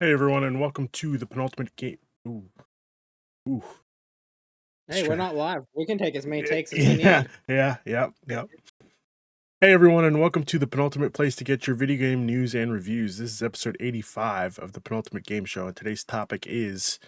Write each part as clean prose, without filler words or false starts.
Hey everyone, and welcome to the penultimate game. Ooh, ooh. Let's Hey, we're try. not live. We can take as many takes as we Yeah, need. yeah. Hey everyone, and welcome to the penultimate place to get your video game news and reviews. This is episode 85 of the Penultimate Game Show, and today's topic is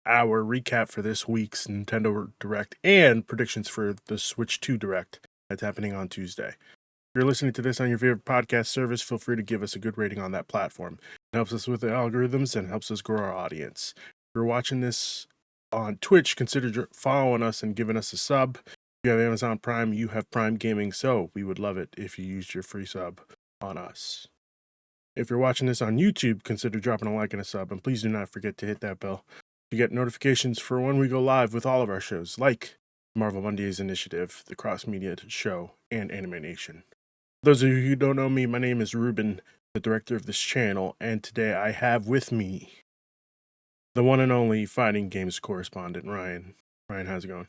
our recap for this week's Nintendo Direct and predictions for the Switch 2 Direct that's happening on Tuesday. If you're listening to this on your favorite podcast service, feel free to give us a good rating on that platform. It helps us with the algorithms and helps us grow our audience. If you're watching this on Twitch, consider following us and giving us a sub. If you have Amazon Prime, you have Prime Gaming, so we would love it if you used your free sub on us. If you're watching this on YouTube, consider dropping a like and a sub, and please do not forget to hit that bell to get notifications for when we go live with all of our shows, like Marvel Mondays Initiative, the Cross Media Show, and Anime Nation. For those of you who don't know me, my name is Ruben, the director of this channel, and today I have with me the one and only fighting games correspondent, Ryan. Ryan, how's it going?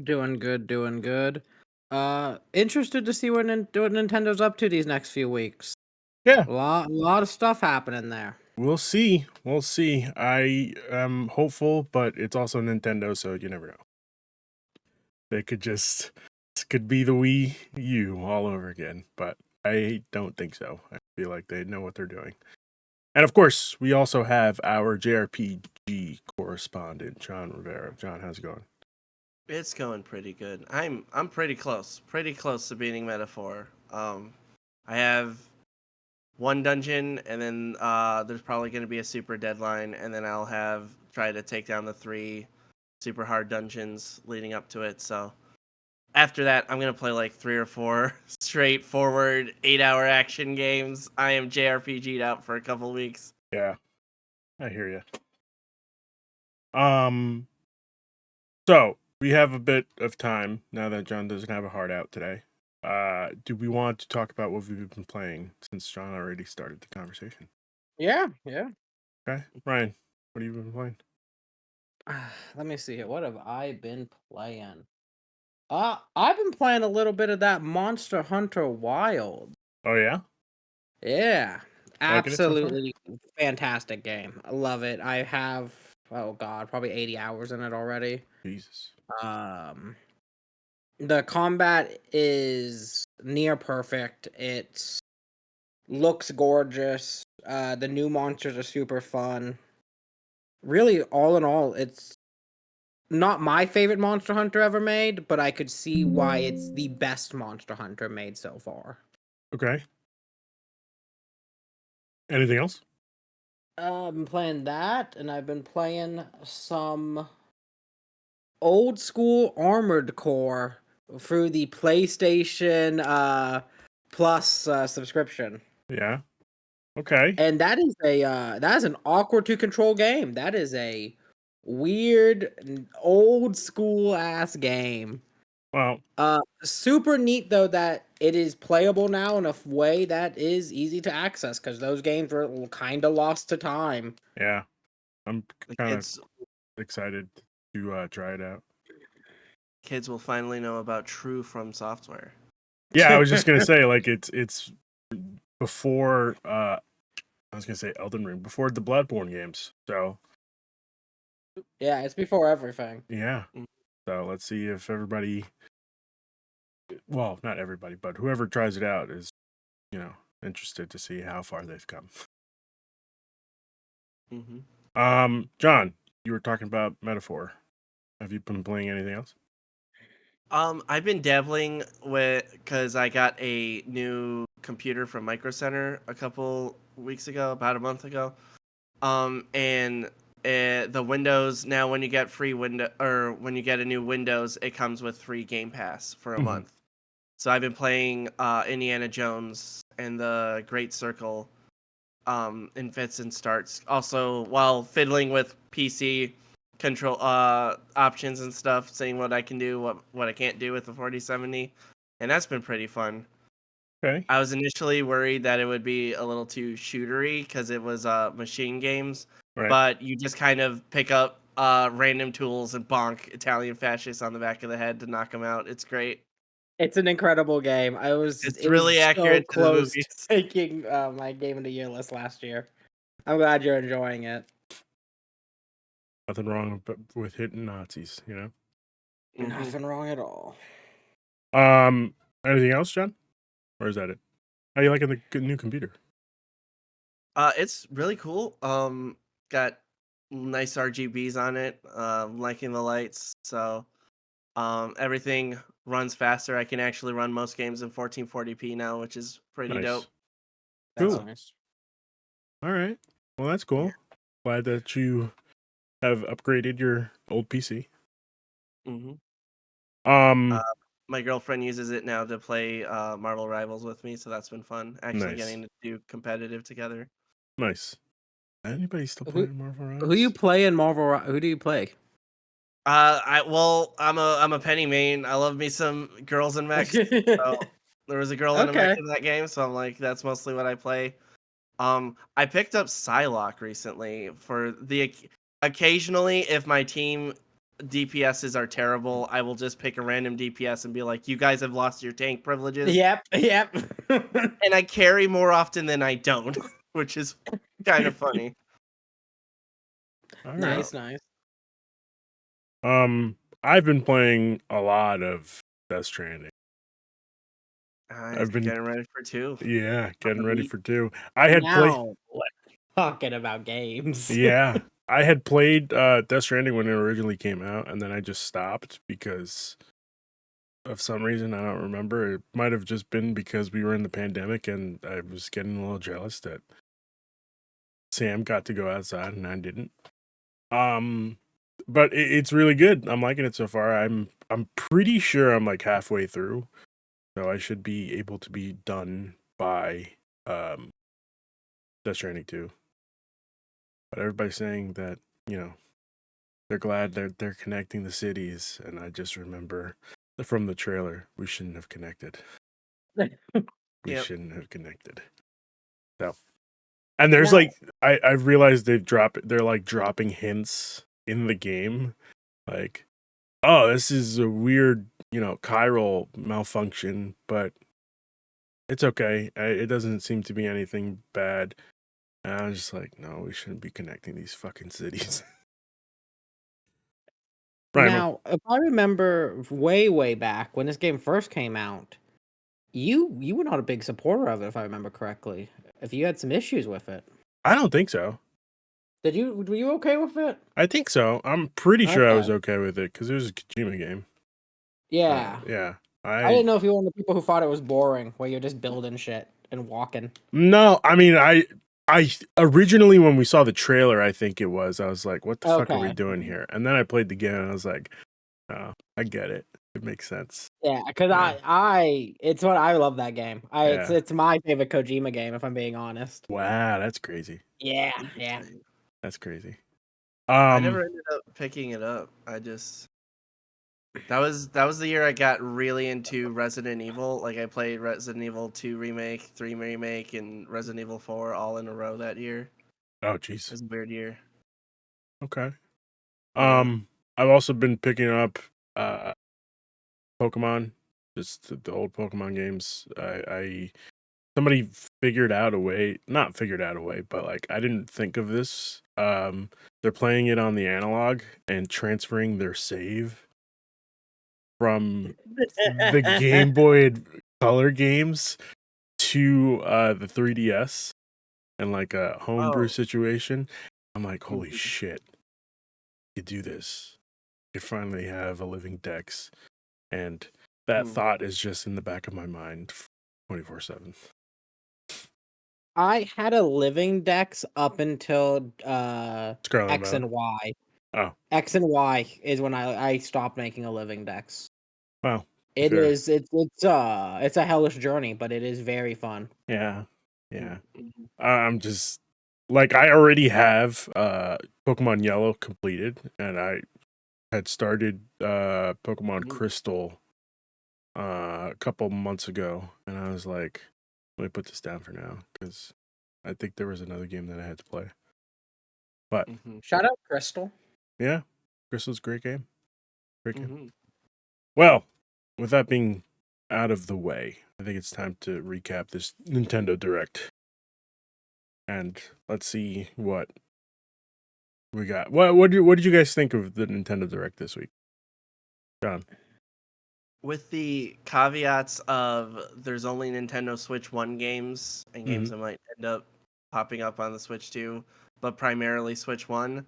Doing good, doing good. Interested to see what Nintendo's up to these next few weeks. Yeah, A lot of stuff happening there. we'll see. We'll see. I am hopeful, but it's also Nintendo, so you never know. They could just, this could be the Wii U all over again, but I don't think so. I feel like they know what they're doing. And of course, we also have our JRPG correspondent, John Rivera. John, how's it going? It's going pretty good. I'm pretty close to beating Metaphor. I have one dungeon, and then there's probably going to be a super deadline, and then I'll have try to take down the 3 super hard dungeons leading up to it. So after that, I'm gonna play like 3 or 4 straightforward 8-hour action games. I am JRPG'd out for a couple weeks. Yeah, I hear you. So we have a bit of time now that John doesn't have a heart out today. Do we want to talk about what we've been playing since John already started the conversation? Yeah. Okay, Ryan, what have you been playing? Let me see here. What have I been playing? I've been playing a little bit of that Monster Hunter Wild. Oh yeah, Yeah, liking it so far? absolutely fantastic game. I love it. I have, oh god, probably 80 hours in it already. Jesus. Um, the combat is near perfect. It looks gorgeous. The new monsters are super fun. Really, all in all, it's not my favorite Monster Hunter ever made, but I could see why it's the best Monster Hunter made so far. Okay. Anything else? I've been playing that, and I've been playing some old school Armored Core through the PlayStation Plus subscription. Yeah. Okay. And that is an awkward to control game. That is a weird old school ass game. Well, Super neat though that it is playable now in a way that is easy to access because those games were kind of lost to time. yeah. I'm The kind of kids excited to try it out. kids will finally know about true From Software. Yeah, I was just gonna say, like, it's before I was gonna say Elden Ring, before the Bloodborne games. So Yeah, it's before everything. yeah. Mm. So let's see if everybody, well, not everybody, but whoever tries it out is, interested to see how far they've come. Mm-hmm. John, you were talking about Metaphor. Have you been playing anything else? I've been dabbling with because I got a new computer from Micro Center a couple weeks ago, about a month ago. And the Windows now, when you get free window or when you get a new Windows, it comes with free Game Pass for a Mhm. month. So I've been playing Indiana Jones and the Great Circle in fits and starts. Also, while fiddling with PC control options and stuff, seeing what I can do, what I can't do with the 4070, and that's been pretty fun. Okay. I was initially worried that it would be a little too shootery because it was machine games, Right. but you just kind of pick up random tools and bonk Italian fascists on the back of the head to knock them out. It's great. It's an incredible game. It's It was really so accurate to the close to movies. taking my game of the year list last year. I'm glad you're enjoying it. Nothing wrong with hitting Nazis, you know. Mhm. Nothing wrong at all. Anything else, John? Or is that it? How you liking the new computer? It's really cool. Got nice RGBs on it. Liking the lights. So, everything runs faster. I can actually run most games in 1440p now, which is pretty Nice. dope. That's Cool. nice. All right. Well, that's cool. Glad that you have upgraded your old PC. hmm Um, My girlfriend uses it now to play Marvel Rivals with me, so that's been fun. Actually, Nice. getting to do competitive together. Nice. Anybody still Who playing Marvel Rivals? who you play in Marvel? Who do you play? I'm a Penny main. I love me some girls in mechs. So there was a girl in a mech Okay. in that game, so I'm like, that's mostly what I play. I picked up Psylocke recently for the occasionally if my team DPSs are terrible, I will just pick a random DPS and be like, you guys have lost your tank privileges. Yep. And I carry more often than I don't, which is kind of funny. All right. Nice. I've been playing a lot of Death Stranding. I've been getting ready for 2. Yeah, getting ready Week. for 2. I had played. Now, talking about games. Yeah, I had played Death Stranding when it originally came out, and then I just stopped because of some reason I don't remember. It might have just been because we were in the pandemic, and I was getting a little jealous that Sam got to go outside and I didn't. But it's really good. I'm liking it so far. I'm pretty sure I'm like halfway through, so I should be able to be done by Death Stranding 2. But everybody's saying that, you know, they're glad they're connecting the cities, and I just remember from the trailer, we shouldn't have connected. We Yep. shouldn't have connected. So, and there's Now- like I realized they're like dropping hints in the game, like, oh, this is a weird, chiral malfunction, but it's okay. It doesn't seem to be anything bad. And I was just like, no, we shouldn't be connecting these fucking cities. Right. Now, if I remember way back when this game first came out, you were not a big supporter of it, if I remember correctly. If you had some issues with it, I don't think so. were you okay with it? I think so. I'm pretty sure I Okay. was okay with it because it was a Kojima game. Yeah. Yeah. I didn't know if you were one of the people who thought it was boring, where you're just building shit and walking. No, I mean, I originally when we saw the trailer, I think it was, I was like, what the fuck are we Okay. doing here? And then I played the game and I was like, oh, I get it. It makes sense. Yeah, because Yeah. it's what I love that game. Yeah. It's my favorite Kojima game, if I'm being honest. Wow, that's crazy. Yeah. Interesting. That's crazy. I never ended up picking it up. That was the year I got really into Resident Evil. Like I played Resident Evil 2 remake, 3 remake, and Resident Evil 4 all in a row that year. Oh, It jeez. was a weird year. Okay. Yeah. I've also been picking up Pokemon, just the old Pokemon games. Somebody figured out a way, not figured out a way, but like I didn't think of this. They're playing it on the analog and transferring their save from the Game Boy Color games to the 3DS and like a homebrew Oh. situation. I'm like, holy Mhm. shit, you do this. You finally have a living Dex. And that thought is just in the back of my mind 24/7. I had a living Dex up until Scarlet X Violet. and Y. Oh, X and Y is when I stopped making a living Dex. wow. It Fair. is it's a hellish journey, but it is very fun. Yeah. Yeah. Mhm. I'm just like I already have Pokemon Yellow completed, and I had started Pokemon Mhm. Crystal a couple months ago, and I was like, let me put this down for now because I think there was another game that I had to play. But Mhm. Shout out Crystal. yeah, Crystal's a great game. Great game. Mhm. Well, with that being out of the way, I think it's time to recap this Nintendo Direct. and let's see what we got. What did you guys think of the Nintendo Direct this week, John? With the caveats of there's only Nintendo Switch 1 games and games that might end up popping up on the Switch 2, but primarily Switch 1,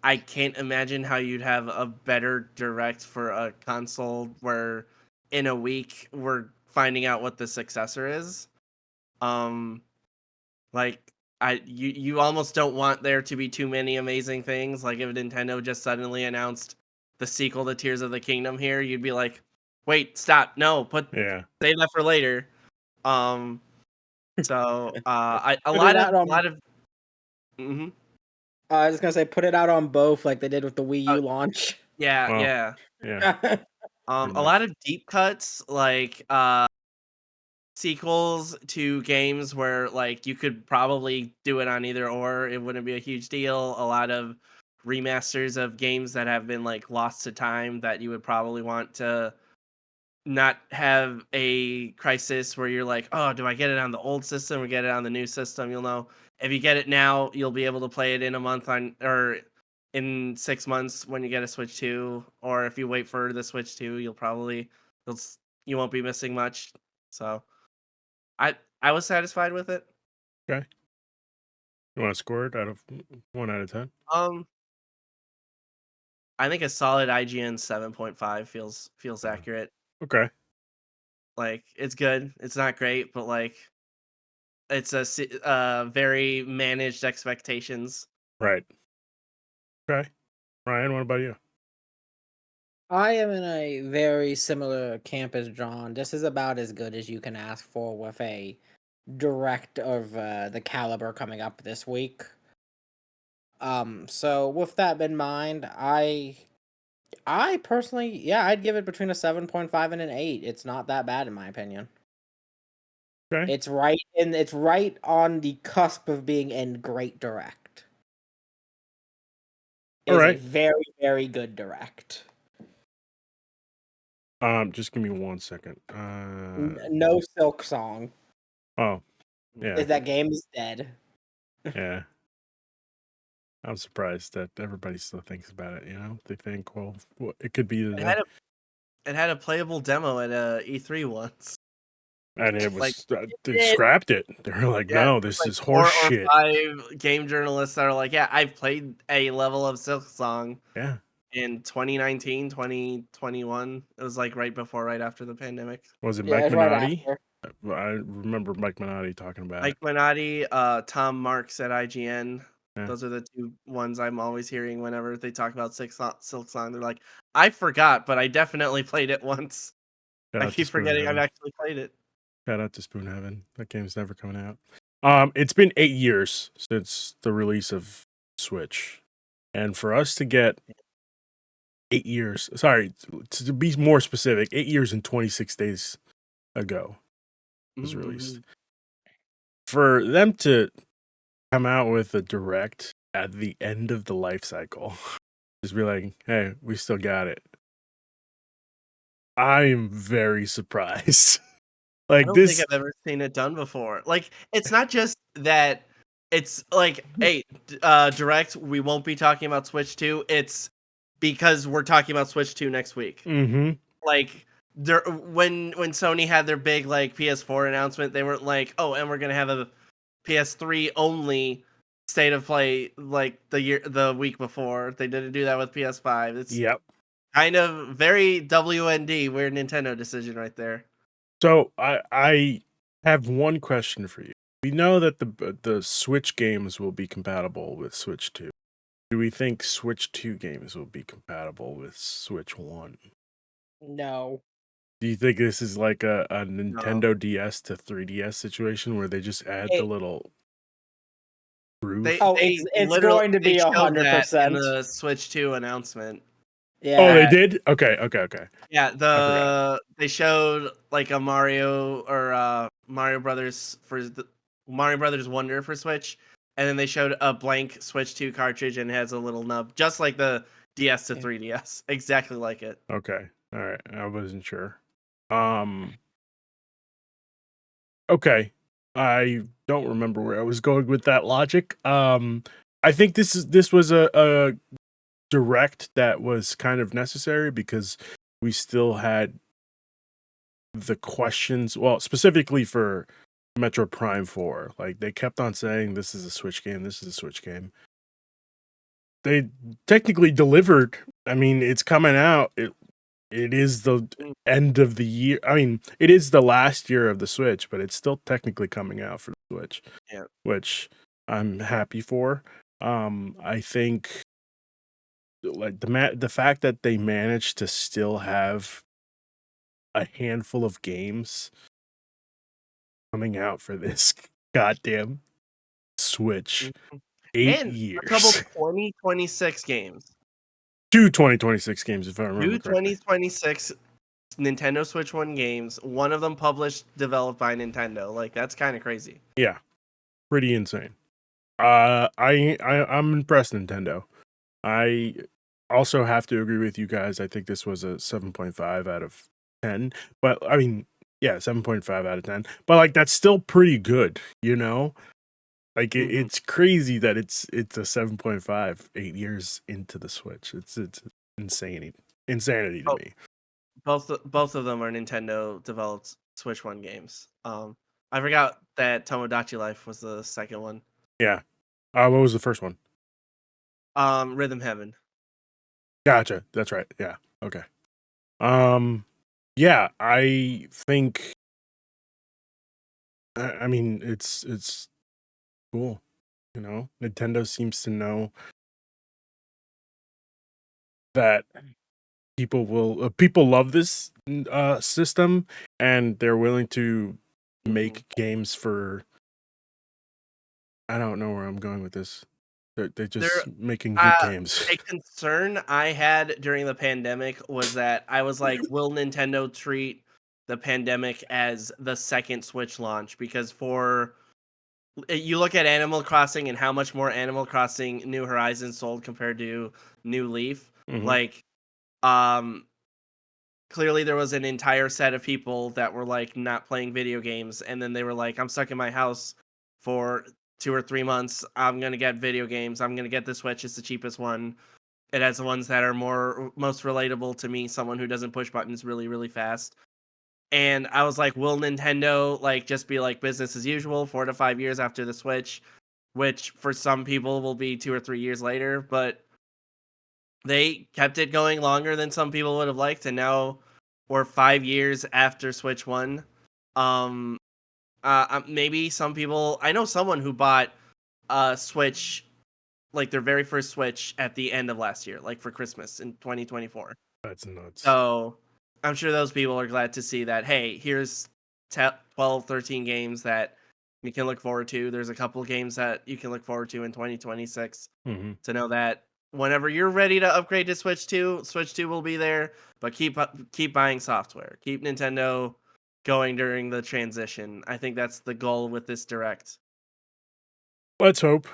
I can't imagine how you'd have a better Direct for a console where in a week we're finding out what the successor is. Like you almost don't want there to be too many amazing things. Like if Nintendo just suddenly announced the sequel to Tears of the Kingdom here, you'd be like, "Wait, stop. No, save that for later." So a Put it lot out on. of mhm. I was just gonna say, put it out on both, like they did with the Wii U Uh, launch. yeah, Well, yeah. yeah, pretty A much. lot of deep cuts like sequels to games where like you could probably do it on either or, it wouldn't be a huge deal. A lot of remasters of games that have been like lost to time that you would probably want to not have a crisis where you're like, oh, do I get it on the old system or get it on the new system? You'll know if you get it now, you'll be able to play it in a month on or in 6 months when you get a Switch 2, or if you wait for the Switch 2, you won't be missing much. So I was satisfied with it. Okay. You want to score it out of 1 out of 10? Um, I think a solid IGN 7.5 feels accurate. Okay. Like it's good. It's not great, but like it's very managed expectations. Right. Okay. Ryan, what about you? I am in a very similar camp as John. This is about as good as you can ask for with a direct of the caliber coming up this week. So with that in mind, I personally, yeah, I'd give it between a 7.5 and an 8. It's not that bad in my opinion. Okay. It's right on the cusp of being a great direct. It All is a right. very, very good direct. Just give me 1 second. No Silk Song. Oh, yeah, Is that game is dead. yeah. I'm surprised that everybody still thinks about it. They think, well, it could be It the, had a playable demo at E3 once. and it Like was they did. scrapped it. They were like, yeah, no, there's this like is horse 4 or shit. 5 game journalists that are like, yeah, I've played a level of Silk Song Yeah. in 2019, 2021. It was like right after the pandemic. Was it Yeah, Mike it's right Minotti? after. I remember Mike Minotti talking about Mike it. Minotti, Tom Marks at IGN. Yeah. Those are the two ones I'm always hearing whenever they talk about Silk Song. They're like, I forgot, but I definitely played it once. Shout I out to keep Spoon forgetting I've Heaven. actually played it. Shout out to Spoon Heaven. That game's never coming out. It's been 8 years since the release of Switch, and for us to get 8 years, sorry, to be more specific, 8 years and 26 days ago was released. Mhm. For them to come out with a direct at the end of the life cycle, just be like, hey, we still got it. I am very surprised. I Like don't think this. I've ever seen it done before. Like, it's not just that it's like, hey, Direct, we won't be talking about Switch 2. It's because we're talking about Switch 2 next week. Mm-hmm. Like, when Sony had their big like PS4 announcement, they weren't like, oh, and we're gonna have a PS3 only state of play like the week before. They didn't do that with PS5. It's Yep. kind of very WND, weird Nintendo decision right there. So I have one question for you. We know that the Switch games will be compatible with Switch 2. Do we think Switch 2 games will be compatible with Switch 1? No. Do you think this is like a No. Nintendo DS to 3DS situation where they just add the It, little groove? it's Literally going to they be showed that in 100%. the Switch 2 announcement. Oh, they Yeah. did? Okay. Yeah, I forgot. they showed like a Mario or Mario Brothers for the Mario Brothers Wonder for Switch, and then they showed a blank Switch 2 cartridge and it has a little nub, just like the DS to 3DS, exactly like it. Okay. All right. I wasn't sure. Okay. I don't remember where I was going with that logic. I think this was a direct that was kind of necessary because we still had the questions. Well, specifically for Metro Prime 4, like they kept on saying this is a Switch game. This is a Switch game. They technically delivered. I mean, it's coming out. It is the end of the year. I mean, it is the last year of the Switch, but it's still technically coming out for the Switch, Yeah. which I'm happy for. I think like the fact that they managed to still have a handful of games coming out for this goddamn Switch, Mhm. 8 And a couple years. 2026 games. 2 2026 games, if I remember Two correctly. 2026 Nintendo Switch 1 games, one of them published, developed by Nintendo. Like, that's kind of crazy. Yeah, pretty insane. I'm impressed, Nintendo. I also have to agree with you guys. I think this was a 7.5 out of 10. But I mean, yeah, 7.5 out of 10. But like that's still pretty good, you know? Like Mhm. it's crazy that it's a 7.5 8 years into the Switch. It's insanity to Oh, me. both of them are Nintendo developed Switch 1 games. I forgot that Tomodachi Life was the second one. Yeah. What was the first one? Rhythm Heaven. Gotcha. That's right. Yeah. Okay. Um yeah, I think I mean it's cool. You know, Nintendo seems to know that people love this system, and they're willing to Mhm. make games for. I don't know where I'm going with this. They're There just making good uh, games. a concern I had during the pandemic was that I was like, will Nintendo treat the pandemic as the second Switch launch? Because for you look at Animal Crossing and how much more Animal Crossing New Horizons sold compared to New Leaf. Hmm. Like, um, clearly there was an entire set of people that were like not playing video games, and then they were like, I'm stuck in my house for 2 or 3 months. I'm gonna get video games. I'm gonna get the Switch. It's the cheapest one. It has the ones that are most relatable to me, someone who doesn't push buttons really, really fast. And I was like, will Nintendo like just be like business as usual 4 to 5 years after the Switch, which for some people will be 2 or 3 years later, but they kept it going longer than some people would have liked, and now we're 5 years after Switch One. Um, maybe some people. I know someone who bought a Switch, like their very first Switch, at the end of last year, like for Christmas in 2024. That's nuts. So I'm sure those people are glad to see that, hey, here's 12, 13 games that you can look forward to. There's a couple games that you can look forward to in 2026 Hmm. to know that whenever you're ready to upgrade to Switch 2, Switch 2 will be there, but keep buying software. Keep Nintendo going during the transition. I think that's the goal with this direct. Let's hope.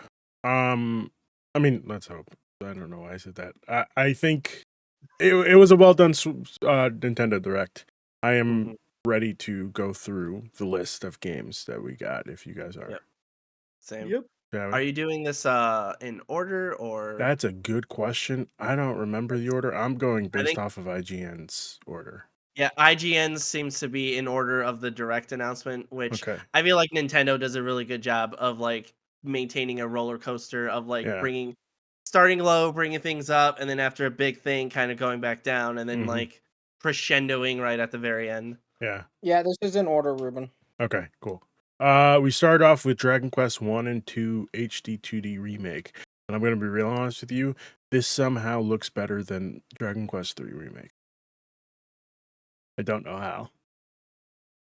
I mean, let's hope. I don't know why I said that. I think it was a well done Nintendo Direct. I am Mhm. ready to go through the list of games that we got. If you guys are, Yep, same. Yep. shall we? Are you doing this in order or That's a good question. I don't remember the order. I'm going I based think off of IGN's order. yeah, IGN seems to be in order of the direct announcement, which Okay. I feel like Nintendo does a really good job of like maintaining a roller coaster of like Yeah. starting low, bringing things up, and then after a big thing, kind of going back down, and then Hmm. like crescendoing right at the very end. Yeah. Yeah, this is in order, Ruben. Okay. Cool. We start off with Dragon Quest 1 and 2 HD 2D remake. And I'm gonna be real honest with you. This somehow looks better than Dragon Quest 3 remake. I don't know how.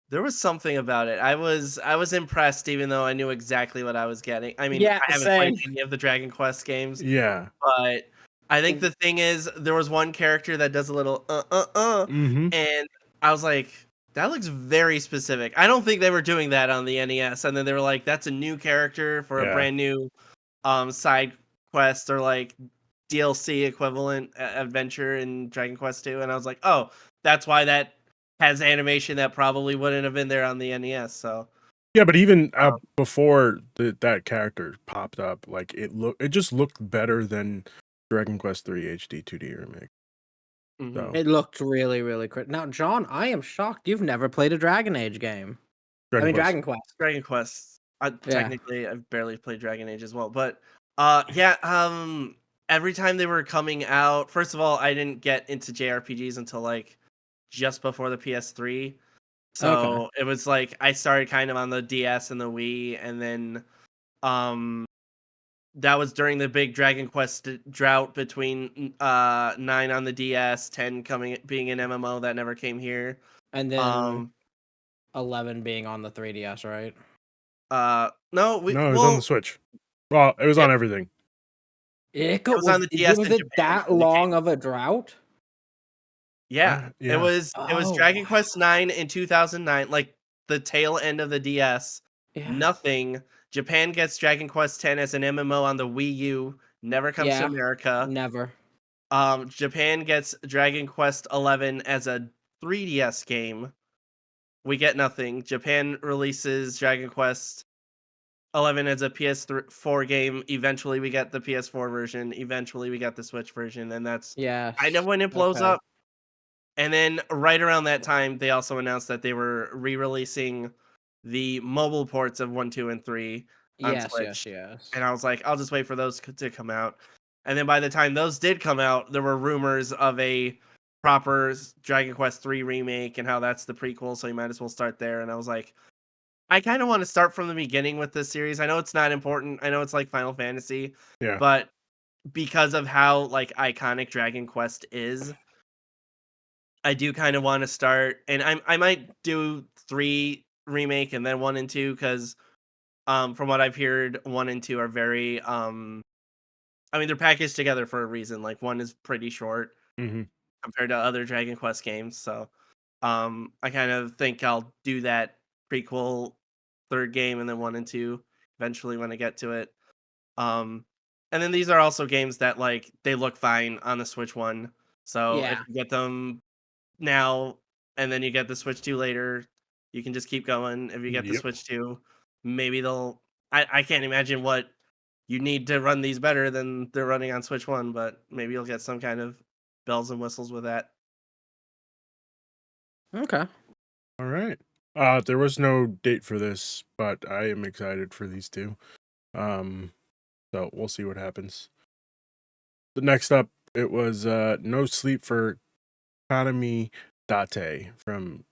There was something about it. I was impressed, even though I knew exactly what I was getting. I mean, Yeah, I haven't played same. any of the Dragon Quest games, Yeah. but I think the thing is, there was one character that does a little Mm-hmm. and I was like, that looks very specific. I don't think they were doing that on the NES, and then they were like, that's a new character for a Yeah. brand new side quest or like DLC equivalent adventure in Dragon Quest 2, and I was like, oh, that's why that has animation that probably wouldn't have been there on the NES. So Yeah, but even Um, before that character popped up, like it just looked better than Dragon Quest 3 HD 2D remake. mhm. So It looked really, really quick. Now, John, I am shocked you've never played a Dragon Age game. I Dragon mean, Quest. Dragon Quest. Dragon Quest. Yeah. Technically, I've barely played Dragon Age as well, but yeah. Every time they were coming out, first of all, I didn't get into JRPGs until like just before the PS3. Okay. So it was like I started kind of on the DS and the Wii, and then um that was during the big Dragon Quest drought between 9 on the DS, 10 coming being an MMO that never came here. And then Um 11 being on the 3DS, right? no, No, it was on the Switch. Well, it was it, on everything. It it was on was the DS was in it Japan that when it came. long of a drought? Yeah, Yeah. it was Oh, Dragon wow. Quest 9 in 2009, like the tail end of the DS. Yeah. Nothing. Japan gets Dragon Quest 10 as an MMO on the Wii U, never comes to Yeah. America. Never. Japan gets Dragon Quest 11 as a 3DS game. We get nothing. Japan releases Dragon Quest 11 as a PS4 game. Eventually, we get the PS4 version. Eventually, we get the Switch version, and that's kind of Yes. when it blows Okay. up. And then right around that time, they also announced that they were re-releasing the mobile ports of 1, 2, and 3 on Yes, yes, Switch. yes. And I was like, I'll just wait for those to come out. And then by the time those did come out, there were rumors of a proper Dragon Quest 3 remake and how that's the prequel, so you might as well start there. And I was like, I kind of want to start from the beginning with this series. I know it's not important. I know it's like Final Fantasy, Yeah. but because of how like iconic Dragon Quest is, I do kind of want to start, and I might do 3 remake and then 1 and 2 because from what I've heard, 1 and 2 are very I mean they're packaged together for a reason. Like 1 is pretty short Hmm. compared to other Dragon Quest games, so I kind of think I'll do that prequel third game and then 1 and 2 eventually when I get to it. Um and then these are also games that like they look fine on the Switch 1. So if Yeah. you get them now and then you get the Switch 2 later, you can just keep going. If you get the Yep. Switch 2, maybe they'll I can't imagine what you need to run these better than they're running on Switch 1, but maybe you'll get some kind of bells and whistles with that. Okay. All right. There was no date for this, but I am excited for these two. Um, so we'll see what happens. The next up, it was No Sleep for Kanami Date from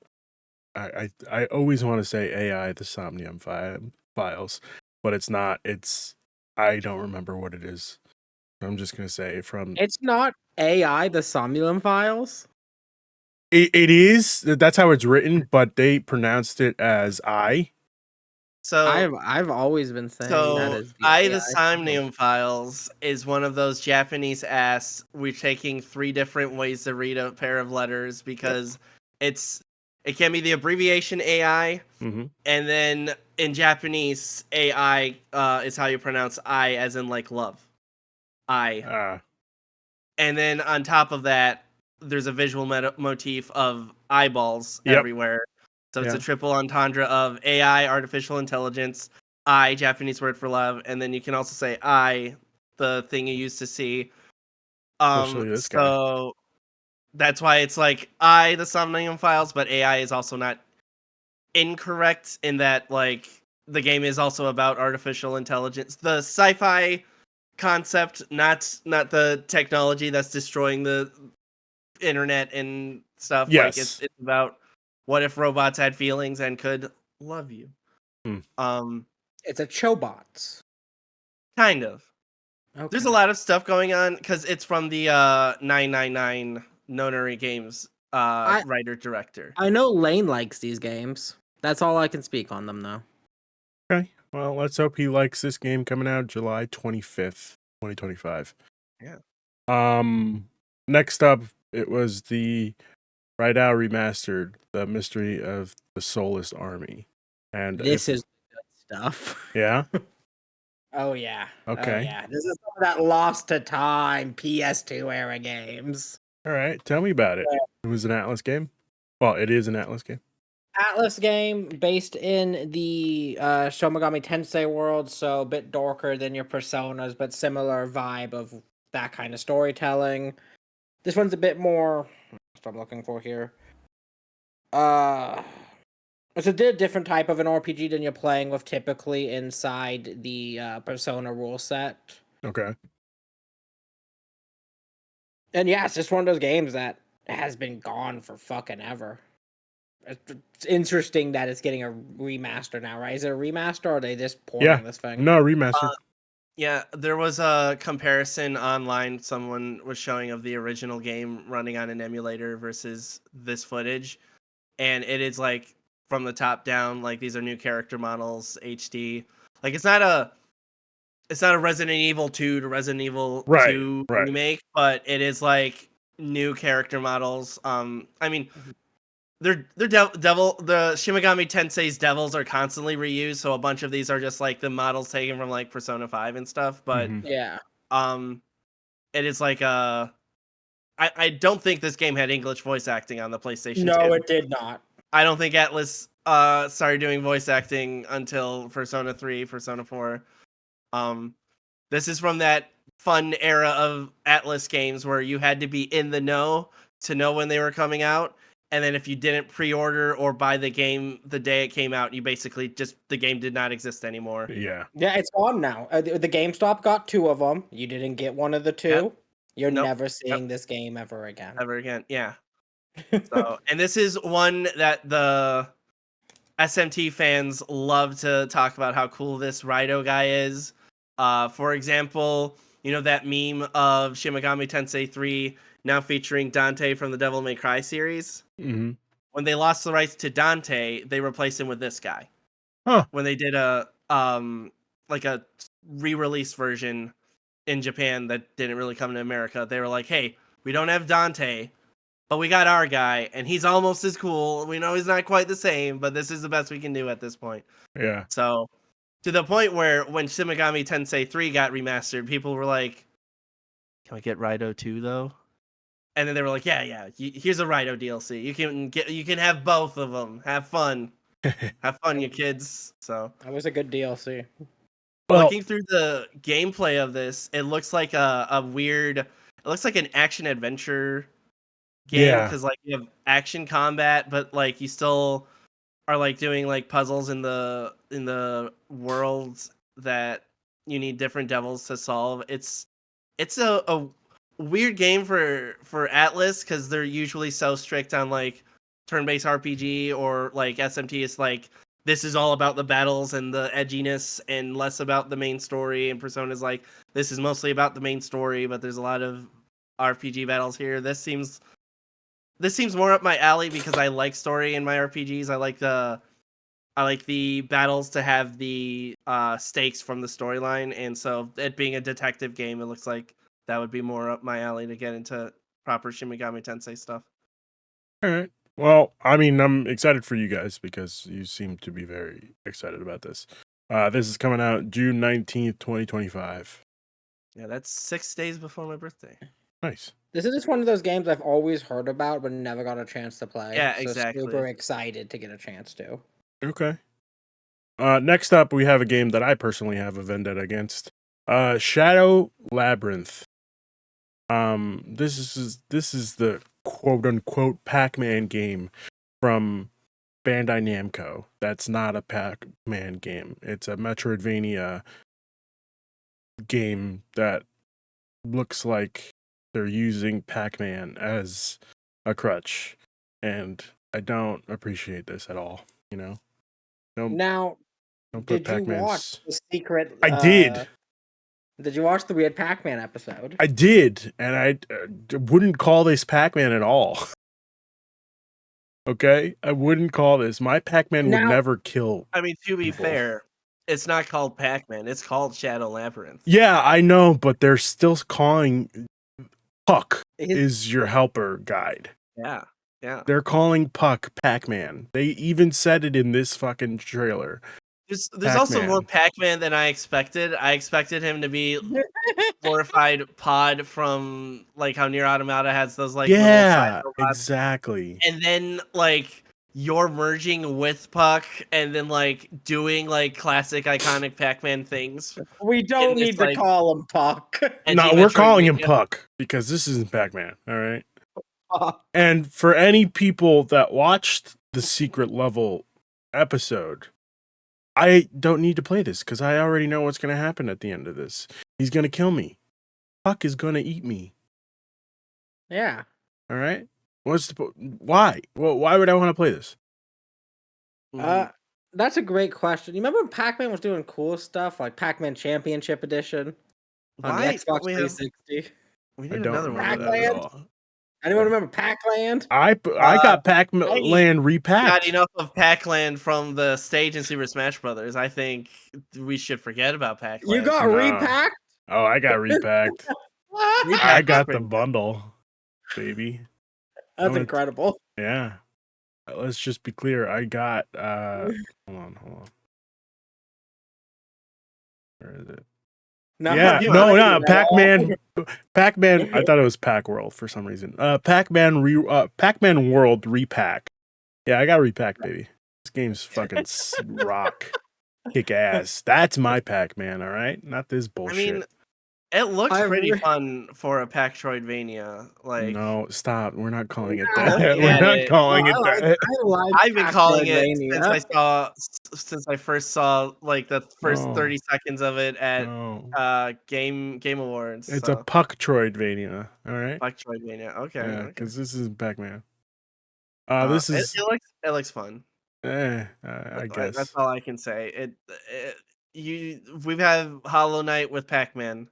I always want to say AI the Somnium Files, but it's not. It's I don't remember what it is. I'm just gonna say from It's not AI the Somnolent Files? it is that's how it's written, but they pronounced it as I. So I've always been saying that so is the I the AI Files. Somnium Files is one of those Japanese ass we're taking 3 different ways to read a pair of letters because it's it can be the abbreviation AI. Mm-hmm. And then in Japanese, AI is how you pronounce I, as in like love. I. And then on top of that, there's a visual motif of eyeballs Yep. everywhere. So it's a Yeah. triple entendre of AI, artificial intelligence, I, Japanese word for love, and then you can also say I, the thing you used to see. We'll show you this guy. So that's why it's like I, the Somnium Files, but AI is also not incorrect in that like the game is also about artificial intelligence. The sci-fi concept, not the technology that's destroying the internet and stuff. Like Yes. it's about what if robots had feelings and could love you. Hmm. It's a Chobots. Kind of. There's a Okay. lot of stuff going on because it's from the 999 Nonary Games I writer director. I know Lane likes these games. That's all I can speak on them though. Okay. Well, let's hope he likes this game coming out July 25th, 2025. Yeah. Next up, it was the Right Out Remastered, The Mystery of the Soulless Army. And This if is good stuff. yeah, Oh yeah. Oh okay. yeah. This is some of that lost to time PS2 era games. All right, tell me about it. It was an Atlas game. Well, it is an Atlas game. Atlas game based in the Shin Megami Tensei world, so a bit darker than your Personas, but similar vibe of that kind of storytelling. This one's a bit more. That's what I'm looking for here. It's a different type of an RPG than you're playing with typically inside the Persona rule set. Okay. And yeah, it's just one of those games that has been gone for fucking ever. It's interesting that it's getting a remaster now, right? Is it a remaster or are they just porting this thing? No, remastered. Yeah, there was a comparison online. Someone was showing of the original game running on an emulator versus this footage, and it is like from the top down. Like these are new character models, HD. Like it's not a Resident Evil 2 to Resident Evil Right, 2 right. remake, but it is like new character models. I mean, the Shin Megami Tensei's devils are constantly reused, so a bunch of these are just like the models taken from like Persona 5 and stuff. But Mhm. Yeah. it is like I don't think this game had English voice acting on the PlayStation No, 2. it did not. I don't think Atlas started doing voice acting until Persona 3, Persona 4. This is from that fun era of Atlas games where you had to be in the know to know when they were coming out. And then if you didn't pre-order or buy the game the day it came out, you basically just the game did not exist anymore. Yeah. Yeah, it's gone now. The GameStop got 2 of them. You didn't get one of the 2. Yep. You're Nope. never Yep. seeing this game ever again. Ever again. Yeah. So, and this is one that the SMT fans love to talk about how cool this Raito guy is. For example, you know that meme of Shin Megami Tensei 3 now featuring Dante from the Devil May Cry series? Mhm. When they lost the rights to Dante, they replaced him with this guy. Huh. When they did a like a re-release version in Japan that didn't really come to America, they were like, "Hey, we don't have Dante, but we got our guy, and he's almost as cool. We know he's not quite the same, but this is the best we can do at this point." Yeah. So, to the point where when Shin Megami Tensei 3 got remastered, people were like, "Can we get Raito 2 though?" And then they were like, "Yeah, here's a Raito DLC. You can have both of them. Have fun, you kids." So, That was a good DLC. Well, looking through the gameplay of this, it looks like a weird. It looks like an action adventure game yeah. because like you have action combat, but like you still are like doing like puzzles in the worlds that you need different devils to solve. It's a weird game for Atlas because they're usually so strict on like turn-based RPG or like SMT. It's like this is all about the battles and the edginess and less about the main story. And Persona's like this is mostly about the main story, but there's a lot of RPG battles here. This seems more up my alley because I like story in my RPGs. I like the battles to have the stakes from the storyline, and so it being a detective game, it looks like that would be more up my alley to get into proper Shin Megami Tensei stuff. All right. Well, I mean, I'm excited for you guys because you seem to be very excited about this. This is coming out June 19th, 2025. Yeah, that's 6 days before my birthday. Nice. This is just one of those games I've always heard about but never got a chance to play. Yeah, So exactly. super excited to get a chance to. Okay. Next up, we have a game that I personally have a vendetta against. Shadow Labyrinth. This is the quote unquote Pac-Man game from Bandai Namco. That's not a Pac-Man game. It's a Metroidvania game that looks like they're using Pac-Man as a crutch, and I don't appreciate this at all. You know, Now, don't put did you watch Pac-Man's. the secret? I did. Did you watch the weird Pac-Man episode? I did, and I wouldn't call this Pac-Man at all. Okay, I wouldn't call this. My Pac-Man would Now- never kill. I mean, to be people. fair, it's not called Pac-Man. It's called Shadow Labyrinth. Yeah, I know, but they're still calling Puck His- is your helper guide. Yeah. They're calling Puck Pac-Man. They even said it in this fucking trailer. There's also more Pac-Man than I expected. I expected him to be glorified pod from like how Nier Automata has those like little side Yeah, robots. exactly. And then like you're merging with Puck and then like doing like classic iconic Pac-Man things. We don't this, need to like, call him Puck. No, edgy we're calling him Metroidvania. Puck because this isn't Pac-Man. All right. Puck. And for any people that watched the secret level episode, I don't need to play this because I already know what's going to happen at the end of this. He's going to kill me. Puck is going to eat me. Yeah. All right. Why? Well, why would I want to play this? Mhm. That's a great question. You remember when Pac-Man was doing cool stuff like Pac-Man Championship Edition on the Why Xbox don't we have? 360? We I need don't another one remember of that at those. Pac-Man? all. Anyone remember Pac-Land? I Uh, got Pac-Land repacked. Got enough of Pac-Land from the stage in Super Smash Brothers. I think we should forget about Pac-Land. You got No. repacked? Oh, I got repacked. I Repack is got the pretty good. bundle, baby. That's incredible. Yeah. Let's just be clear. I got hold on. Where is it? No, Yeah, you no, might no, do that all. Pac-Man. I thought it was Pac World for some reason. Pac-Man World repack. Yeah, I got repacked, baby. This game's fucking rock, kick ass. That's my Pac-Man, all right, not this I bullshit. mean, it looks I pretty re- fun for a Pac-Troidvania. Like, No, stop. We're not calling it Yeah, that. looking We're at not it, calling it that. I like I've been calling it Pac-Troidmania. since I first saw like the first No, 30 seconds of it at no. Game Awards. It's a So Puck-Troidvania, all right? Pac-Troidmania. Okay, Yeah, okay. because this is Pac-Man. It, This is it looks fun. I That's guess. all I can say. We've had Hollow Knight with Pac-Man.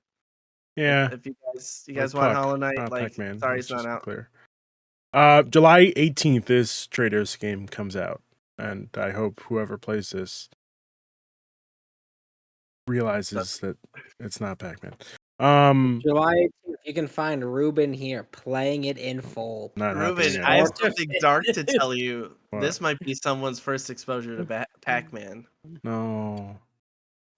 Yeah, If you with guys want Puck, Hollow Knight, not like, Pac-Man. sorry, Let's it's not just be out. clear. July 18th, this Traders game comes out, and I hope whoever plays this realizes that it's not Pac-Man. July 18th, you can find Ruben here playing it in full. Not Ruben, happening at I have all. something dark to tell you. What? This might be someone's first exposure to Pac-Man. No.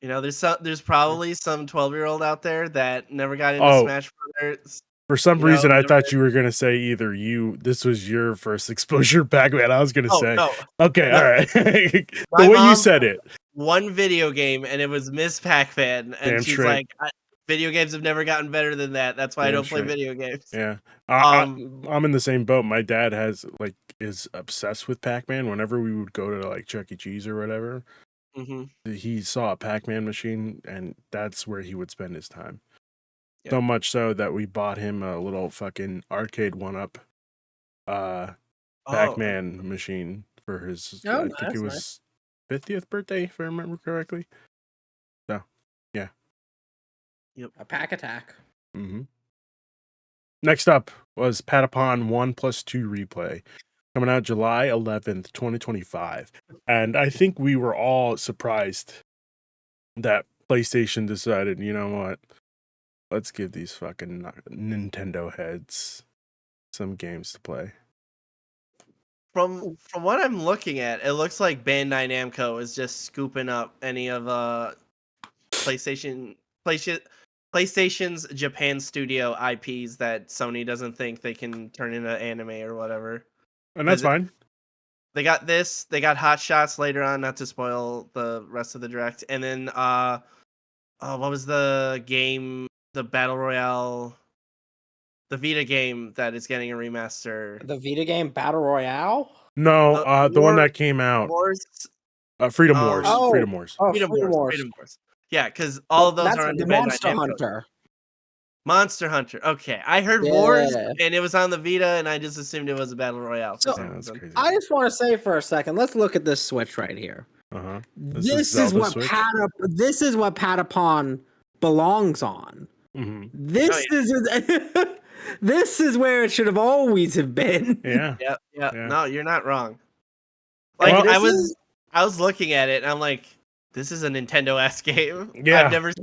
You know, there's probably some 12-year-old out there that never got into Oh, Smash Brothers. for some You know, reason, I never- thought you were gonna say either this was your first exposure to Pac-Man. I was gonna Oh say, no, okay, no. all right. The My way you mom said it, one video game and it was Miss Pac-Man, and damn she's straight, like, video games have never gotten better than that. That's why I damn don't play straight. video games. Yeah, Um, I'm in the same boat. My dad is obsessed with Pac-Man. Whenever we would go to like Chuck E. Cheese or whatever, mhm, he saw a Pac-Man machine, and that's where he would spend his time. Yep. So much so that we bought him a little fucking arcade one-up oh, Pac-Man machine for his, Oh, I think that's it nice. was 50th birthday, if I remember correctly. So, yeah. A Pack Attack. Mm-hmm. Next up was Patapon 1+2 replay, coming out July 11th, 2025. And I think we were all surprised that PlayStation decided, you know what? Let's give these fucking Nintendo heads some games to play. from what I'm looking at, it looks like Bandai Namco is just scooping up any of PlayStation's Japan studio IPs that Sony doesn't think they can turn into anime or whatever. And that's fine. They got this. They got Hot Shots later on, not to spoil the rest of the direct. And then, what was the game? The Battle Royale, the Vita game that is getting a remaster. The Vita game Battle Royale? No, the one that came out. Wars. Freedom Wars. Oh, Freedom Wars. Freedom Wars. Freedom Wars. Yeah, because Well, all of those that's are under the Bandai Monster Namco. Hunter. Monster Hunter. Okay, I heard Wars, and it was on the Vita, and I just assumed it was a Battle Royale for So- some Yeah, that's reason. crazy. I just want to say for a second, let's look at this Switch right here. Uh-huh. This is Zelda what Switch? this is what Patapon belongs on. Mm-hmm. This is this is where it should have always have been. Yeah. Yeah. Yeah. No, you're not wrong. Like, Well, I was looking at it, and I'm like, this is a Nintendo-esque game. Yeah. I've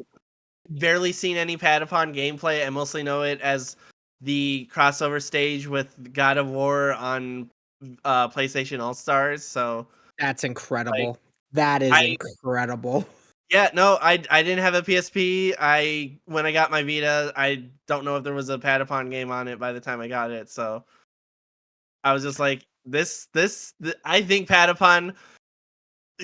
barely seen any Patapon gameplay. I mostly know it as the crossover stage with God of War on PlayStation All Stars. So That's incredible. That is incredible. yeah, no, I didn't have a PSP. When I got my Vita, I don't know if there was a Patapon game on it by the time I got it. So I was just like, I think Patapon.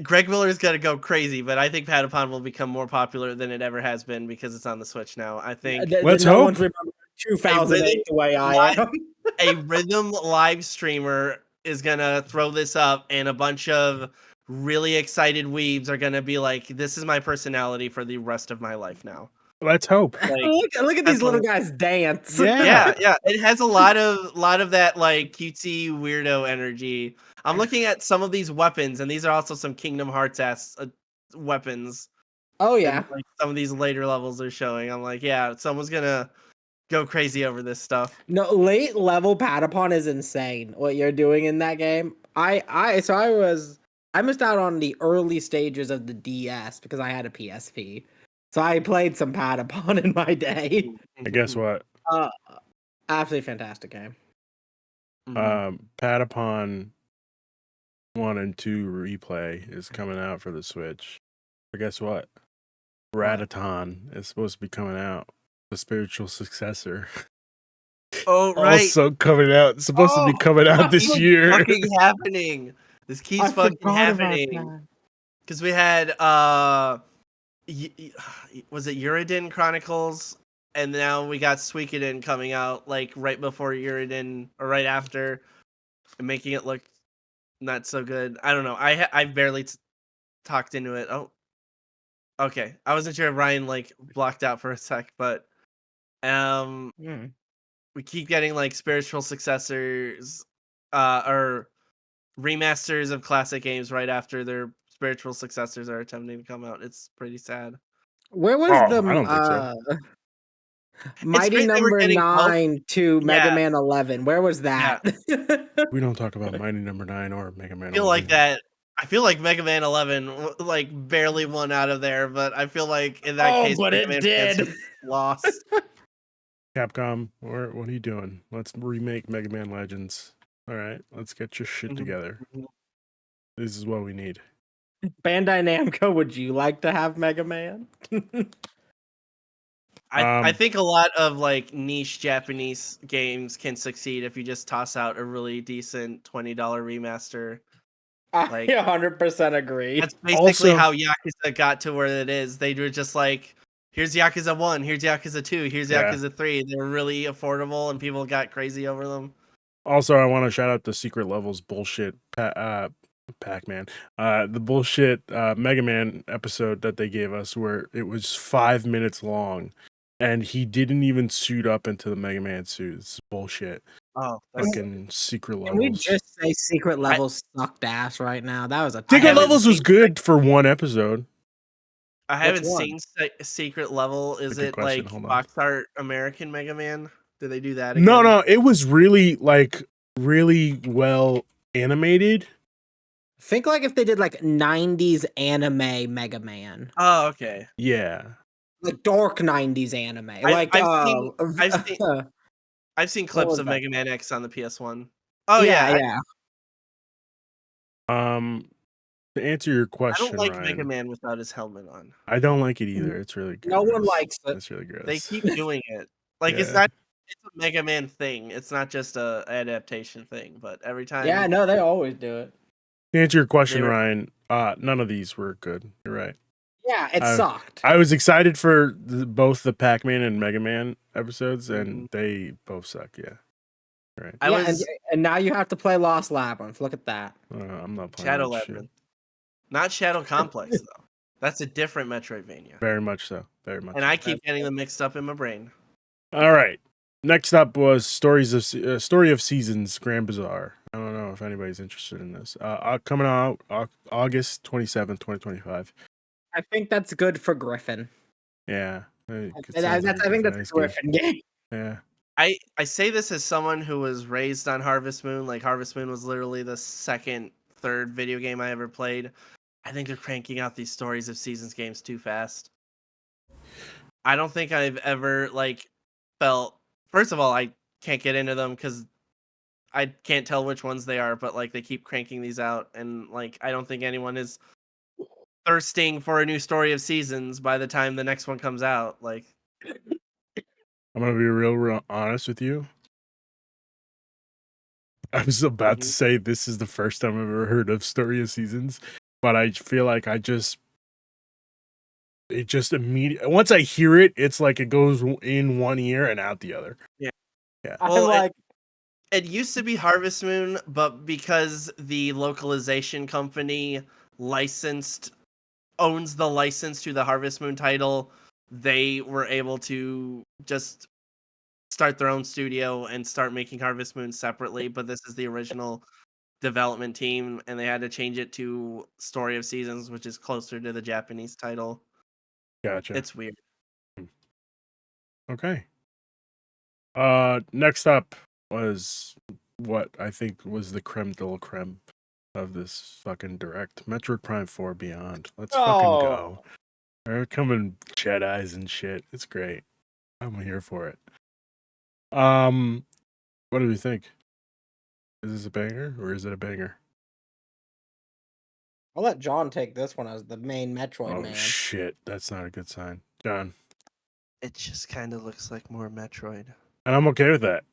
Greg Miller's gonna go crazy, but I think Patapon will become more popular than it ever has been because it's on the Switch now. I think Let's no hope. one's remembering 2008 the way I am. a Rhythm live streamer is gonna throw this up, and a bunch of really excited weebs are gonna be like, "This is my personality for the rest of my life now." Let's hope. Like, look at these little guys dance. Yeah. yeah, it has a lot of that like cutesy weirdo energy. I'm looking at some of these weapons, and these are also some Kingdom Hearts ass weapons. Oh And yeah. like some of these later levels are showing. I'm like, yeah, someone's gonna go crazy over this stuff. No, late level Patapon is insane. What you're doing in that game. I missed out on the early stages of the DS because I had a PSP. So I played some Patapon in my day. And guess what? Absolutely fantastic game. Patapon 1 and 2 replay is coming out for the Switch. But guess what? Rataton is supposed to be coming out. The spiritual successor. Oh right. Also coming out. It's supposed to be coming out this year. Fucking happening. This keeps fucking happening. Because we had was it Uridin Chronicles? And now we got Suikoden coming out like right before Uridin or right after, and making it look not so good. I don't know. I barely talked into it. Oh, okay. I wasn't sure if Ryan like blocked out for a sec, but we keep getting like spiritual successors, or remasters of classic games right after their spiritual successors are attempting to come out. It's pretty sad. Where was I don't think so. Mighty Number 9 to Mega Yeah. Man 11? Where was that? We don't talk about Mighty Number 9 or Mega Man 11. I feel like that. I feel like Mega Man 11 like barely won out of there, but I feel like in that case, but Mega it Man did. fans lost. Capcom, what are you doing? Let's remake Mega Man Legends. All right, let's get your shit together. This is what we need. Bandai Namco, would you like to have Mega Man? I think a lot of like niche Japanese games can succeed if you just toss out a really decent $20 remaster. Like, I 100% agree. That's basically how Yakuza got to where it is. They were just like, here's Yakuza 1, here's Yakuza 2, here's Yakuza 3. They're really affordable and people got crazy over them. Also, I want to shout out the Secret Levels bullshit Pac-Man. The bullshit Mega Man episode that they gave us where it was 5 minutes long and he didn't even suit up into the Mega Man suit. It's bullshit. Oh, fucking Secret Levels. Can we just say Secret Levels sucked ass right now? That was a Secret Levels was good for one episode. I haven't seen Secret Level. Is it like box art American Mega Man? Do they do that again? No, it was really really well animated. Think like if they did like 90s anime Mega Man. Oh, okay. Yeah. Like dark 90s anime. I've seen clips of Mega Man X on the PS1. Oh yeah. To answer your question, I don't like Ryan, Mega Man without his helmet on. I don't like it either. It's really gross. No one likes it. It's really gross. They keep doing it. Like it's a Mega Man thing. It's not just a adaptation thing, but every time. Yeah, no, they always do it. To answer your question, Ryan, none of these were good. You're right. Yeah, it sucked. I was excited for both the Pac-Man and Mega Man episodes, and they both suck. Yeah, right. And now you have to play Lost Labyrinth. Look at that. I'm not playing Shadow Labyrinth. Not Shadow Complex though. That's a different Metroidvania. Very much so. Very much. And I keep getting them mixed up in my brain. All right. Next up was Story of Seasons Grand Bazaar. I don't know if anybody's interested in this. Coming out August 27th, 2025. I think that's good for Griffin. Yeah. I think that's a Griffin game. Yeah. I say this as someone who was raised on Harvest Moon. Like Harvest Moon was literally the third video game I ever played. I think they're cranking out these Stories of Seasons games too fast. I don't think I've ever felt. First of all, I can't get into them because I can't tell which ones they are. But they keep cranking these out, and I don't think anyone is thirsting for a new Story of Seasons by the time the next one comes out. I'm gonna be real honest with you. I was about to say this is the first time I've ever heard of Story of Seasons, but I feel like it just immediately once I hear it, it's like it goes in one ear and out the other. Yeah. Yeah. Well, I'm like, it used to be Harvest Moon, but because the localization company owns the license to the Harvest Moon title, they were able to just start their own studio and start making Harvest Moon separately. But this is the original development team, and they had to change it to Story of Seasons, which is closer to the Japanese title. Gotcha. It's weird. Okay. Next up was what I think was the creme de la creme of this fucking direct. Metroid Prime 4 Beyond. Let's fucking go. They're coming Jedi's and shit. It's great. I'm here for it. What do you think? Is this a banger or is it a banger? I'll let John take this one as the main Metroid Oh man. shit, that's not a good sign. John. It just kind of looks like more Metroid. And I'm okay with that.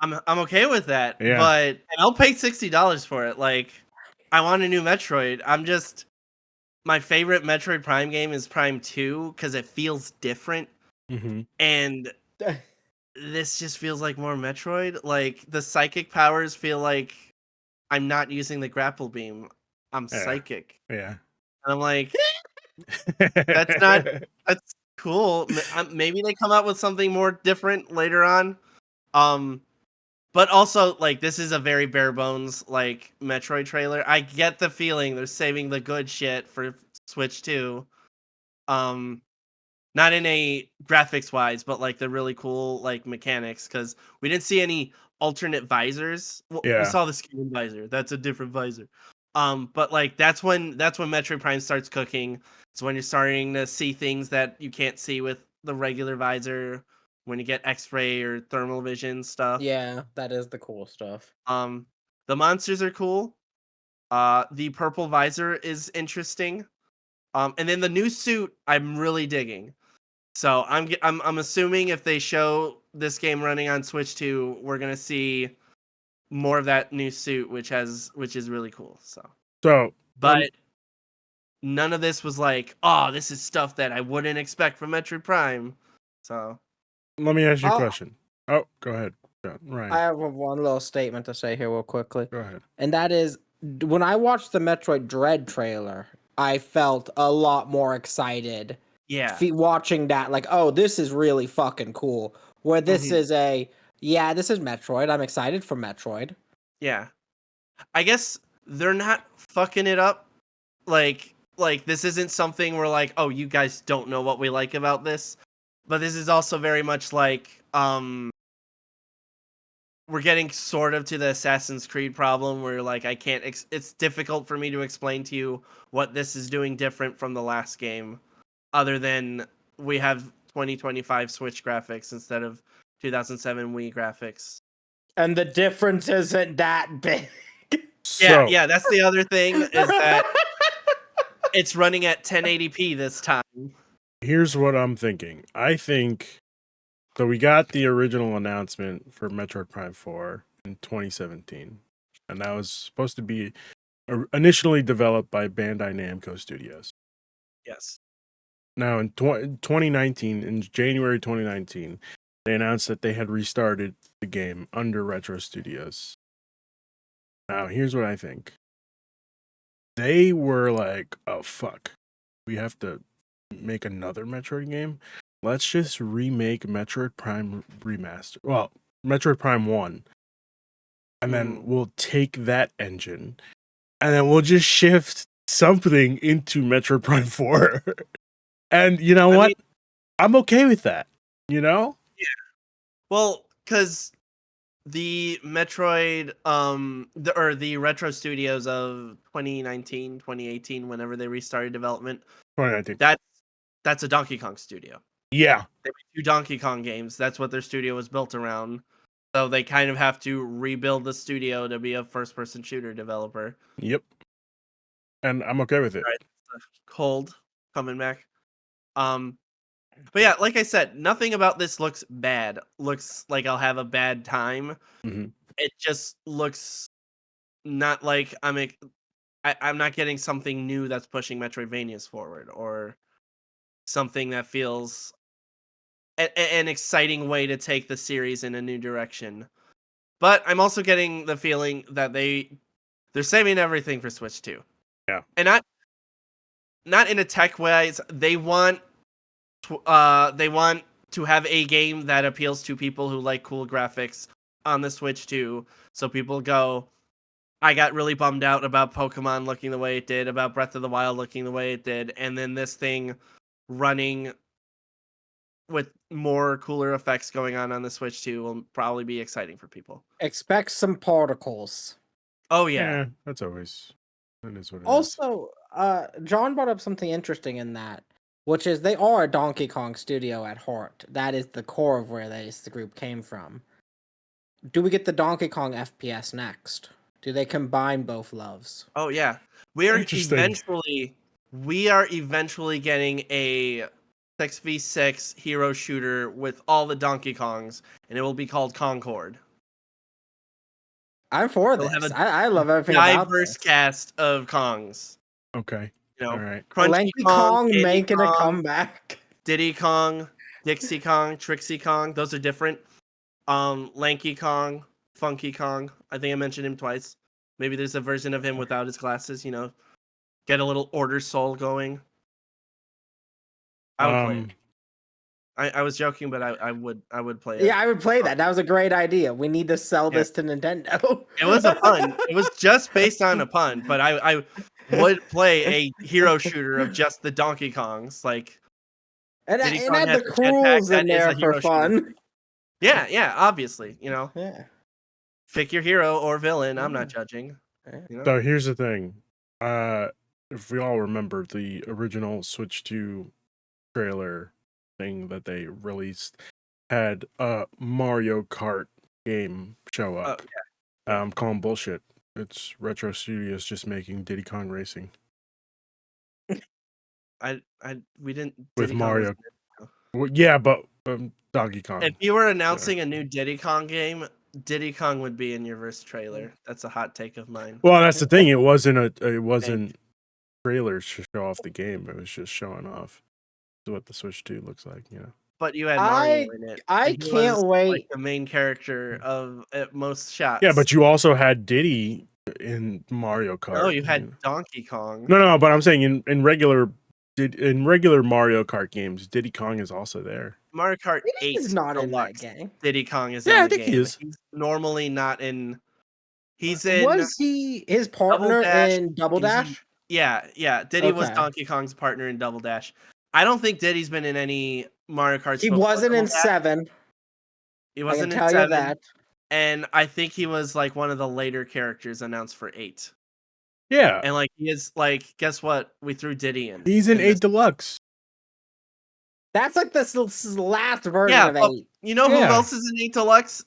I'm okay with that, Yeah. but and I'll pay $60 for it. Like, I want a new Metroid. My favorite Metroid Prime game is Prime 2 because it feels different, and this just feels like more Metroid. Like, the psychic powers feel like I'm not using the grapple beam. I'm psychic. Yeah. And I'm like, that's cool. Maybe they come out with something more different later on. But also, like, this is a very bare bones, like, Metroid trailer. I get the feeling they're saving the good shit for Switch 2. Not in a graphics wise, but like the really cool like mechanics, because we didn't see any alternate visors. Well, we saw the skin visor. That's a different visor. But like that's when Metroid Prime starts cooking. It's when you're starting to see things that you can't see with the regular visor. When you get X-ray or thermal vision stuff. Yeah, that is the cool stuff. The monsters are cool. The purple visor is interesting. And then the new suit I'm really digging. So I'm assuming if they show this game running on Switch 2, we're gonna see more of that new suit, which is really cool. But none of this was like, oh, this is stuff that I wouldn't expect from Metroid Prime. So let me ask you a question. Oh, go ahead, Ryan. I have one little statement to say here real quickly. Go ahead. And that is, when I watched the Metroid Dread trailer, I felt a lot more excited. Yeah. Watching that, like, oh, this is really fucking cool. Where this is this is Metroid. I'm excited for Metroid. Yeah. I guess they're not fucking it up. Like this isn't something where like, oh, you guys don't know what we like about this. But this is also very much like, we're getting sort of to the Assassin's Creed problem where like I can't it's difficult for me to explain to you what this is doing different from the last game, other than we have 2025 Switch graphics instead of 2007 Wii graphics. And the difference isn't that big. Yeah, that's the other thing, is that it's running at 1080p this time. Here's what I'm thinking. I think so. We got the original announcement for Metroid Prime 4 in 2017, and that was supposed to be initially developed by Bandai Namco Studios. Yes. Now, in 2019, in January 2019, they announced that they had restarted the game under Retro Studios. Now, here's what I think. They were like, oh, fuck. We have to make another Metroid game. Let's just remake Metroid Prime Remaster. Well, Metroid Prime 1. And then we'll take that engine. And then we'll just shift something into Metroid Prime 4. And you know what? I'm okay with that. You know? Yeah. Well, because the Metroid, the Retro Studios of 2019, 2018, whenever they restarted development, 2019. That's a Donkey Kong studio. Yeah. They made 2 Donkey Kong games. That's what their studio was built around. So they kind of have to rebuild the studio to be a first-person shooter developer. Yep. And I'm okay with it. Right. Cold coming back. But yeah, like I said, nothing about this looks bad. Looks like I'll have a bad time. it just looks not like I'm not getting something new that's pushing Metroidvanias forward, or something that feels an exciting way to take the series in a new direction. But I'm also getting the feeling that they're saving everything for Switch 2. Yeah. And not in a tech way. They want to have a game that appeals to people who like cool graphics on the Switch 2. So people go, I got really bummed out about Pokemon looking the way it did, about Breath of the Wild looking the way it did, and then this thing running with more cooler effects going on the Switch 2 will probably be exciting for people. Expect some particles. Oh yeah. That is what it is. Also, John brought up something interesting in that, which is they are a Donkey Kong studio at heart. That is the core of where the group came from. Do we get the Donkey Kong FPS next? Do they combine both loves? Oh yeah. We are Interesting. eventually getting a 6v6 hero shooter with all the Donkey Kongs, and it will be called Concord. I'm for They'll have this. a I love everything about diverse this. cast of Kongs. Okay. You know, All right. Crunchy Lanky Kong, Kong Candy making a Kong, comeback. Diddy Kong, Dixie Kong, Trixie Kong. Those are different. Lanky Kong, Funky Kong. I think I mentioned him twice. Maybe there's a version of him without his glasses. Get a little Order Soul going. I would play it. I was joking, but I would play it. Yeah, I would play that. That was a great idea. We need to sell this to Nintendo. It was a pun. It was just based on a pun, but I would play a hero shooter of just the Donkey Kongs. Like, and Diddy and Kong add has the a jetpack. Cruels That in is there a for hero shooter. fun. Yeah, obviously. Yeah. Pick your hero or villain. I'm not judging. So here's the thing. If we all remember the original Switch 2 trailer thing that they released had a Mario Kart game show up. Yeah. I'm calling bullshit. It's Retro Studios just making Diddy Kong Racing We didn't with Diddy Kong Mario. was- Well, yeah, but Donkey Kong. If you were announcing a new Diddy Kong game, Diddy Kong would be in your first trailer. That's a hot take of mine. Well, that's the thing. It wasn't trailers to show off the game. It was just showing off what the Switch 2 looks like. But you had Mario in it. I and he can't was, wait. like, the main character of at most shots. Yeah, but you also had Diddy in Mario Kart. Oh, you had Donkey Kong. No, but I'm saying in regular Mario Kart games, Diddy Kong is also there. Mario Kart 8 He's not in that Deluxe. game. Diddy Kong is Yeah, in I the think game. he is. He's normally not in. He's in. Was he his partner in Double Dash? Yeah. Diddy was Okay. Donkey Kong's partner in Double Dash. I don't think Diddy's been in any Mario Karts. He before wasn't in Double Dash. 7. He I wasn't can in tell you 7. that. And I think he was like one of the later characters announced for 8. Yeah. And like he is like, guess what? We threw Diddy in. He's in 8 Deluxe. That's like this last version of 8. You know who else is in 8 Deluxe?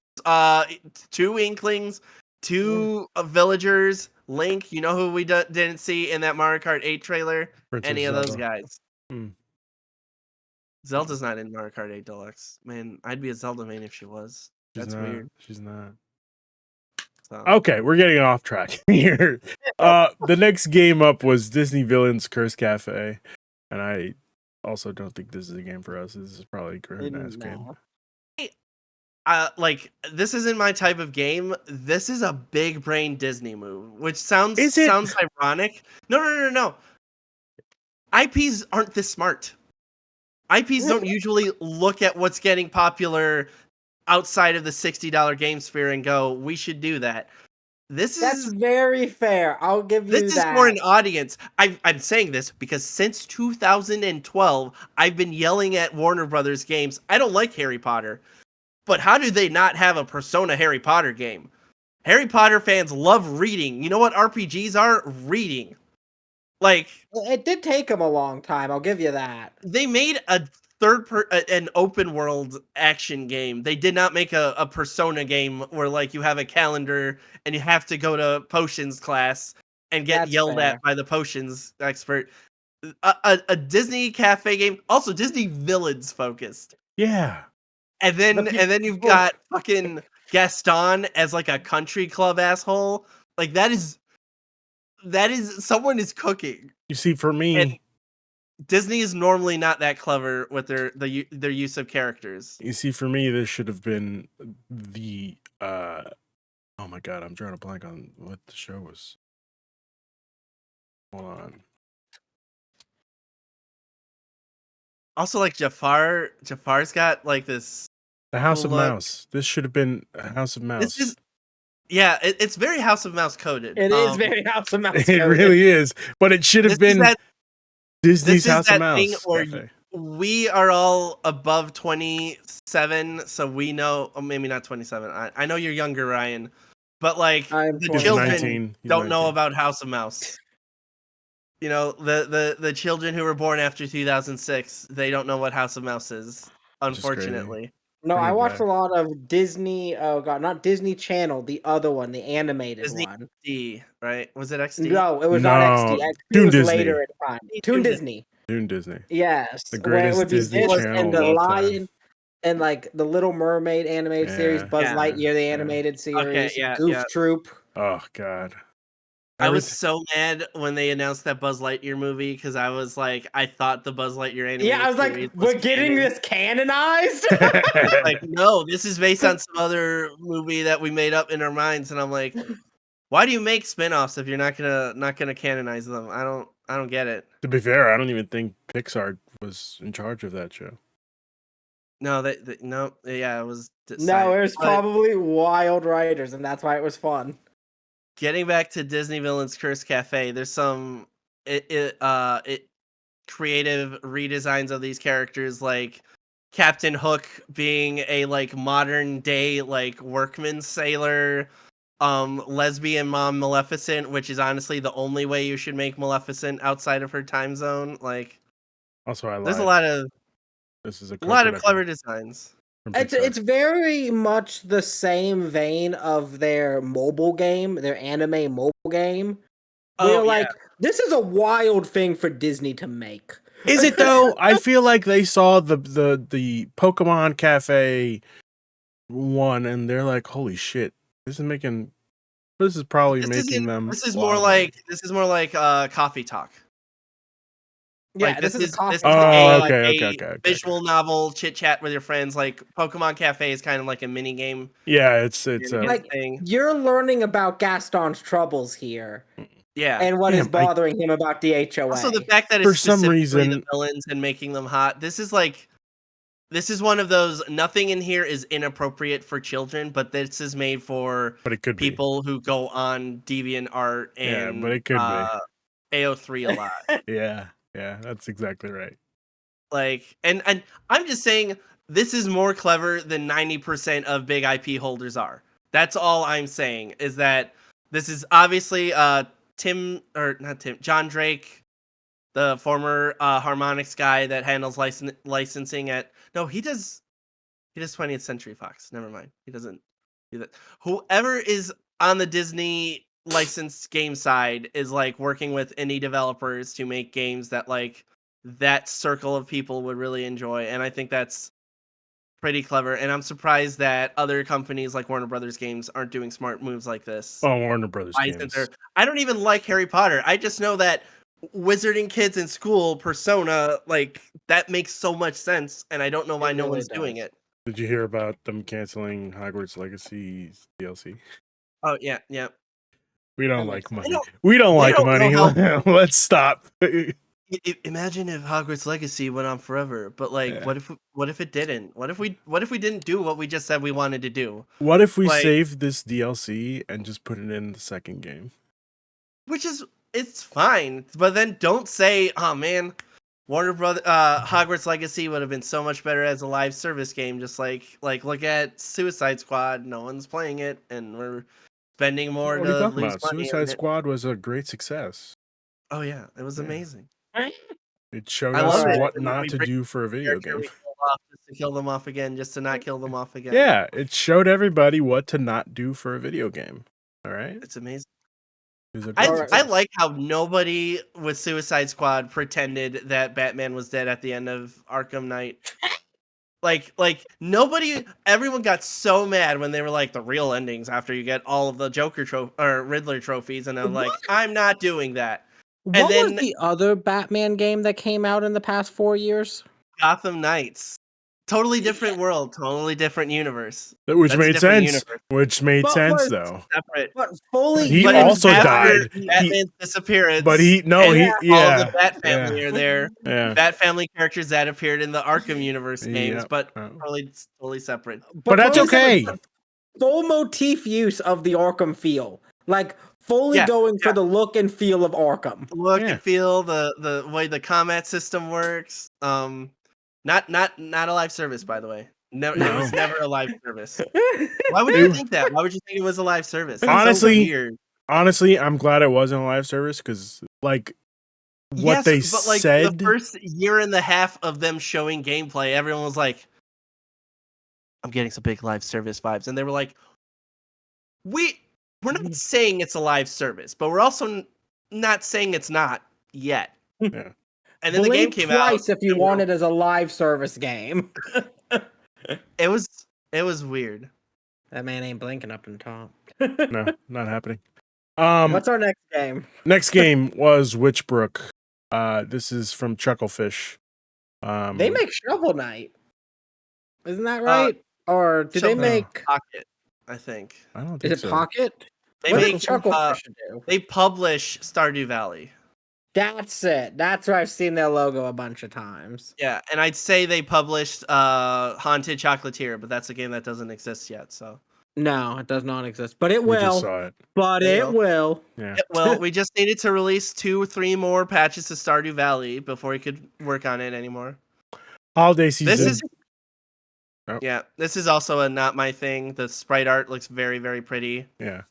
2 Inklings, 2 villagers, Link. You know who we didn't see in that Mario Kart 8 trailer? Princess Any Zelda. of those guys. Hmm. Zelda's not in Mario Kart 8 Deluxe. Man, I'd be a Zelda main if she was. That's weird. She's not. So. Okay, we're getting off track here. The next game up was Disney Villains Curse Cafe, and I also don't think this is a game for us. This is probably a Griffin-ass game. Like, this isn't my type of game. This is a big brain Disney move, which sounds ironic. No. IPs aren't this smart. IPs don't usually look at what's getting popular outside of the $60 game sphere and go, we should do that. That's very fair. I'll give you that. This is for an audience. I'm saying this because since 2012, I've been yelling at Warner Brothers games. I don't like Harry Potter. But how do they not have a Persona Harry Potter game? Harry Potter fans love reading. You know what RPGs are? Reading. Like, it did take them a long time. I'll give you that. They made an open world action game. They did not make a Persona game where like you have a calendar and you have to go to potions class and get yelled at by the potions expert. A Disney cafe game, also Disney Villains focused. Yeah. And then you've got fucking Gaston as like a country club asshole, like that is someone is cooking. You see, for me, And Disney is normally not that clever with their use of characters. this should have been the oh my god, I'm drawing a blank on what the show was. Hold on. Also, like Jafar's got like this. The House cool of look. Mouse. This should have been House of Mouse. This is it's very House of Mouse coded. It is very House of Mouse. It really is, but it should have been Disney's House of Mouse. Thing where we are all above 27, so we know. Oh, maybe not 27. I know you're younger, Ryan, but like the children don't know about House of Mouse. You know, the children who were born after 2006, they don't know what House of Mouse is, unfortunately. No, I watched a lot of Disney. Oh god, not Disney Channel, the other one, the animated Disney one. XD, right? Was it XD? No, it was not XD. XD was later in time. Toon Disney. Toon Disney. Yes, the greatest Disney Channel and the Lion, and like the Little Mermaid animated series, Buzz Lightyear the animated series, Goof Troop. Oh god. I was so mad when they announced that Buzz Lightyear movie because I was like, I thought the Buzz Lightyear animated I was like, we're getting this canonized? Like, no, this is based on some other movie that we made up in our minds, and I'm like, why do you make spin-offs if you're not gonna canonize them? I don't get it. To be fair, I don't even think Pixar was in charge of that show. No, it was. No, it was probably Wild Writers, and that's why it was fun. Getting back to Disney Villains Curse Cafe, there's some creative redesigns of these characters, like Captain Hook being a like modern day like workman sailor, lesbian mom Maleficent, which is honestly the only way you should make Maleficent outside of her time zone. Like, also, there's a lot of clever designs. It's very much the same vein of their mobile game, their anime mobile game. Where this is a wild thing for Disney to make. Is it though? I feel like they saw the Pokemon Cafe one and they're like, holy shit, this is making This is probably making them. This is more like coffee talk. Yeah, like, this is coffee. Okay. Visual novel chit chat with your friends. Like Pokemon Cafe is kind of like a mini game. Yeah, it's like you're learning about Gaston's troubles here. Yeah, and what is bothering him about the HOA. Also, the fact that it's for some reason the villains and making them hot. This is one of those. Nothing in here is inappropriate for children, but this is made for people who go on DeviantArt and but it could be AO3 a lot. Yeah, that's exactly right. Like, and I'm just saying this is more clever than 90% of big IP holders are. That's all I'm saying, is that this is obviously John Drake, the former Harmonix guy that handles licensing at he does 20th Century Fox. Never mind. He doesn't do that. Whoever is on the Disney licensed game side is like working with indie developers to make games that like that circle of people would really enjoy, and I think that's pretty clever. And I'm surprised that other companies like Warner Brothers Games aren't doing smart moves like this. Oh, Warner Brothers Games. I don't even like Harry Potter. I just know that wizarding kids in school persona, like, that makes so much sense, and I don't know why no one's doing it. Did you hear about them canceling Hogwarts Legacy DLC? Oh yeah. We don't like money. We don't like money. Let's stop. Imagine if Hogwarts Legacy went on forever, but like, what if it didn't? What if we didn't do what we just said we wanted to do? What if we saved this DLC and just put it in the second game? It's fine, but then don't say, "Oh man, Hogwarts Legacy would have been so much better as a live service game." Just like look at Suicide Squad. No one's playing it, and we're spending more to lose money. Suicide Squad was a great success. Oh yeah, it was amazing. It showed us what not to do for a video game. Just to kill them off again, just to not kill them off again. Yeah, it showed everybody what to not do for a video game. All right, it's amazing. I like how nobody with Suicide Squad pretended that Batman was dead at the end of Arkham Knight. Like nobody, everyone got so mad when they were like the real endings after you get all of the Joker or Riddler trophies, and I'm like, What? I'm not doing that. And What was then the other Batman game that came out in the past 4 years? Gotham Knights, totally different world, totally different universe. Which That's a made different sense. universe, Which made But sense was though. separate. but fully He But it's used also after died. Batman's disappearance. But he no and he all of the yeah Bat family yeah are there. yeah Bat family characters that appeared in the Arkham universe games, yeah. but totally separate. But that's totally separate, okay. but full motif use of the Arkham feel. Like fully Yeah, going for yeah. the look and feel of Arkham. Look Yeah. and feel, the way the combat system works. Not a live service, by the way. Never, it was No. never a live service. Why would you It- think that? Why would you think it was a live service? That's so honestly, weird. I'm glad it wasn't a live service because like what Yes, they but like the said. first year and a half of them showing gameplay, everyone was like, "I'm getting some big live service vibes," and they were like, we're not saying it's a live service, but we're also not saying it's not yet." Yeah. And then the game Blink came out. twice if you and we're- want it as a live service game. It was weird. That man ain't blinking up in the top. No, not happening. What's our next game? Next game was Witchbrook. This is from Chucklefish. They make Shovel Knight. Isn't that right? Or do they Shovel Knight make Pocket? I think I don't is think it so. Pocket? they What make. did Chucklefish do? They publish Stardew Valley. That's it. That's where I've seen their logo a bunch of times. Yeah, and I'd say they published Haunted Chocolatier, but that's a game that doesn't exist yet. So No, it does not exist, but it We just will. saw it. But It it will. Yeah. well, we just needed to release 2 or 3 more patches to Stardew Valley before we could work on it anymore. Holiday season. This is Oh. yeah, this is also a not my thing. The sprite art looks very, very pretty. Yeah.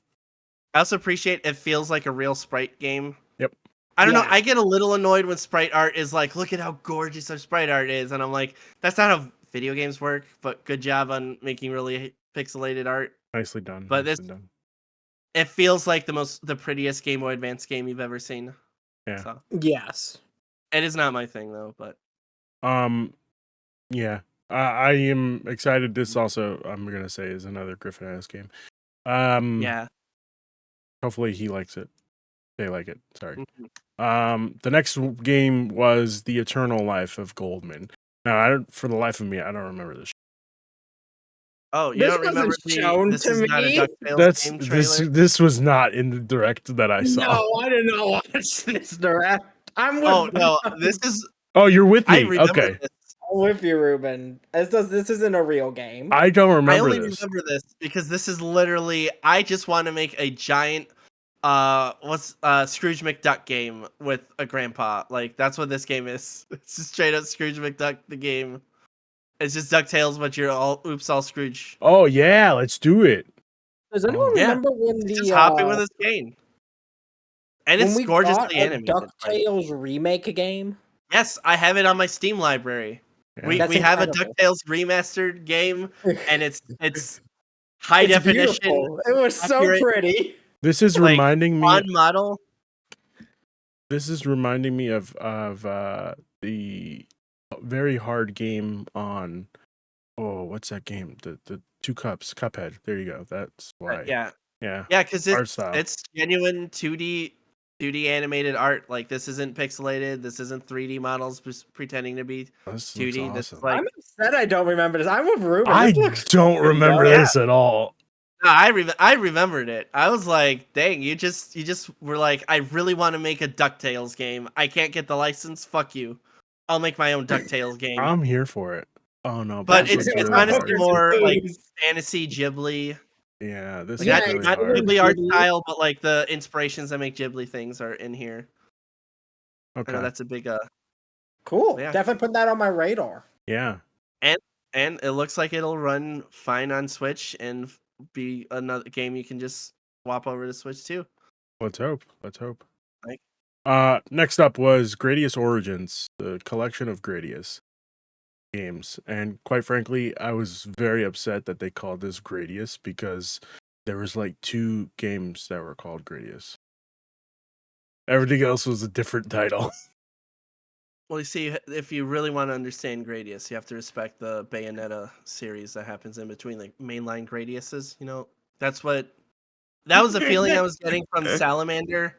I also appreciate it feels like a real sprite game. Yep. I don't know. Yeah. I get a little annoyed when sprite art is like, look at how gorgeous our sprite art is, and I'm like, that's not how video games work. But good job on making really pixelated art. Nicely done. But nicely done. It feels like the prettiest Game Boy Advance game you've ever seen. Yeah. So Yes. it is not my thing though, but Yeah. I am excited. This also, I'm gonna say, is another Griffin Ass game. yeah. Hopefully he likes it. They like it. Sorry. Mhm. The next game was The Eternal Life of Goldman. Now, for the life of me, I don't remember this. Oh, you This don't remember wasn't shown this to is not a me. DuckTales game trailer? This was not in the direct that I saw. No, I did not watch this direct. I'm with Oh no, this is Oh, you're with I me. remember Okay. this. I'm with you, Ruben. This isn't a real game. I don't I remember only this. remember this because this is literally I just want to make a giant what's Scrooge McDuck game with a grandpa. Like that's what this game is. It's just straight up Scrooge McDuck the game. It's just DuckTales, but you're all Scrooge. Oh yeah, let's do it. Does anyone Yeah. remember when It's the just hopping with his cane. And when it's we got gorgeously a animated. like- DuckTales remake game? Yes, I have it on my Steam library. Yeah. We That's have a incredible. DuckTales remastered game, and it's high It's definition, beautiful. It was so accurate. pretty. This is like, reminding me. on model. This is reminding me of the very hard game on. Oh, what's that game? The Two Cups, Cuphead. There you go. That's why. Yeah, Yeah. because Art style. it's genuine 2D animated art. Like this isn't pixelated. This isn't 3D models pretending to be This 2D. looks This is awesome. like I'm upset I don't remember this. I'm with Ruben. I This looks don't fucking remember dope. this at all. no, I remembered it. I was like, dang, you just were like, I really want to make a DuckTales game. I can't get the license. Fuck you. I'll make my own DuckTales game. I'm here for it. Oh no, But this it's looks really honestly hard. more like fantasy Ghibli. Yeah, this Like, is not really not hard. Ghibli art Ghibli. style, but like the inspirations that make Ghibli things are in here. I know Okay. that's a big Cool. Yeah. Definitely put that on my radar. Yeah. and it looks like it'll run fine on Switch and be another game you can just swap over to Switch too. Let's hope. Let's hope. Like- Next up was Gradius Origins, the collection of Gradius games. And quite frankly, I was very upset that they called this Gradius because there was like 2 games that were called Gradius. Everything else was a different title. Well, you see, if you really want to understand Gradius, you have to respect the Bayonetta series that happens in between, like mainline Gradiuses. That's what that was the feeling I was getting from Salamander.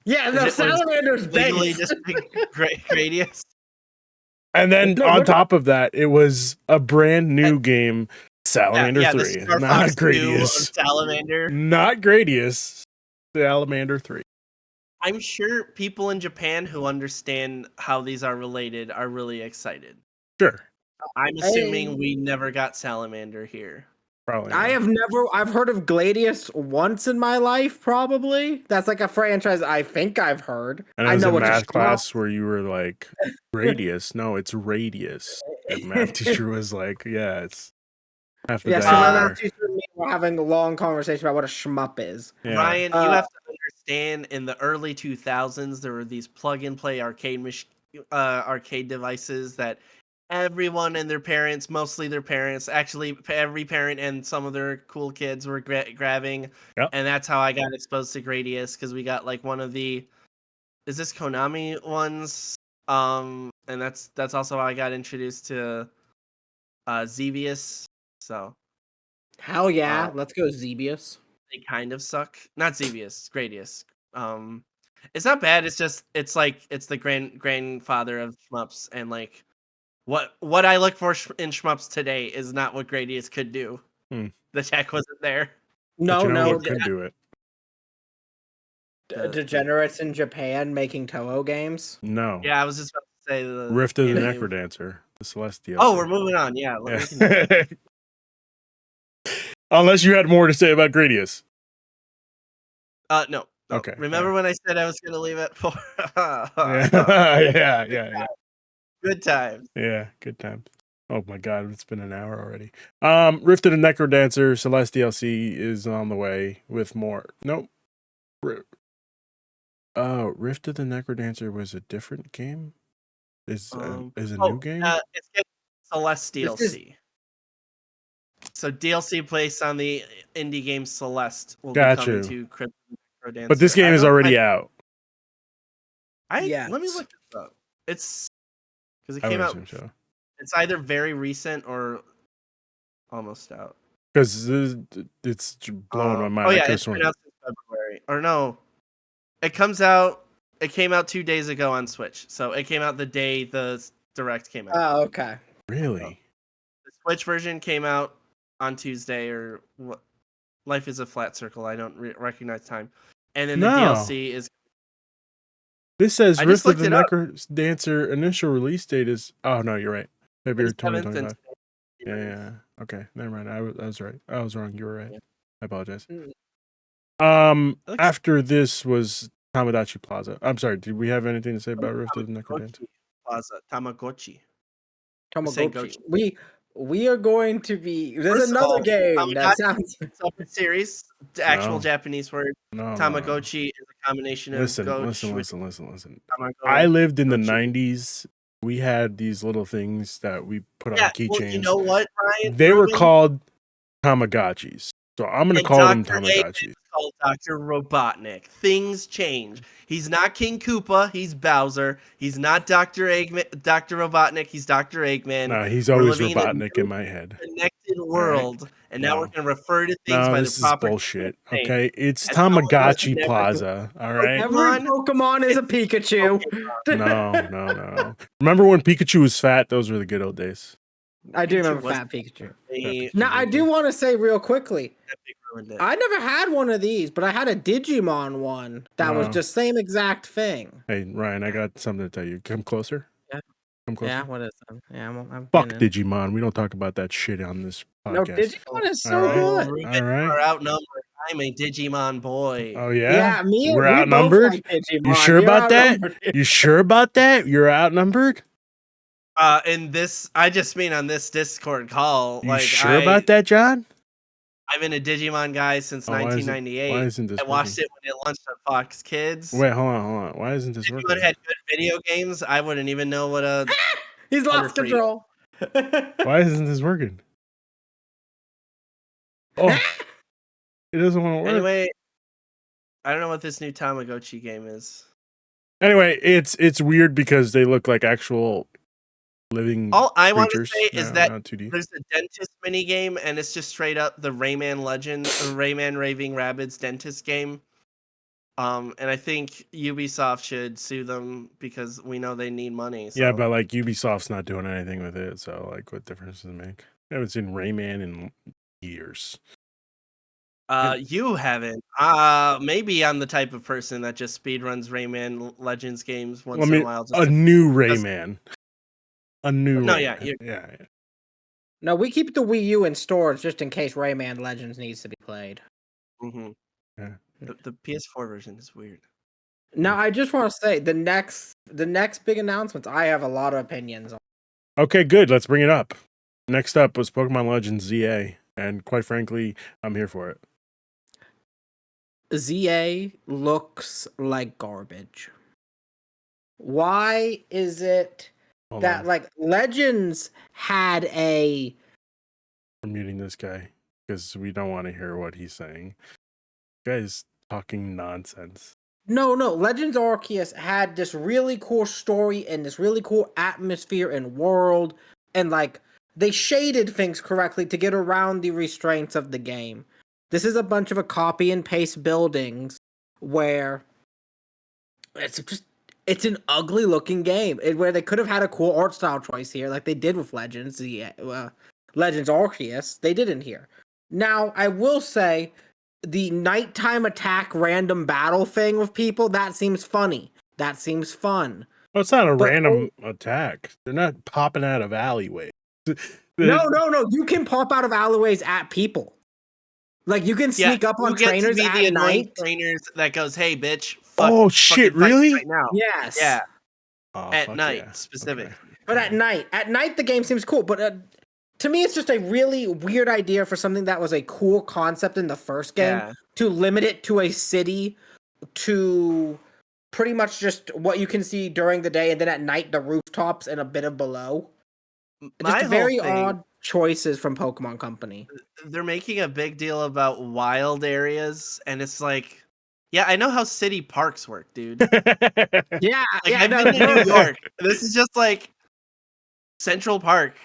Yeah, Is no, it was Salamander's literally base. just Gradius. And then No, on but top of that, it was a brand new game, Salamander Yeah, the 3, Star not Fox 2 of Gradius. Salamander. Not Gradius, Salamander 3. I'm sure people in Japan who understand how these are related are really excited. Sure, I'm assuming we never got Salamander here. probably. I've heard of Gladius once in my life, probably. That's like a franchise I think I've heard. And I it was know a what math class where you were like, radius. No, it's radius. The math teacher was like, yeah, it's half the Yeah, so my diameter. math teacher and me were having a long conversation about what a shmup is. Yeah. Ryan, you have to understand, in the early 2000s, there were these plug-and-play arcade devices that everyone and their parents, mostly their parents, actually every parent and some of their cool kids were grabbing. Yep. And that's how I got exposed to Gradius, because we got like one of the, is this Konami ones? And that's also how I got introduced to Xevious. So Hell yeah, let's go Xebius. they kind of suck. Not Xevious, Gradius. Um, it's not bad. It's like it's the grandfather of shmups, and like what I look for in shmups today is not what Gradius could do. Hmm. The tech wasn't there. But you know No, what could do it? degenerates in Japan making Toho games. No. Yeah, I was just about to say the Rift of the anime. Necrodancer, the Celestial. Oh, we're moving on. Yeah, we can do that. Unless you had more to say about Gradius. No. Okay. Remember when I said I was going to leave it for? Yeah. Good times. Yeah, good times. Oh my god, it's been an hour already. Rift of the Necrodancer Celestial DLC is on the way with more. Nope. Rift of the Necrodancer was a different game? Is a new game? It's getting Celestial DLC. So DLC placed on the indie game Celeste will be coming to Crypt Necrodancer. But this game is already out. Let me look this up. It's because it came out. So. It's either very recent or almost out. Because it's blowing my mind. Oh yeah, it's been out since February. Or no, it comes out. It came out 2 days ago on Switch. So it came out the day the Direct came out. Oh, okay. Really? So, the Switch version came out on Tuesday, or what? Life is a flat circle. I don't recognize time. And then the DLC is. This says Rift of the Necrodancer initial release date is. Oh no, you're right. February 2025. Yeah. Okay, never mind. I was right. I was wrong. You were right. I apologize. After this was Tamagotchi Plaza. I'm sorry. Did we have anything to say about Rift of the Necrodancer? Plaza, Tamagotchi. We are going to be. There's another game that sounds. Separate series. The actual Japanese word. No. Tamagotchi is a combination of listen. Tamago, I lived in the 90s. We had these little things that we put on keychains. Well, you know what, Ryan? They were called Tamagotchis. So I'm going to call them Tamagotchis. Called Dr. Robotnik. Things change. He's not King Koopa. He's Bowser. He's not Dr. Robotnik. He's Dr. Eggman. No, he's always Robotnik in my head. Connected world, right. And now we're going to refer to things by this the proper. Is bullshit. Okay, it's Tamagotchi Plaza. All right. Every Pokemon is a Pikachu. No. Remember when Pikachu was fat? Those were the good old days. I do remember Fat Pikachu. Now, I do want to say real quickly, I never had one of these, but I had a Digimon one that was just same exact thing. Hey, Ryan, I got something to tell you. Come closer. Yeah. Come closer. Yeah, what is it? Yeah, I'm Fuck Digimon. We don't talk about that shit on this podcast. No, Digimon is so good. All right. We're outnumbered. I'm a Digimon boy. Oh, yeah? Yeah, we're outnumbered? Like Digimon. You sure about that? You sure about that? You're outnumbered? In this, I just mean on this Discord call. You sure about that, John? I've been a Digimon guy since 1998. Why isn't this I watched it when it launched on Fox Kids. Wait, hold on. Why isn't this working? If you had good video games, I wouldn't even know what a... He's lost control. Why isn't this working? Oh, it doesn't want to work. Anyway, I don't know what this new Tamagotchi game is. Anyway, it's weird because they look like actual living All I want to creatures. say is No, that not 2D. there's a dentist mini game, and it's just straight up the Rayman Legend, Rayman Raving Rabbids dentist game. And I think Ubisoft should sue them because we know they need money. So. Yeah, but like Ubisoft's not doing anything with it, so like, what difference does it make? I haven't seen Rayman in years. You haven't. Maybe I'm the type of person that just speedruns Rayman Legends games once in a while. Just a to, new Rayman. A new no, Rayman. Yeah. No, we keep the Wii U in storage just in case Rayman Legends needs to be played. Mm-hmm. Yeah. The PS4 version is weird. Now, I just want to say the next big announcements. I have a lot of opinions on. Okay, good. Let's bring it up. Next up was Pokemon Legends ZA, and quite frankly, I'm here for it. ZA looks like garbage. Why is it Hold that on. like Legends had a I'm muting this guy because we don't want to hear what he's saying. This guy's talking nonsense. No, Legends Arceus had this really cool story and this really cool atmosphere and world, and like they shaded things correctly to get around the restraints of the game. This is a bunch of a copy and paste buildings where it's an ugly looking game where they could have had a cool art style choice here, like they did with Legends, Legends Arceus. They didn't here. Now, I will say the nighttime attack random battle thing with people, that seems funny. That seems fun. Well, it's not a But random attack. They're not popping out of alleyways. no. You can pop out of alleyways at people. Like you can sneak up on you get to trainers be at the annoying night. trainers that goes, "Hey, bitch! Oh shit! fucking fight Really? right now?" Yes. Yeah. Oh, At fuck night, yeah. specifically. Okay. But at night the game seems cool. But to me, it's just a really weird idea for something that was a cool concept in the first game to limit it to a city to pretty much just what you can see during the day, and then at night the rooftops and a bit of below. My Just very odd choices from Pokemon Company. They're making a big deal about wild areas, and it's like, yeah, I know how city parks work, dude. Yeah, I've been to New York. This is just like Central Park,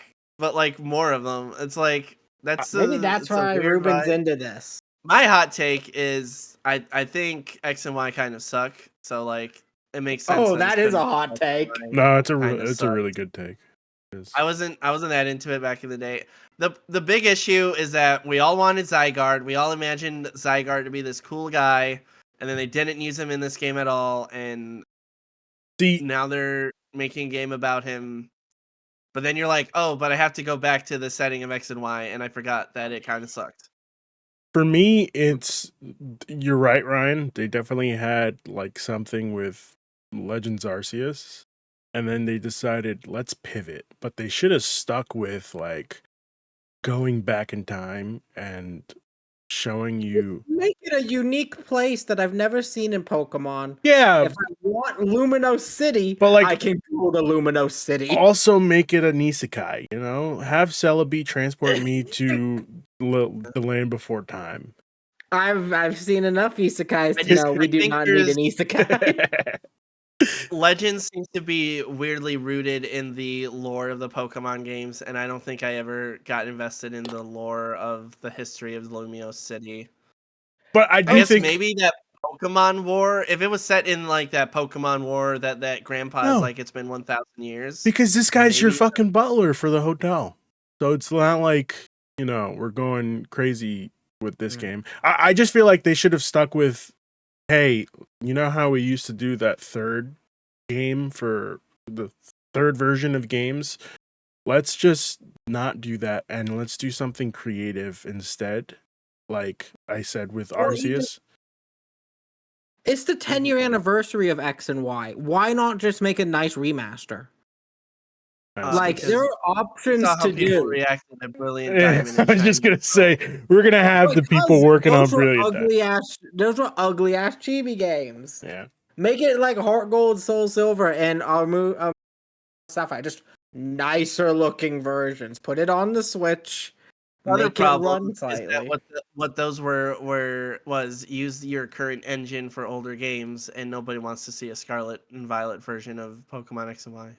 but like more of them. It's like maybe that's why Ruben's into this. My hot take is I think X and Y kind of suck, so like it makes sense. Oh, that is a hot take. No, it's a really good take. I wasn't that into it back in the day. The big issue is that we all wanted Zygarde. We all imagined Zygarde to be this cool guy, and then they didn't use him in this game at all. And now they're making a game about him. But then you're like, oh, but I have to go back to the setting of X and Y, and I forgot that it kind of sucked. For me, you're right, Ryan. They definitely had like something with Legends Arceus, and then they decided let's pivot. But they should have stuck with like going back in time and showing you, make it a unique place that I've never seen in Pokemon. Yeah, if I want Lumino City, but like I can go to Lumino City. Also, make it an isekai. You know, have Celebi transport me to the land before time. I've seen enough isekais to know we do not need an isekai. Legends seems to be weirdly rooted in the lore of the Pokemon games, and I don't think I ever got invested in the lore of the history of Lumio City. But I guess think maybe that Pokemon War, if it was set in like that Pokemon War that Grandpa is like, it's been 1,000 years. Because this guy's your fucking butler for the hotel, so it's not like we're going crazy with this game. I just feel like they should have stuck with, hey, you know how we used to do that third game for the third version of games? Let's just not do that and let's do something creative instead. Like I said with Arceus. It's the 10-year anniversary of X and Y. Why not just make a nice remaster? Like there are options to do. Reacted to Brilliant Diamond. I was just gonna say we're gonna have the people working on Brilliant Diamond. Those were ugly ass chibi games. Yeah, make it like Heart Gold, Soul Silver, and Sapphire. Just nicer looking versions. Put it on the Switch, other Make it problem run is that slightly. what those was use your current engine for older games, and nobody wants to see a Scarlet and Violet version of Pokemon X and Y.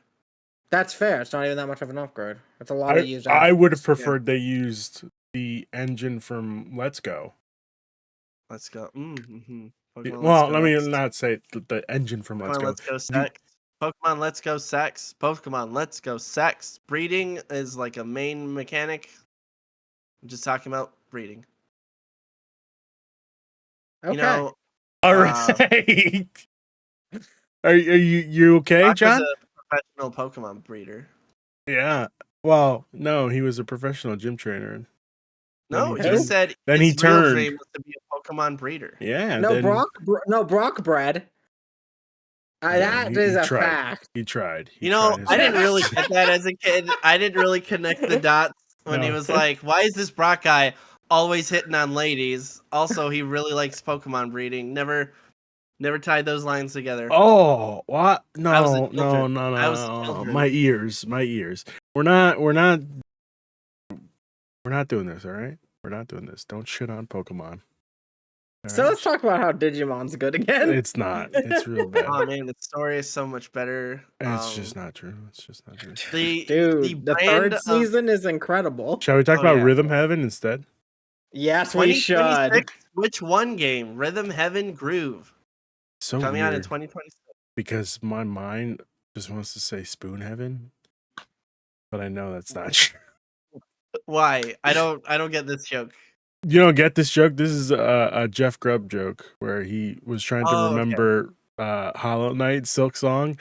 That's fair. It's not even that much of an upgrade. It's a lot of I used I would have assets. preferred they used the engine from Let's Go. Let's go. Mm-hmm. Pokemon Let's Well, Go let me X. not say the engine from Let's Pokemon Go. Let's Go You, Sex. Pokemon Let's Go Sex. Pokemon Let's Go Sex. Breeding is like a main mechanic. I'm just talking about breeding. Okay. You know, all uh, right. Are you okay, Brock was John? a professional Pokemon breeder. Yeah. Well, no, he was a professional gym trainer. Then No, he he Who? turned. said Then he his real turned. dream was to be a Pokemon breeder. Yeah. No, Then Brock bread. yeah, That is he a tried. fact. He tried. He You know, tried his I didn't really hardest. get that as a kid. I didn't really connect the dots when he No. was like, "Why is this Brock guy always hitting on ladies?" Also, he really likes Pokemon breeding. Never tied those lines together. Oh, what? I was a No, children. no, no, I was a no. children. My ears. We're not doing this, all right? We're not doing this. Don't shit on Pokemon. All So right? let's talk about how Digimon's good again. It's not. It's real bad. Oh man, the story is so much better. It's just not true. It's just not true. The Dude, the brand third of season is incredible. Shall we talk oh about yeah, Rhythm Heaven instead? Yes, we should. 2026 Switch One game, Rhythm Heaven Groove, So coming out in weird 2026. because my mind just wants to say Spoon Heaven, but I know that's not true. Why? I don't get this joke. You don't get this joke? This is a Jeff Grubb joke where he was trying to Oh, okay. remember Hollow Knight Silk Song,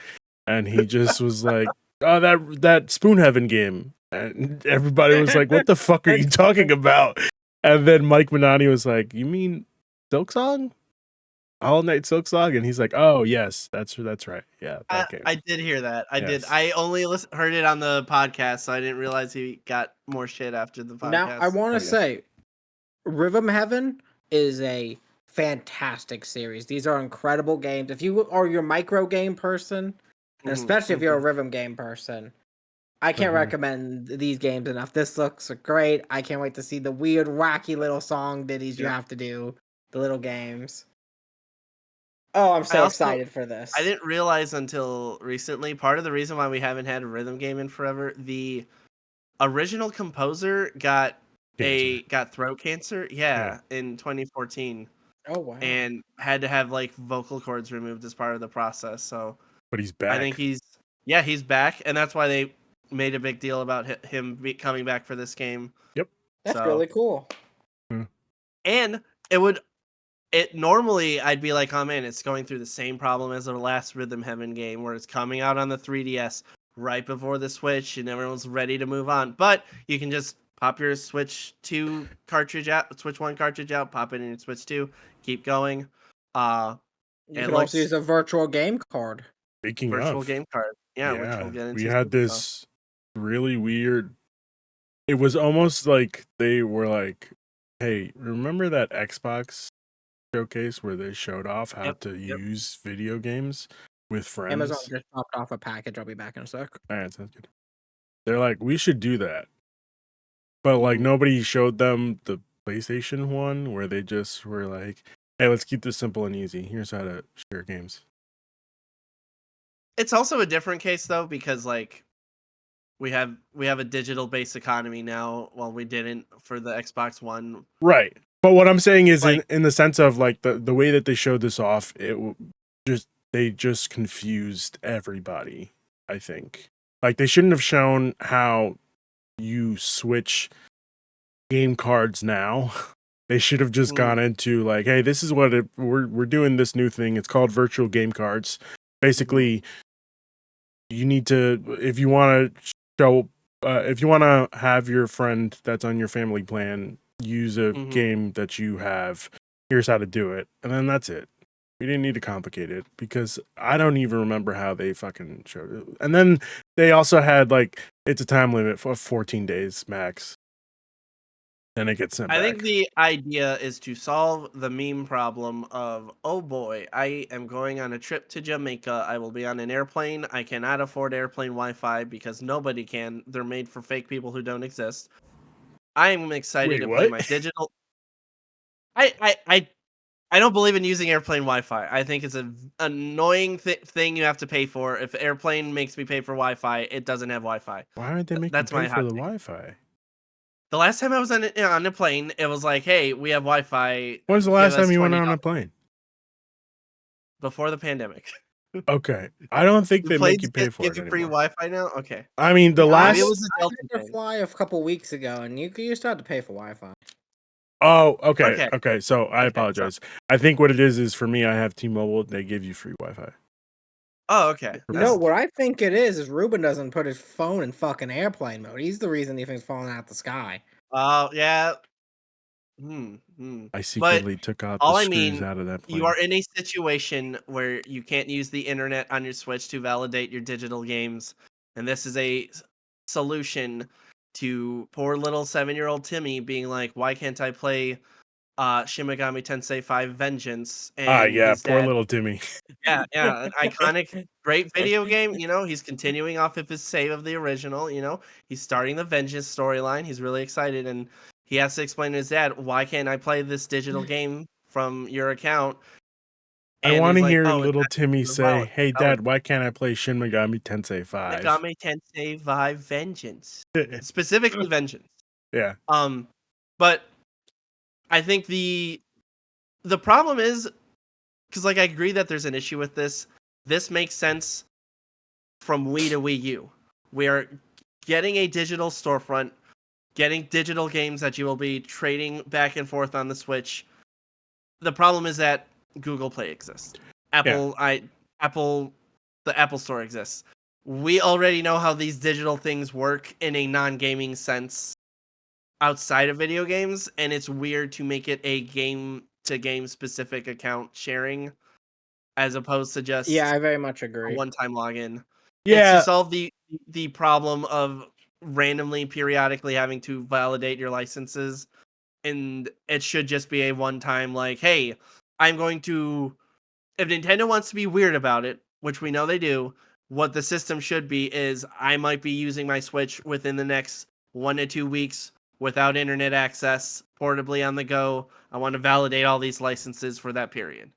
and he just was like, "Oh, that Spoon Heaven game," and everybody was like, "What the fuck are you talking about?" And then Mike Minani was like, "You mean Silk Song? Hollow Knight Silk Song?" And he's like, "Oh yes, that's right. Yeah, that game. I did hear that. I did. Yes." I only heard it on the podcast, so I didn't realize he got more shit after the Now, I podcast. want Oh, to yeah. say, Rhythm Heaven is a fantastic series. These are incredible games. If you are your micro game person, and especially if you're a rhythm game person, I can't Mhm. recommend these games enough. This looks great. I can't wait to see the weird, wacky little song ditties you Yep. have to do, the little games. Oh, I'm so excited for this. I didn't realize until recently. Part of the reason why we haven't had a rhythm game in forever, the original composer got throat cancer. Yeah, in 2014, Oh, wow. and had to have like vocal cords removed as part of the process. So But he's I back. think he's back, and that's why they made a big deal about him coming back for this game. Yep. That's So really cool. and it normally I'd be like, oh man, it's going through the same problem as the last Rhythm Heaven game where it's coming out on the 3DS right before the Switch and everyone's ready to move on. But you can just pop your Switch 2 cartridge out, Switch 1 cartridge out, pop it in your Switch 2, keep going. You It could also looks use a virtual game card. Speaking virtual of, game card. Yeah, which we'll yeah, get into we had soon, so. this really weird. It was almost like they were like, "Hey, remember that Xbox showcase where they showed off how Yep, to yep. use video games with friends?" Amazon just dropped off a package. I'll be back in a sec. All right, sounds good. They're like, "We should do that," but like Mhm. nobody showed them the PlayStation one where they just were like, "Hey, let's keep this simple and easy. Here's how to share games." It's also a different case though because like we have a digital based economy now while we didn't for the Xbox One. Right. But what I'm saying is Like in the sense of like the way that they showed this off, they just confused everybody, I think. Like they shouldn't have shown how you switch game cards now. They should have just gone into like, hey, this is what we're doing this new thing. It's called virtual game cards. Basically, you need to if you want to show if you want to have your friend that's on your family plan use a game that you have, here's how to do it, and then that's it. We didn't need to complicate it because I don't even remember how they fucking showed it. And then they also had like it's a time limit for 14 days max, and it gets sent I back. think the idea is to solve the meme problem of, oh boy, I am going on a trip to Jamaica. I will be on an airplane. I cannot afford airplane Wi-Fi because nobody can. They're made for fake people who don't exist. I'm excited Wait, to play what? my digital. I don't believe in using airplane Wi-Fi. I think it's an annoying thing you have to pay for. If airplane makes me pay for Wi-Fi, it doesn't have Wi-Fi. Why aren't they making you That's pay my for hot the take. Wi-Fi? The last time I was on a plane, it was like, "Hey, we have Wi-Fi. When was the Give last us time you went on $20." a plane? Before the pandemic. Okay, I don't think The they make planes you pay for give it you free anymore. Wi-Fi now. Okay, I mean, the Yeah, maybe it last. was a I Delta had to thing. fly a couple weeks ago, and you used to have to pay for Wi-Fi. Oh, okay, Okay, okay. So I okay. So, apologize. I think what it is for me, I have T-Mobile. They give you free Wi-Fi. oh, okay. For No, That's what I think it is Ruben doesn't put his phone in fucking airplane mode. He's the reason he thinks falling out the sky. oh yeah. I But secretly took out the all I screws mean, out of that you plane. are in a situation where you can't use the internet on your Switch to validate your digital games, and this is a solution to poor little 7-year-old Timmy being like, "Why can't I play Shin Megami Tensei 5 Vengeance?" Ah, And yeah, his poor dad, little Timmy. yeah, an iconic, great video game. He's continuing off of his save of the original. He's starting the Vengeance storyline. He's really excited, and he has to explain to his dad, "Why can't I play this digital game from your account?" I And want he's to like, hear "Oh, little Timmy it's say, valid, "Hey, valid. Dad, why can't I play Shin Megami Tensei 5?" Megami Tensei 5 Vengeance, specifically Vengeance." Yeah, Um, but I think the problem is because, like, I agree that there's an issue with this. This makes sense from Wii to Wii U. We are getting a digital storefront, getting digital games that you will be trading back and forth on the Switch. The problem is that Google Play exists. yeah. Apple, the Apple Store exists. We already know how these digital things work in a non-gaming sense outside of video games, and it's weird to make it a game to game specific account sharing as opposed to Yeah, just I very much a agree. one-time login. It's to Yeah, solve the problem of randomly periodically having to validate your licenses, and it should just be a one-time, like, hey, I'm going to, if Nintendo wants to be weird about it, which we know they do, what the system should be is I might be using my Switch within the next 1 to 2 weeks without internet access, portably on the go. I want to validate all these licenses for that period,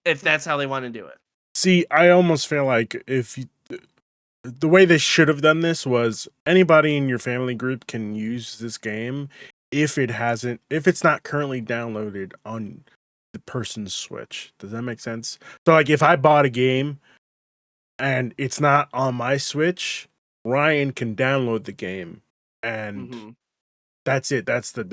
if that's how they want to do it. see, I almost feel like the way they should have done this was anybody in your family group can use this game if it's not currently downloaded on the person's Switch. Does that make sense? So like if I bought a game and it's not on my Switch, Ryan can download the game and Mm-hmm. that's it. That's the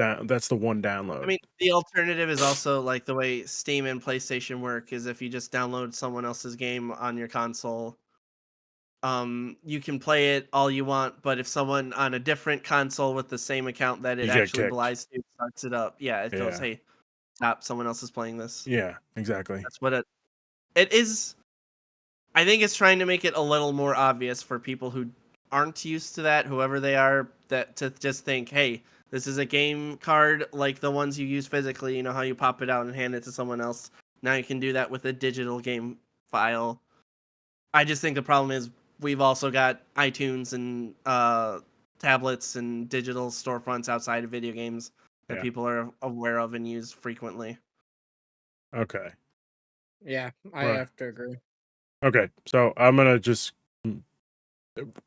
one download. I mean, the alternative is also like the way Steam and PlayStation work is if you just download someone else's game on your console, you can play it all you want, but if someone on a different console with the same account that it You get actually kicked. belies to starts it up, yeah, it goes, Yeah. "Hey, stop, someone else is playing this." Yeah, exactly. That's what it is. I think it's trying to make it a little more obvious for people who aren't used to that, whoever they are, that to just think, "Hey, this is a game card like the ones you use physically, how you pop it out and hand it to someone else. Now you can do that with a digital game file." I just think the problem is we've also got iTunes and tablets and digital storefronts outside of video games that Yeah. people are aware of and use frequently. Okay. Yeah, I Right. have to agree. Okay. So I'm gonna just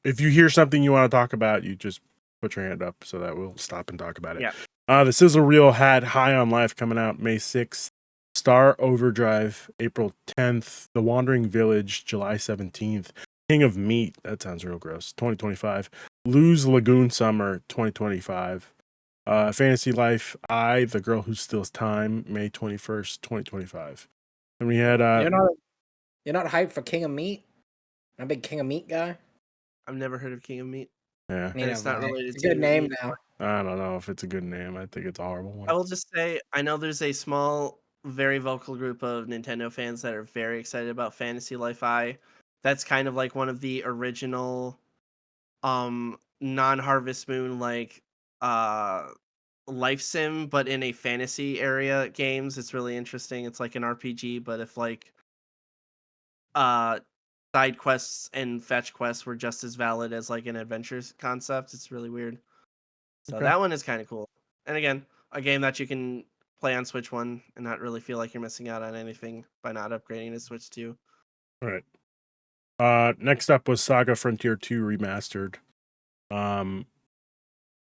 if you hear something you want to talk about, you just put your hand up so that we'll stop and talk about it. Yeah. The Sizzle Reel had High on Life coming out May 6th, Star Overdrive April 10th, The Wandering Village July 17th, King of Meat, that sounds real gross, 2025, Lose Lagoon Summer 2025, Fantasy Life I, The Girl Who Steals Time, May 21st, 2025. And we had You're not hyped for King of Meat? I'm a big King of Meat guy. I've never heard of King of Meat, yeah, You and know, it's not right? related It's a good to name meat. now. I don't know if it's a good name. I think it's a horrible I one. will just say I know there's a small, very vocal group of Nintendo fans that are very excited about Fantasy Life I. That's kind of like one of the original non-Harvest Moon like uh life sim but in a fantasy area games. It's really interesting. It's like an RPG, but if like uh side quests and fetch quests were just as valid as like an adventures concept, it's really weird. So Okay. that one is kind of cool. And again, a game that you can play on Switch 1 and not really feel like you're missing out on anything by not upgrading to Switch 2. All right. Next up was Saga Frontier 2 Remastered.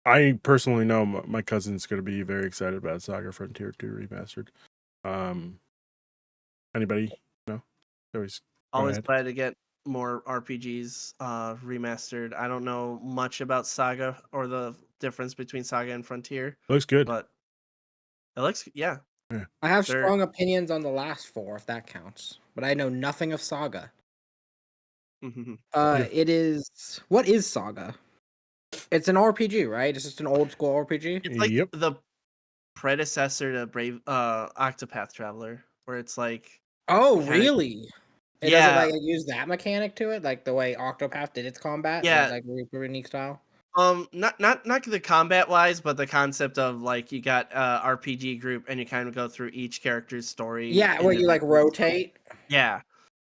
I personally know my cousin's going to be very excited about Saga Frontier 2 Remastered. Anybody? No? Always go Always ahead. glad to get more RPGs remastered. I don't know much about Saga or the difference between Saga and Frontier, Looks good. but it looks, yeah. I have They're- strong opinions on the last 4, if that counts, but I know nothing of Saga. Yeah. It is. What is Saga? It's an RPG, right? It's just an old school RPG. It's like Yep. the predecessor to Octopath Traveler, where it's like, Oh, kinda- really? It yeah, doesn't like use that mechanic to it, like the way Octopath did its combat, yeah. like unique style. Not the combat wise, but the concept of like you got RPG group and you kind of go through each character's story. Yeah, where you like individually. rotate. Yeah.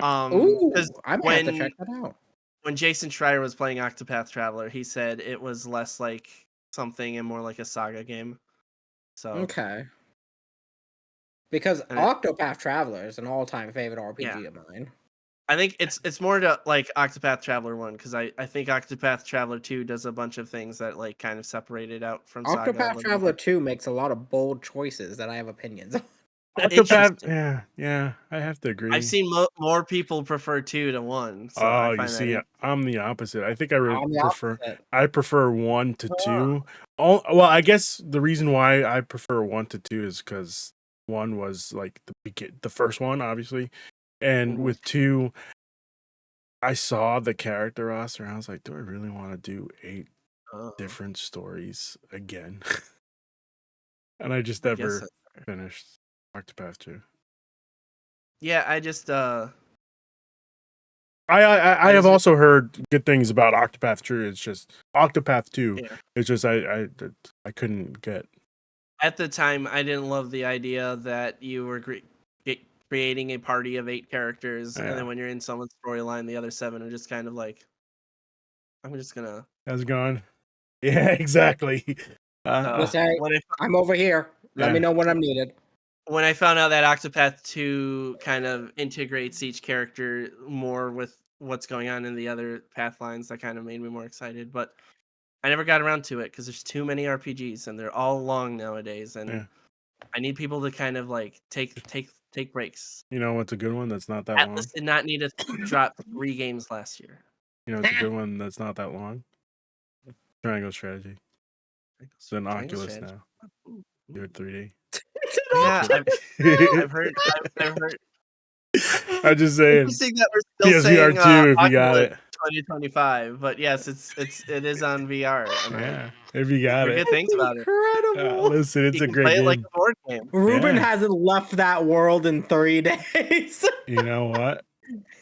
Ooh, Because I might have to check that out. when Jason Schreier was playing Octopath Traveler, he said it was less like something and more like a saga game. So Okay. Because And it- Octopath Traveler is an all-time favorite RPG Yeah. of mine. I think it's more to like Octopath Traveler 1 because I think Octopath Traveler 2 does a bunch of things that like kind of separate it out from Saga. a Octopath little Traveler bit. 2 makes a lot of bold choices that I have opinions on. Octopath, Interesting. yeah, I have to agree. I've seen more people prefer 2 to 1. So I Oh, you find see, that I'm the opposite. I think I I'm the prefer. opposite. I prefer 1 to Ah. 2. Oh, well, I guess the reason why I prefer 1 to 2 is because 1 was like the first one, obviously, and Mhm. with 2, I saw the character roster and I was like, do I really want to do 8 Oh, different stories again? And I just I guess never that's fair. finished Octopath 2. Yeah, I just I I have just- also heard good things about Octopath 2. It's just Octopath 2. Yeah. It's just I couldn't get. at the time I didn't love the idea that you were creating a party of 8 characters, and Yeah. then when you're in someone's storyline, the other 7 are just kind of like, I'm just gonna. How's it going? Yeah, exactly. Just say, When I'm over here. Let me Yeah. know when I'm needed. I found out that Octopath 2 kind of integrates each character more with what's going on in the other path lines, that kind of made me more excited. But I never got around to it because there's too many RPGs and they're all long nowadays, and Yeah. I need people to kind of like take breaks. You know what's a good one that's not that long? Atlas did not need to drop 3 games last year. You know, it's a good one that's not that long. Triangle Strategy. It's an Triangle Oculus Strategy. now. Ooh, Do it 3D. Yeah, I've heard. I'm just saying. Interesting that we're still PSVR saying 2 if you got Oculus it. 2025, but yes, it is on VR. And Yeah, if you got heard it. good things about it. Incredible. Listen, it's You a can great play it like game. a board game. Ruben Yeah. hasn't left that world in 3 days. You know what?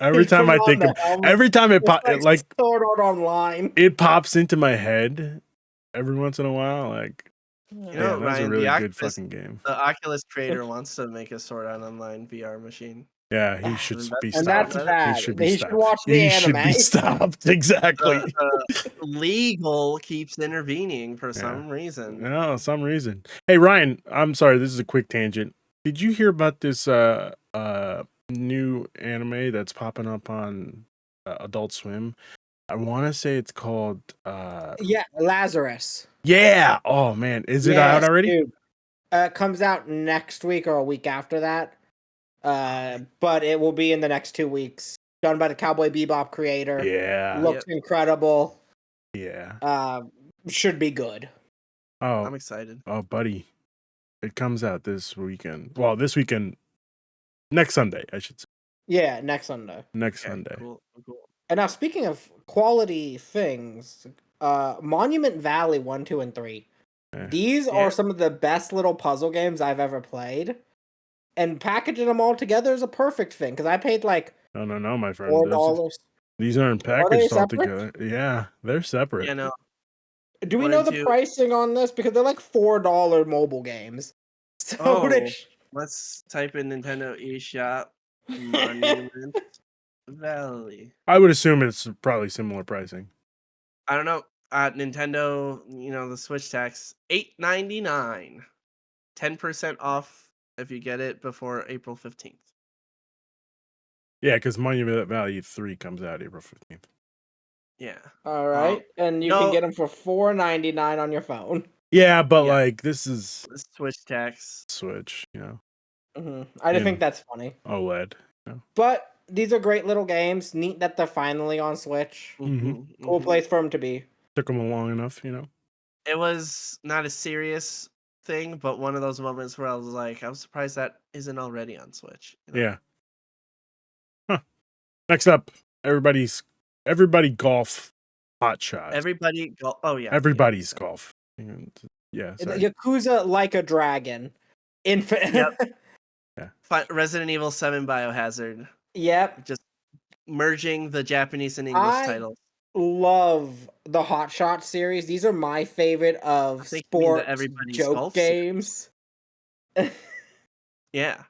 Every He time put I on think the of, helmet. every time it It's like Sword Art Online. it pops into my head every once in a while. Like, You know, damn, that was a Ryan, really good fucking game. the Oculus creator wants to make a Sword Art Online VR machine. Yeah, he should be And stopped. that's bad. He should be He should stopped. watch the He should anime. be stopped. Exactly. Legal keeps intervening for Yeah. some reason. No, some reason. Hey Ryan, I'm sorry, this is a quick tangent. Did you hear about this new anime that's popping up on Adult Swim? I want to say it's called Yeah, Lazarus. yeah. Oh man, is it out Yes, already? dude. It comes out next week or a week after that. But it will be in the next 2 weeks. Done by the Cowboy Bebop creator. Yeah. Looks incredible. Yeah. Should be good. Oh, I'm excited. oh, buddy, it comes out this weekend. Well, this weekend, next Sunday, I should say. Yeah, next Sunday. Next Okay, Sunday. cool. And now, speaking of quality things, Monument Valley 1, 2, and 3. Yeah. These Yeah. are some of the best little puzzle games I've ever played. And packaging them all together is a perfect thing, because I paid like No, my friend. $4. These aren't Are they packaged all separate? together. Yeah, they're separate. Yeah, no. Do we 1 know and the 2. pricing on this? Because they're like $4 mobile games. So Oh, let's type in Nintendo eShop Monument Valley. I would assume it's probably similar pricing. I don't know. at Nintendo, the Switch tax, $8.99, 10% off if you get it before April 15th. Yeah, because Monument Valley 3 comes out April 15th. Yeah. All right, and you can get them for $4.99 on your phone. Yeah, but this is Switch tax. Switch, I just think that's funny. OLED. But these are great little games. Neat that they're finally on Switch. Cool place for them to be. Took them long enough, It was not a serious thing, but one of those moments where I was like, I'm surprised that isn't already on Switch. Yeah. Huh. Next up, everybody golf hot shots. Everybody golf. Oh yeah. Everybody's golf. And, yeah. Sorry. Yakuza Like a Dragon. Infinite. Yep. Yeah. Resident Evil 7 Biohazard. Yep. Just merging the Japanese and English titles. Love the Hot Shot series. These are my favorite of sports joke games. Yeah.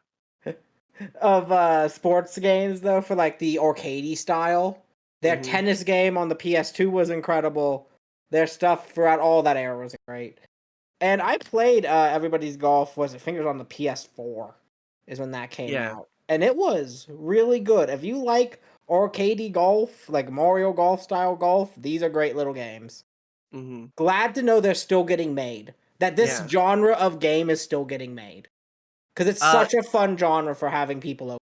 Of sports games though, for like the arcadey style. Their tennis game on the PS2 was incredible. Their stuff throughout all that era was great. And I played Everybody's Golf, I think it was on the PS4 is when that came out. And it was really good. If you like arcadey golf, like Mario Golf style golf, these are great little games. Glad to know they're still getting made. That this genre of game is still getting made. Because it's such a fun genre for having people over.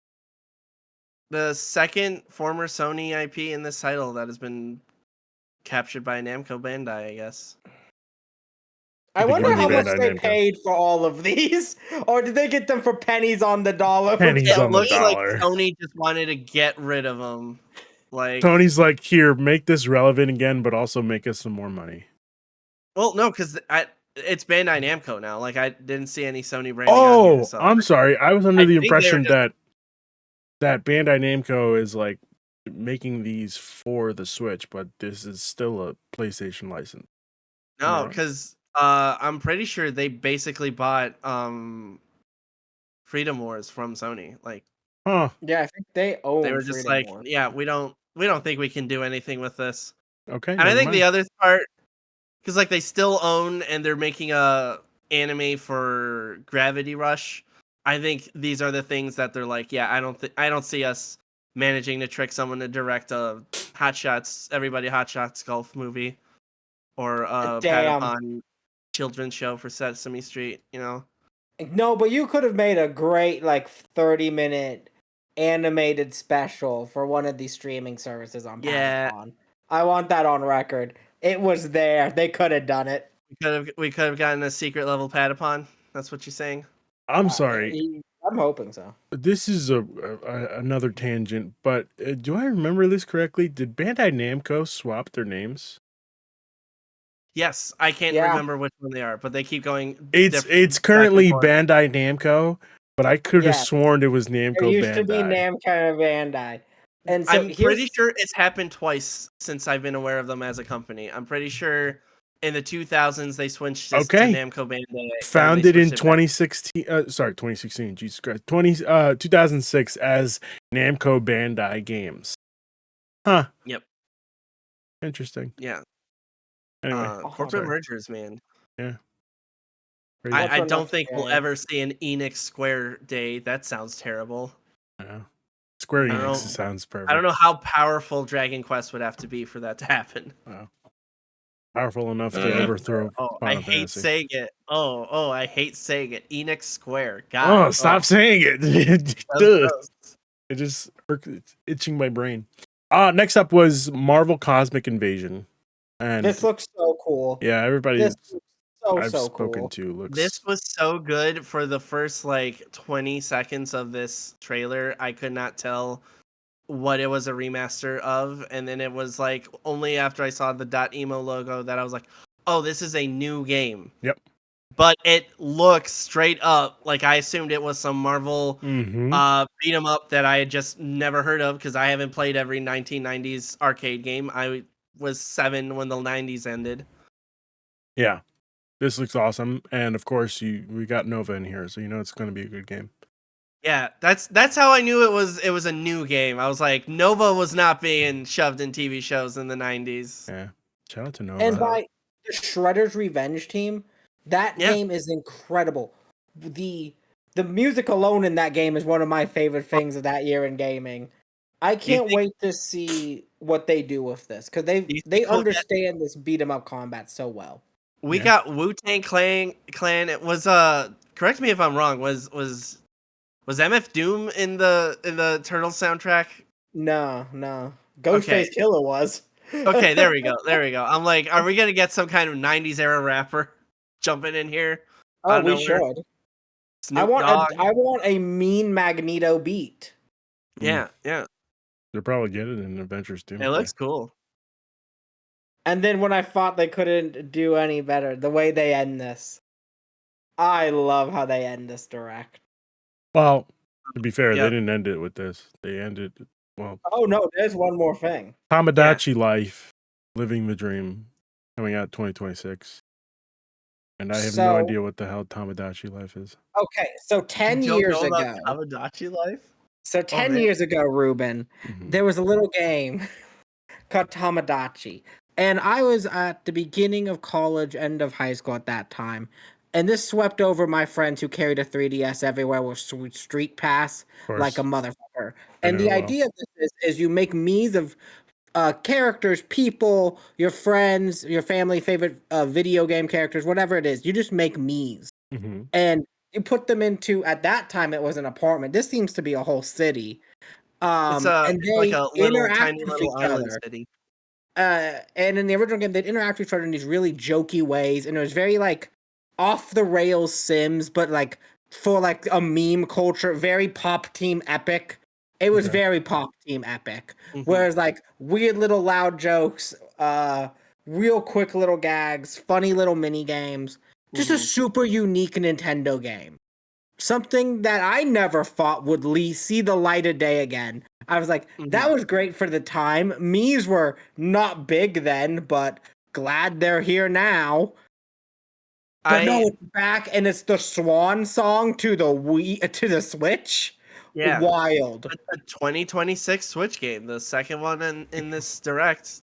The second former Sony IP in this title that has been captured by Namco Bandai, I guess. I wonder how much they paid for all of these, or did they get them for pennies on the dollar? Pennies on the dollar. Like Sony just wanted to get rid of them. Like Tony's like, here, make this relevant again, but also make us some more money. Well, no, because it's Bandai Namco now. Like I didn't see any Sony branding. On here, so. I'm sorry. I was under the impression that Bandai Namco is like making these for the Switch, but this is still a PlayStation license. No, because I'm pretty sure they basically bought Freedom Wars from Sony. Like, yeah, I think they own. They were just Freedom like, Wars. yeah, we don't think we can do anything with this. Okay, and I think the other part, because like they still own and they're making a anime for Gravity Rush. I think these are the things that they're like, yeah, I don't see us managing to trick someone to direct a Everybody Hot Shots golf movie, or a Patapon children's show for Sesame Street. No, but you could have made a great 30-minute animated special for one of these streaming services on Patapon. I want that on record. It was there. They could have done it. We could have gotten a secret level Patapon. That's what you're saying? I'm sorry. I'm hoping so. This is another tangent, but do I remember this correctly? Did Bandai Namco swap their names? Yes, I can't remember which one they are, but they keep going. It's currently Bandai Namco, but I could have sworn it was Namco Bandai. It used to be Namco Bandai. And so I'm pretty sure it's happened twice since I've been aware of them as a company. I'm pretty sure in the 2000s they switched to Namco Bandai. Founded in 2016. 2016. Jesus Christ. 2006 as Namco Bandai Games. Huh. Yep. Interesting. Yeah. Anyway, corporate mergers, man. Yeah. I don't think we'll ever see an Enix Square Day. That sounds terrible. Yeah. Square Enix sounds perfect. I don't know how powerful Dragon Quest would have to be for that to happen. Wow. Powerful enough to overthrow. I hate saying it. I hate saying it. Enix Square. God. Stop saying it. It just it's itching my brain. Next up was Marvel Cosmic Invasion. And this looks so cool. Yeah, everybody I've spoken cool. to looks. This was so good for the first 20 seconds of this trailer. I could not tell what it was a remaster of, and then it was only after I saw the .emo logo that I was like, oh, this is a new game. Yep. But it looks straight up like I assumed it was some Marvel beat 'em up that I had just never heard of, because I haven't played every 1990s arcade game. I was 7 when the 90s ended. Yeah. This looks awesome, and of course we got Nova in here, so it's going to be a good game. Yeah, that's how I knew it was a new game. I was like, Nova was not being shoved in TV shows in the 90s. Yeah. Shout out to Nova. And by the Shredder's Revenge team, that Yeah. game is incredible. The music alone in that game is one of my favorite things of that year in gaming. I can't wait to see what they do with this because they we'll understand this beat 'em up combat so well. We Yeah. got Wu-Tang Clan. It was correct me if I'm wrong. Was MF Doom in the Turtles soundtrack? No. Ghostface Killer was. Okay, there we go. I'm like, are we gonna get some kind of '90s era rapper jumping in here? Oh, we should. I Snoop Dogg. want a mean Magneto beat. Yeah. They'll probably get it in Adventures too. It looks cool. And then when I thought they couldn't do any better, the way they end this. I love how they end this direct. Well, to be fair, Yep. they didn't end it with this. They ended, well... Oh, no, there's one more thing. Tamagotchi Life, Living the Dream, coming out 2026. And I have no idea what the hell Tamagotchi Life is. Okay, so 10 You years don't know ago. about Tamagotchi Life? So 10 years ago, Ruben, there was a little game called Tamagotchi. And I was at the beginning of college, end of high school at that time. And this swept over my friends who carried a 3DS everywhere with Street Pass like a motherfucker. And the idea of this is you make Mii's of characters, people, your friends, your family, favorite video game characters, whatever it is. You just make Mii's. And you put them into, at that time, it was an apartment. This seems to be a whole city. It's And they like a little interact tiny with little each island other. city. And in the original game, they'd interact with each other in these really jokey ways, and it was very like off the rails Sims, but like for like a meme culture, very pop team epic. It was very pop team epic. Whereas like weird little loud jokes, real quick little gags, funny little mini games, just a super unique Nintendo game. Something that I never thought would see the light of day again. I was like, that was great for the time. Mii's were not big then, but glad they're here now. But no, it's back and it's the swan song to the Switch. Yeah. Wild. A 2026 Switch game, the second one in this direct,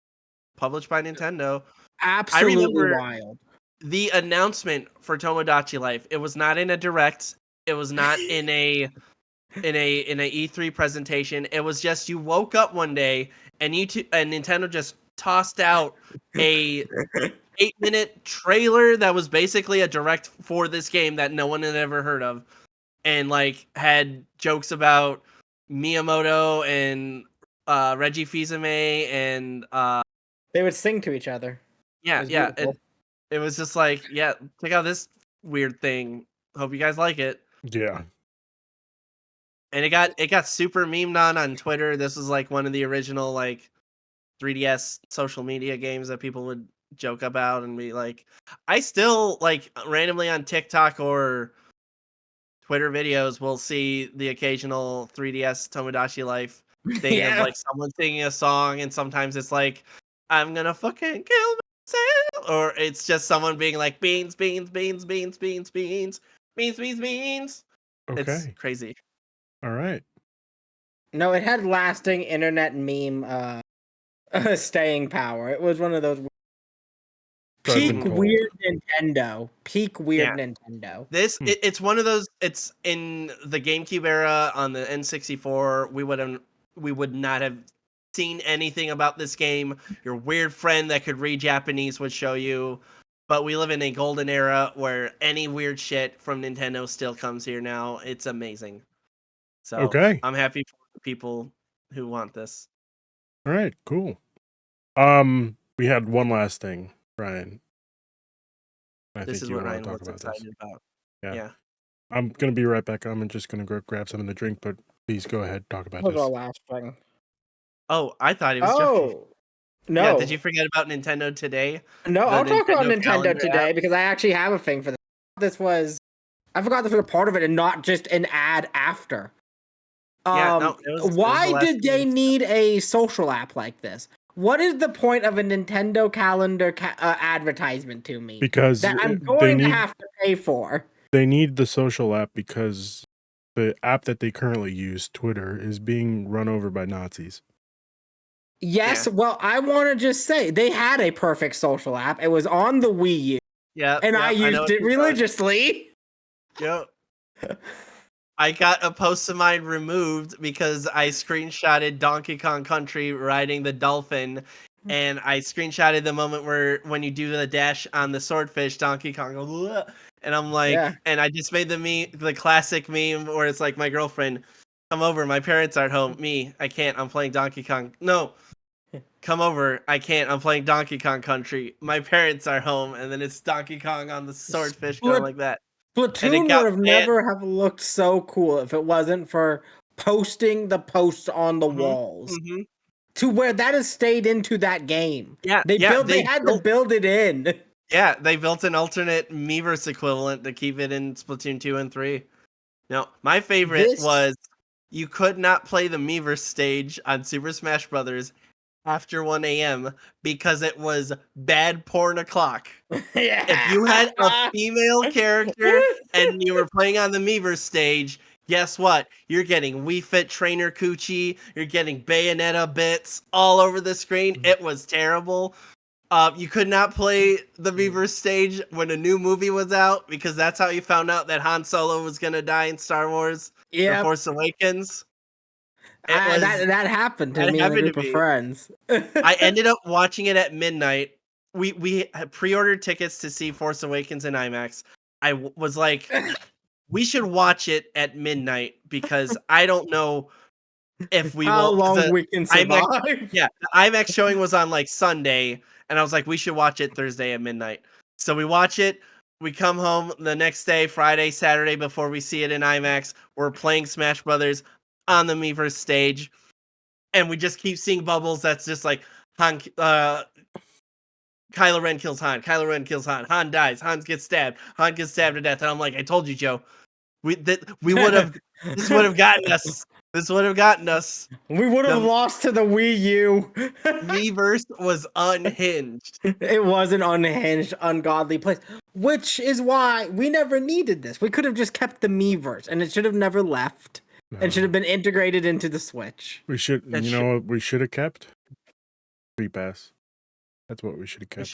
published by Nintendo. Absolutely wild. The announcement for Tomodachi Life, it was not in a direct, it was not in a E3 presentation. It was just you woke up one day and Nintendo just tossed out a 8-minute trailer that was basically a direct for this game that no one had ever heard of, and like had jokes about Miyamoto and Reggie Fils-Aimé and they would sing to each other. Yeah. It was just like, yeah, check out this weird thing. Hope you guys like it. Yeah. And it got super memed on Twitter. This was like one of the original like 3DS social media games that people would joke about and be like, I still like randomly on TikTok or Twitter videos will see the occasional 3DS Tomodachi Life thing of like someone singing a song, and sometimes it's like, I'm gonna fucking kill myself, or it's just someone being like beans. Okay. It's crazy. All right. No, it had lasting internet meme staying power. It was one of those peak weird Nintendo. Nintendo. This it's one of those. It's in the GameCube era on the N64. We would not have seen anything about this game. Your weird friend that could read Japanese would show you. But we live in a golden era where any weird shit from Nintendo still comes here now. It's amazing. So I'm happy for the people who want this. All right, cool. We had one last thing, Ryan. This is what Ryan was excited about. Yeah. I'm gonna be right back. I'm just gonna go grab something to drink, but please go ahead, talk about What was this. our last thing? Oh, I thought he was joking. No. Yeah, did you forget about Nintendo Today? No, I'll talk about Nintendo Today because I actually have a thing for this. I forgot this was a part of it and not just an ad after. Why did they need a social app like this? What is the point of a Nintendo calendar advertisement to me? Because that I'm going to have to pay for. They need the social app because the app that they currently use, Twitter, is being run over by Nazis. Yes, Yeah. well, I want to just say they had a perfect social app. It was on the Wii U, Yeah, and I I know used what it you're talking. religiously. Yep. I got a post of mine removed because I screenshotted Donkey Kong Country riding the dolphin, and I screenshotted the moment when you do the dash on the swordfish, Donkey Kong goes, "Ugh," and I'm like, Yeah. and I just made the classic meme where it's like my girlfriend, come over, my parents aren't home. Me, I can't, I'm playing Donkey Kong. No, come over, I can't, I'm playing Donkey Kong Country. My parents are home, and then it's Donkey Kong on the swordfish going like that. And it Splatoon got would have banned. never have looked so cool if it wasn't for posting the posts on the Mhm, walls mhm. to where that has stayed into that game. Yeah, They had to build it in. they built an alternate Miiverse equivalent to keep it in Splatoon 2 and 3. No, my favorite This was you could not play the Miiverse stage on Super Smash Brothers after 1 a.m. because it was bad porn o'clock. If you had a yeah. female character and you were playing on the Miiverse stage, guess what? You're getting Wii Fit Trainer Coochie, you're getting Bayonetta bits all over the screen. It was terrible. You could not play the Miiverse stage when a new movie was out because that's how you found out that Han Solo was gonna die in Star Wars: The Yep. Force Awakens. It was That happened to that me and a happened to group of me. friends. I ended up watching it at midnight. We had pre-ordered tickets to see Force Awakens in IMAX. Was like, we should watch it at midnight because I don't know if we How will. Because long the we can IMAX, survive. yeah, the IMAX showing was on like Sunday, and I was like, we should watch it Thursday at midnight. So we watch it. We come home the next day, Friday, Saturday, before we see it in IMAX. We're playing Smash Brothers on the Miiverse stage, and we just keep seeing bubbles. That's just like Han, Kylo Ren kills Han. Kylo Ren kills Han. Han dies. Han gets stabbed. Han gets stabbed to death. And I'm like, I told you, Joe. We would have. This would have gotten us. This would have gotten us. We would have The lost to the Wii U. Miiverse was unhinged. It was an unhinged, ungodly place, which is why we never needed this. We could have just kept the Miiverse, and it should have never left, and should have been integrated into the Switch. We should, That's you know what we should have kept? Street Pass. That's what we should have We kept.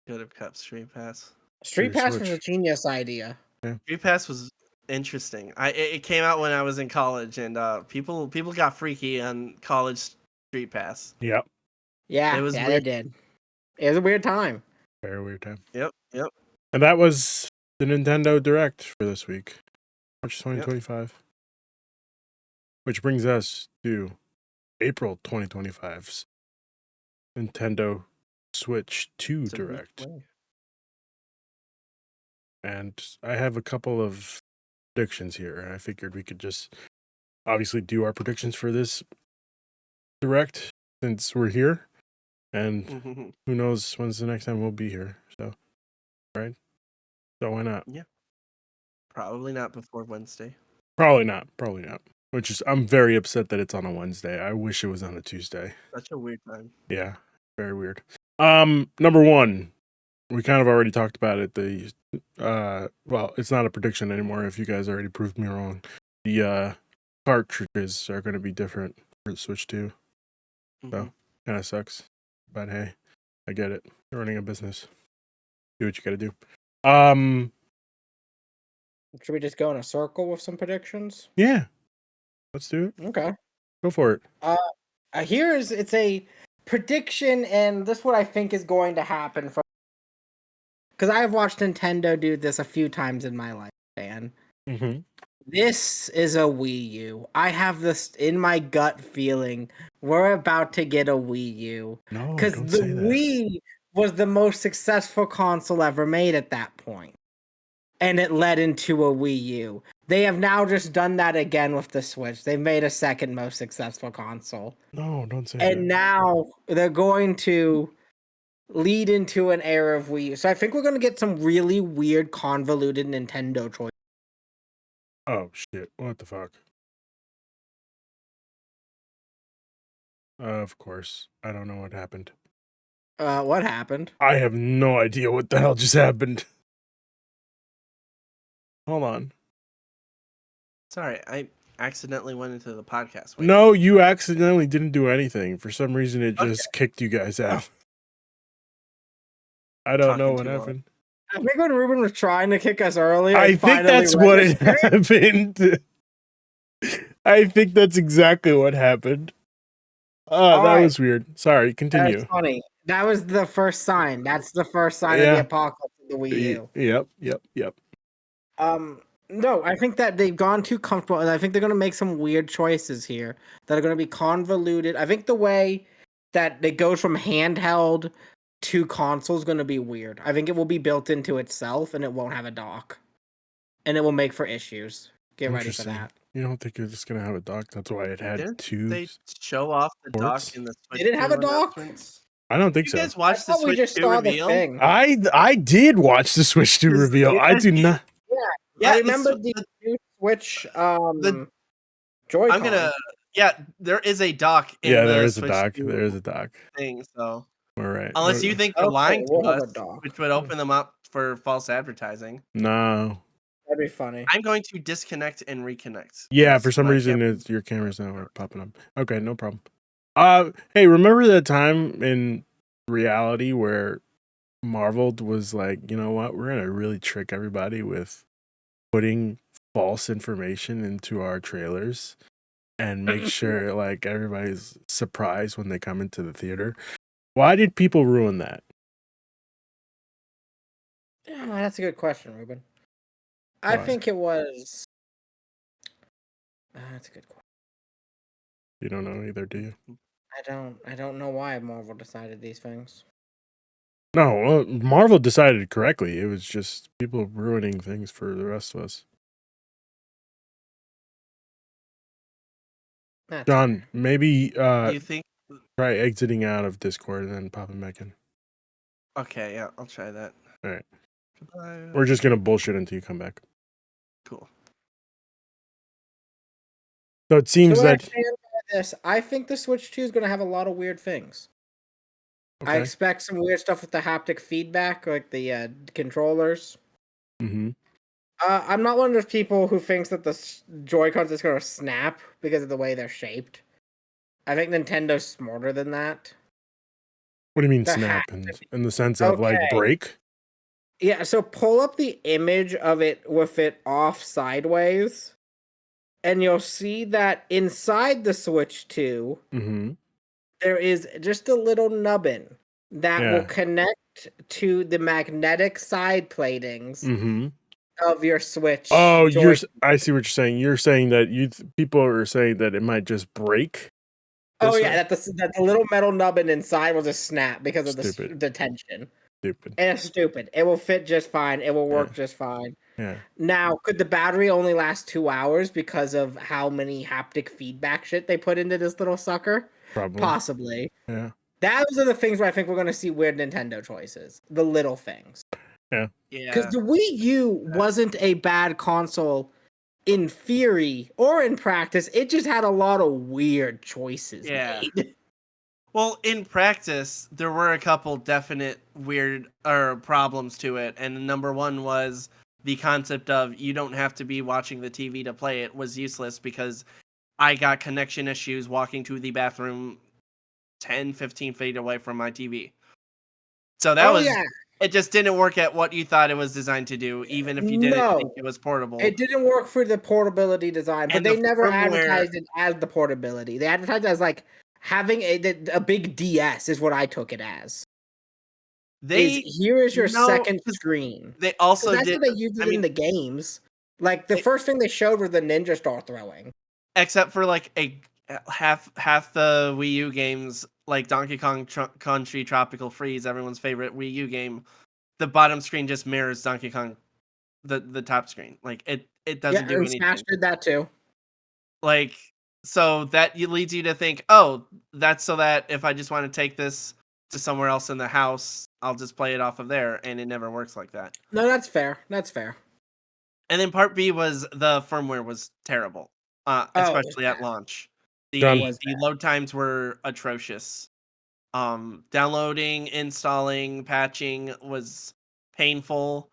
should have kept Street Pass. Street Your Pass was a Switch. genius idea. Street Pass was interesting. It came out when I was in college, and people got freaky on college Street Pass. Yep. It Yeah, was yeah, they weird. did. It was a weird time. Very weird time. Yep. And that was the Nintendo Direct for this week, March Yep. 2025. Which brings us to April 2025's Nintendo Switch 2 It's a week Direct. away. And I have a couple of predictions here. I figured we could just obviously do our predictions for this Direct since we're here. And who knows when's the next time we'll be here. So, right? So why not? Yeah. Probably not before Wednesday. Probably not. Probably not. Which is, I'm very upset that it's on a Wednesday. I wish it was on a Tuesday. Such a weird time. Yeah, very weird. Number one, we kind of already talked about it. Well, it's not a prediction anymore. If you guys already proved me wrong, the cartridges are going to be different for the Switch 2. So kind of sucks, but hey, I get it. You're running a business. Do what you got to do. Should we just go in a circle with some predictions? Yeah, let's do it. Okay. Go for it. It's a prediction, and this is what I think is going to happen for because I have watched Nintendo do this a few times in my life, and this is a Wii U. I have this in my gut feeling we're about to get a Wii U. No, Because don't the say that. Wii was the most successful console ever made at that point. And it led into a Wii U. They have now just done that again with the Switch. They've made a second most successful console. No, don't say And that. now they're going to lead into an era of Wii U. So I think we're going to get some really weird, convoluted Nintendo choices. Oh shit! What the fuck? Of course, I don't know what happened. What happened? I have no idea what the hell just happened. Hold on. Sorry, accidentally went into the podcast. No, you accidentally didn't do anything. For some reason, it just kicked you guys out. I don't know what happened. I think when Ruben was trying to kick us earlier, I think that's what it happened. I think that's exactly what happened. Oh, that was weird. Sorry, continue. That's funny. That was the first sign. That's the first sign of the apocalypse of the Wii U. Yep. No, I think that they've gone too comfortable, and I think they're going to make some weird choices here that are going to be convoluted. I think the way that it goes from handheld to console is going to be weird. I think it will be built into itself, and it won't have a dock, and it will make for issues. Get ready for that. You don't think it's going to have a dock? That's why it had two. They show off the dock in the Switch. Did it have a dock? I don't think so. You guys watched the Switch 2 reveal? I did watch the Switch 2 reveal. I do not. Yeah, I remember the new Switch Joy-Con. There is a dock in there is Switch a dock. 2 There is a dock thing, so all right. Unless you think they're lying to us, which would open them up for false advertising. No. That'd be funny. I'm going to disconnect and reconnect. Yeah, for some reason your camera's not popping up. Okay, no problem. Hey, remember that time in reality where Marvel was like, you know what, we're gonna really trick everybody with putting false information into our trailers and make sure like everybody's surprised when they come into the theater? Why did people ruin that? Yeah, that's a good question, Ruben. I think it was. That's a good question. You don't know either, do you? I don't know why Marvel decided these things. No, Marvel decided correctly. It was just people ruining things for the rest of us. John, maybe do you think try exiting out of Discord and then popping back in? Okay, yeah, I'll try that. All right. Goodbye. We're just gonna bullshit until you come back. Cool. So it seems that I think the Switch 2 is going to have a lot of weird things. Okay. I expect some weird stuff with the haptic feedback, like the controllers. Mm-hmm. I'm not one of those people who thinks that the Joy-Cons is going to snap because of the way they're shaped. I think Nintendo's smarter than that. What do you mean snap? In the sense of like break? Yeah, so pull up the image of it with it off sideways, and you'll see that inside the Switch 2, there is just a little nubbin that will connect to the magnetic side platings of your Switch. Oh, I see what you're saying. You're saying that people are saying that it might just break. Oh yeah, that the little metal nubbin inside will just snap because of the tension. Stupid. And it's stupid. It will fit just fine. It will work just fine. Yeah. Now, could the battery only last 2 hours because of how many haptic feedback shit they put into this little sucker? Probably. Possibly. Yeah. Those are the things where I think we're going to see weird Nintendo choices. The little things. Yeah. Because the Wii U wasn't a bad console in theory or in practice. It just had a lot of weird choices made. Well, in practice, there were a couple definite weird problems to it, and number one was the concept of you don't have to be watching the TV to play it was useless because I got connection issues walking to the bathroom 10, 15 feet away from my TV. So that it just didn't work at what you thought it was designed to do, even if you didn't think it was portable. It didn't work for the portability design, but they never advertised it as the portability. They advertised it as like having a big DS is what I took it as. Here is your second screen. They also that's what they used in the games. Like the first thing they showed was the Ninja Star throwing. Except for like a half the Wii U games, like Donkey Kong Country Tropical Freeze, everyone's favorite Wii U game. The bottom screen just mirrors Donkey Kong, the top screen. Like it doesn't do anything. Smash did that too. Like. So that leads you to think, oh, that's so that if I just want to take this to somewhere else in the house, I'll just play it off of there, and it never works like that. No, that's fair. That's fair. And then part B was the firmware was terrible, especially at launch. The load times were atrocious. Downloading, installing, patching was painful,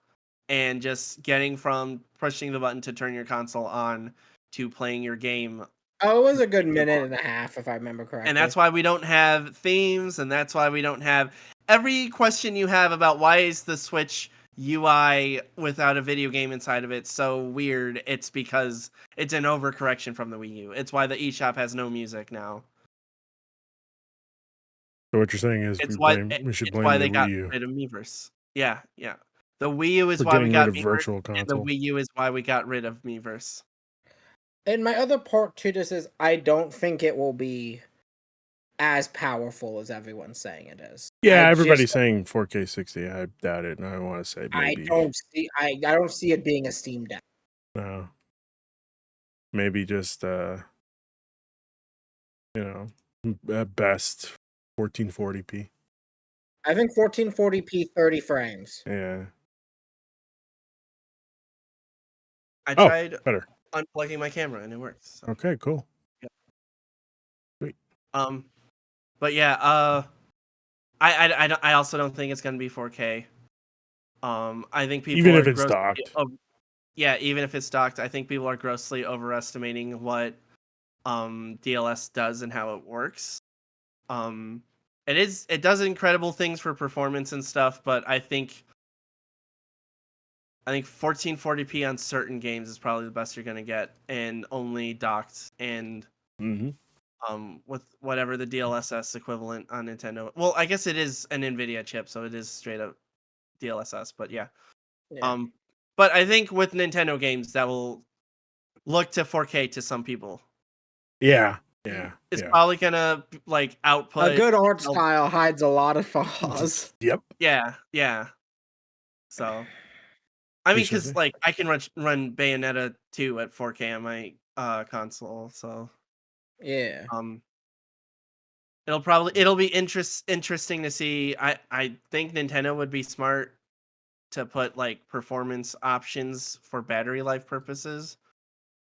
and just getting from pushing the button to turn your console on to playing your game. Oh, it was a good minute and a half, if I remember correctly. And that's why we don't have themes, and that's why we don't have every question you have about why is the Switch UI without a video game inside of it so weird. It's because it's an overcorrection from the Wii U. It's why the eShop has no music now. So what you're saying is It's we should why blame the they got Wii U rid of Miiverse. Yeah, yeah. The Wii U is for why we getting got rid of Miiverse, Virtual and the Console. Wii U is why we got rid of Miiverse. And my other part to this is I don't think it will be as powerful as everyone's saying it is. Yeah, everybody's saying 4K 60. I doubt it, and I want to say I maybe. I don't see it being a Steam Deck. No. Maybe just at best 1440p. I think 1440p 30 frames. Yeah. I tried better. unplugging my camera and it works. So. Okay, cool. Yeah. Sweet. But yeah, I also don't think it's gonna be 4K. I think people even are if it's docked. Even if it's docked, I think people are grossly overestimating what DLS does and how it works. It does incredible things for performance and stuff, but I think 1440p on certain games is probably the best you're gonna get, and only docked and with whatever the DLSS equivalent on Nintendo. Well, I guess it is an NVIDIA chip, so it is straight up DLSS. But yeah. But I think with Nintendo games that will look to 4K to some people. Yeah. It's probably gonna like output a good art style hides a lot of flaws. Yep. Yeah. So, I mean, because like I can run Bayonetta 2 at 4K on my console, so yeah. It'll be interesting to see. I think Nintendo would be smart to put like performance options for battery life purposes.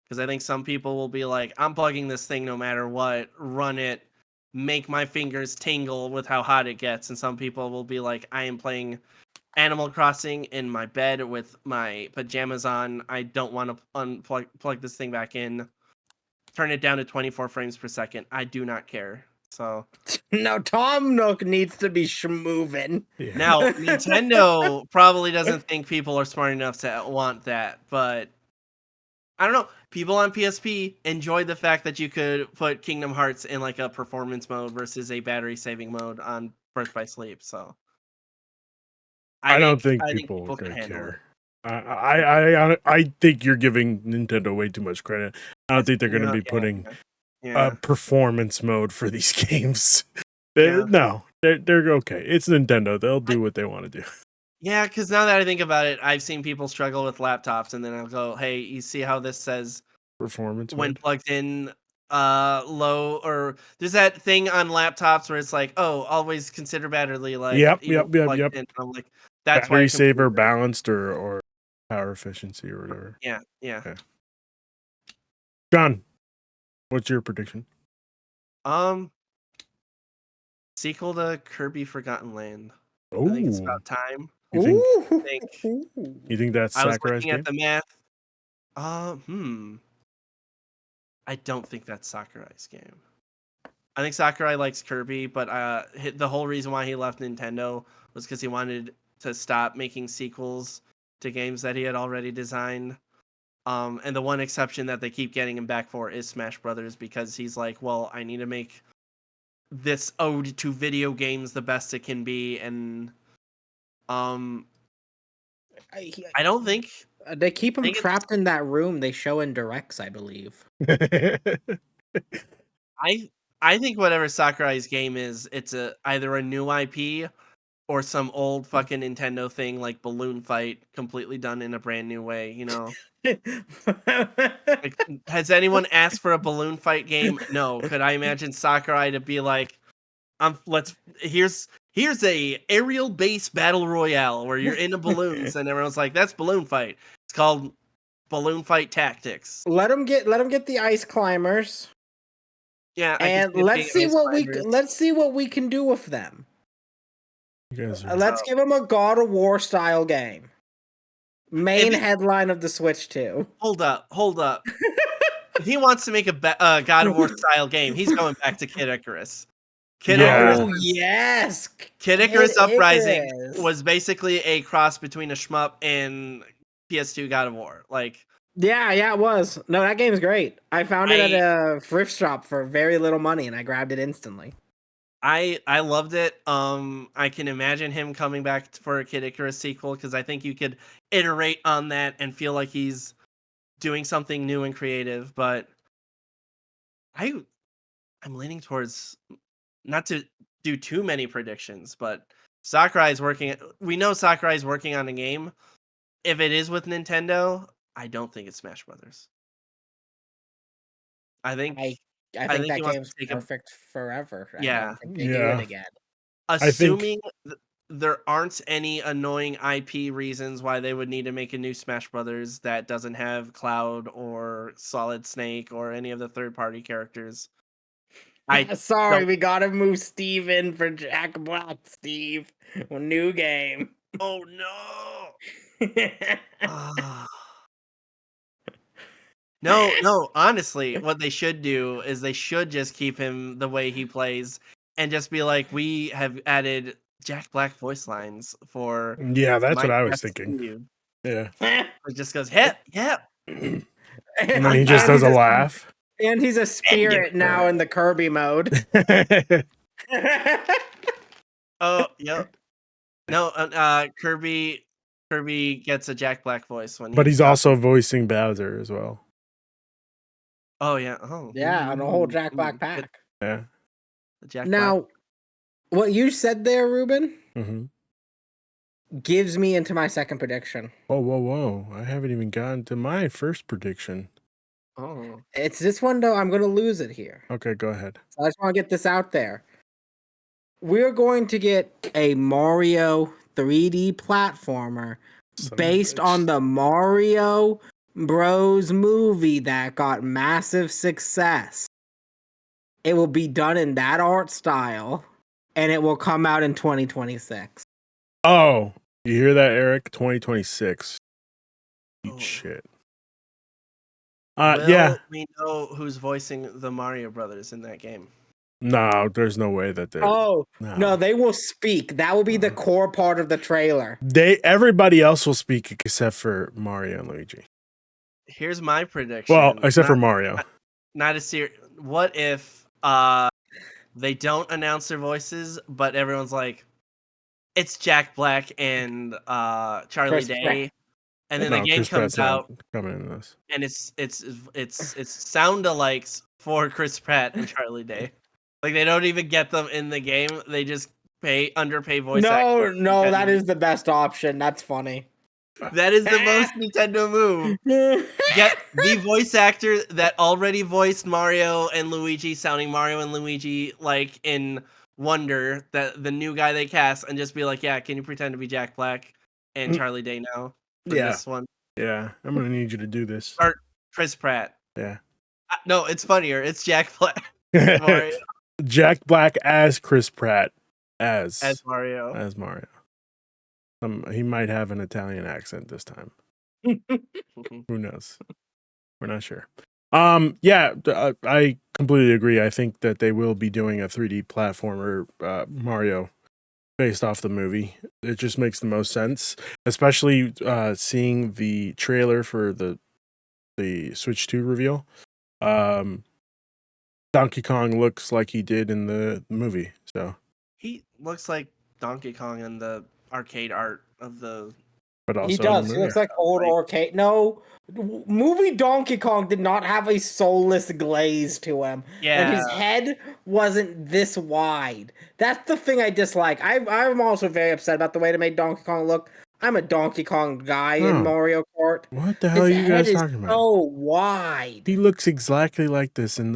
Because I think some people will be like, I'm plugging this thing no matter what, run it, make my fingers tingle with how hot it gets. And some people will be like, I am playing Animal Crossing in my bed with my pajamas on. I don't want to plug this thing back in. Turn it down to 24 frames per second. I do not care. So no, Tom Nook needs to be schmoving. Yeah. Now, Nintendo probably doesn't think people are smart enough to want that, but I don't know. People on PSP enjoyed the fact that you could put Kingdom Hearts in like a performance mode versus a battery saving mode on Birth by Sleep. So I don't think people are gonna care. I think you're giving Nintendo way too much credit. I don't think they're gonna be putting a performance mode for these games. No, they're okay. It's Nintendo. They'll do what they want to do. Yeah, because now that I think about it, I've seen people struggle with laptops, and then I'll go, "Hey, you see how this says performance when mode? Plugged in low?" Or there's that thing on laptops where it's like, "Oh, always consider battery life." Yep. Plugged in. I'm like, that's battery why saver, balanced, or power efficiency or whatever. Yeah. Okay. John, what's your prediction? Sequel to Kirby Forgotten Land. Oh, I think it's about time. You think that's I was Sakurai's looking game? at the math. I don't think that's Sakurai's game. I think Sakurai likes Kirby, but the whole reason why he left Nintendo was because he wanted to stop making sequels to games that he had already designed. And the one exception that they keep getting him back for is Smash Brothers, because he's like, well, I need to make this ode to video games the best it can be, and I don't think they keep him trapped in that room they show in directs, I believe. I think whatever Sakurai's game is, it's either a new IP or some old fucking Nintendo thing like Balloon Fight, completely done in a brand new way, you know? Like, has anyone asked for a Balloon Fight game? No. Could I imagine Sakurai to be like, here's a aerial base battle royale where you're into balloons, and everyone's like, that's Balloon Fight. It's called Balloon Fight Tactics. Let him get the ice climbers. Yeah, and let's see what we can do with them. Let's give him a God of War style game. Main headline of the Switch 2. Hold up. if he wants to make a God of War style game, he's going back to Kid Icarus. Kid Yeah. Icarus. Oh yes, Kid Icarus Uprising Icarus. was basically a cross between a shmup and PS2 God of War. Like, Yeah, it was. No, that game's great. I found it at a thrift shop for very little money, and I grabbed it instantly. I loved it. I can imagine him coming back for a Kid Icarus sequel because I think you could iterate on that and feel like he's doing something new and creative. But I'm leaning towards not to do too many predictions, but Sakurai's working. We know Sakurai's working on a game. If it is with Nintendo, I don't think it's Smash Brothers. I think I I think think that he wants game's to take perfect forever. I yeah. don't think they do it again. I think Assuming there aren't any annoying IP reasons why they would need to make a new Smash Brothers that doesn't have Cloud or Solid Snake or any of the third-party characters. Sorry, don't- we gotta move Steve in for Jack Black. Steve, new game. Oh no! Ah. No, honestly, what they should do is they should just keep him the way he plays and just be like, we have added Jack Black voice lines for yeah, that's what Might I was Have to thinking. See You. Yeah. It just goes, yep. And then he just does a laugh. And he's a spirit now in the Kirby mode. Oh, yep. No, Kirby gets a Jack Black voice when But he's talking. also voicing Bowser as well. Oh yeah. Oh Yeah, on a whole Jack Black pack. Yeah. The Jack Now, Black. what you said there, Ruben, Mm-hmm. gives me into my second prediction. Whoa. I haven't even gotten to my first prediction. Oh. It's this one, though. I'm going to lose it here. Okay, go ahead. So I just want to get this out there. We're going to get a Mario 3D platformer based on the Mario Bros. Movie that got massive success. It will be done in that art style, and it will come out in 2026. Oh, you hear that, Eric? 2026. Eat shit. Yeah. We know who's voicing the Mario Brothers in that game. No, there's no way that they're. Oh, no, they will speak. That will be the core part of the trailer. Everybody else will speak except for Mario and Luigi. Here's my prediction. Well, except for Mario. Not a serious. What if they don't announce their voices, but everyone's like, it's Jack Black and Charlie Chris Day, Pratt. and then the game Chris comes Pratt's out, not coming in this, and it's sound-alikes for Chris Pratt and Charlie Day. Like they don't even get them in the game; they just underpay voice actors. No, that is the best option. That's funny. That is the most Nintendo move. Get the voice actor that already voiced Mario and Luigi, sounding Mario and Luigi like in Wonder, that the new guy they cast, and just be like, yeah, can you pretend to be Jack Black and Charlie Day now for this one? Yeah, I'm gonna need you to do this. Or Chris Pratt. Yeah. No, it's funnier. It's Jack Black. Mario. Jack Black as Chris Pratt as Mario. He might have an Italian accent this time. Who knows? We're not sure. I completely agree. I think that they will be doing a 3D platformer Mario based off the movie. It just makes the most sense, especially seeing the trailer for the Switch 2 reveal. Donkey Kong looks like he did in the movie, so He looks like Donkey Kong in the arcade art of the. But also he does. He looks like old arcade. No, movie Donkey Kong did not have a soulless glaze to him. Yeah. And his head wasn't this wide. That's the thing I dislike. I'm also very upset about the way they made Donkey Kong look. I'm a Donkey Kong guy in Mario Kart. What the hell are you guys talking about? So wide. He looks exactly like this in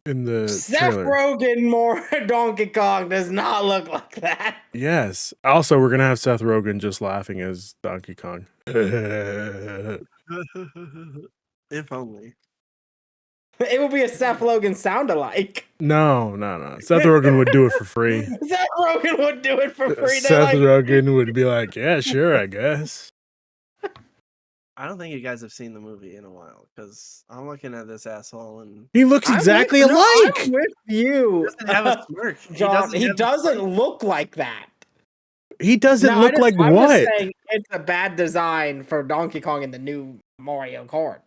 the Seth trailer. Rogen more Donkey Kong does not look like that. Yes. Also, we're gonna have Seth Rogen just laughing as Donkey Kong. If only. It would be a Seth Rogen sound-alike. No. Seth Rogen would do it for free. Seth Rogen would do it for free. Seth Rogen would be like, yeah, sure, I guess. I don't think you guys have seen the movie in a while because I'm looking at this asshole and He looks exactly alike. I'm with you. he doesn't have a smirk. John. He have a doesn't smirk. look like that. He doesn't No, look like I'm what? just saying it's a bad design for Donkey Kong in the new Mario Kart.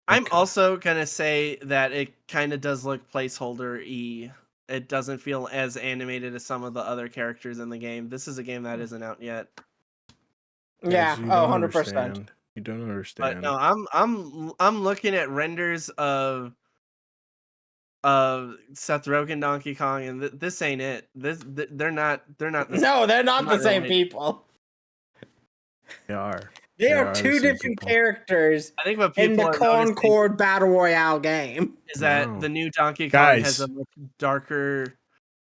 I'm Okay. also gonna say that it kind of does look placeholder-y. It doesn't feel as animated as some of the other characters in the game. This is a game that isn't out yet. Yeah, You don't 100%. understand. You don't But understand. no, I'm looking at renders of Seth Rogen Donkey Kong, and this ain't it. They're not the No, they're not the not same related. people. They are. They are the two same different people. characters I think what in people the are noticing Concord Battle Royale game. is that Wow. the new Donkey Kong has Guys. a much darker.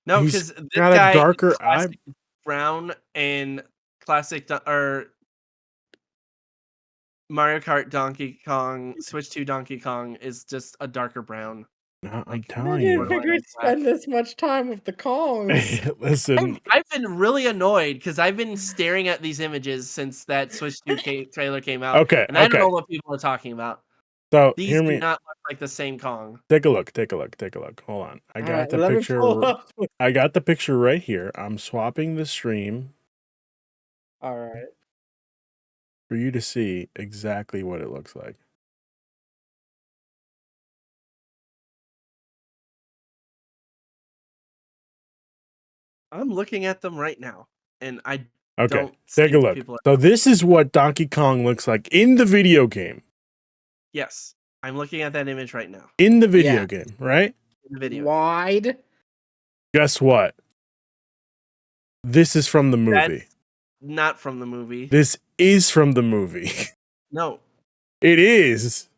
No, He's because this got a guy is darker eye. classic brown and classic or Mario Kart Donkey Kong Switch 2 Donkey Kong is just a darker brown. I'm Like, I telling didn't you. think we'd spend this much time with the Kongs. Listen. I've been really annoyed because I've been staring at these images since that Switch 2 trailer came out. Okay, And I don't okay. know what people are talking about. So These hear do me. not look like the same Kong. Take a look. Hold on. I got the let me picture. pull up. I got the picture right here. I'm swapping the stream All right. for you to see exactly what it looks like. I'm looking at them right now, and I Okay, don't take see a what look. people are. So this is what Donkey Kong looks like in the video game. Yes, I'm looking at that image right now. In the video Yeah. game, right? In the video. Wide. Guess what? This is from the movie. That's not from the movie. This is from the movie. No. It is.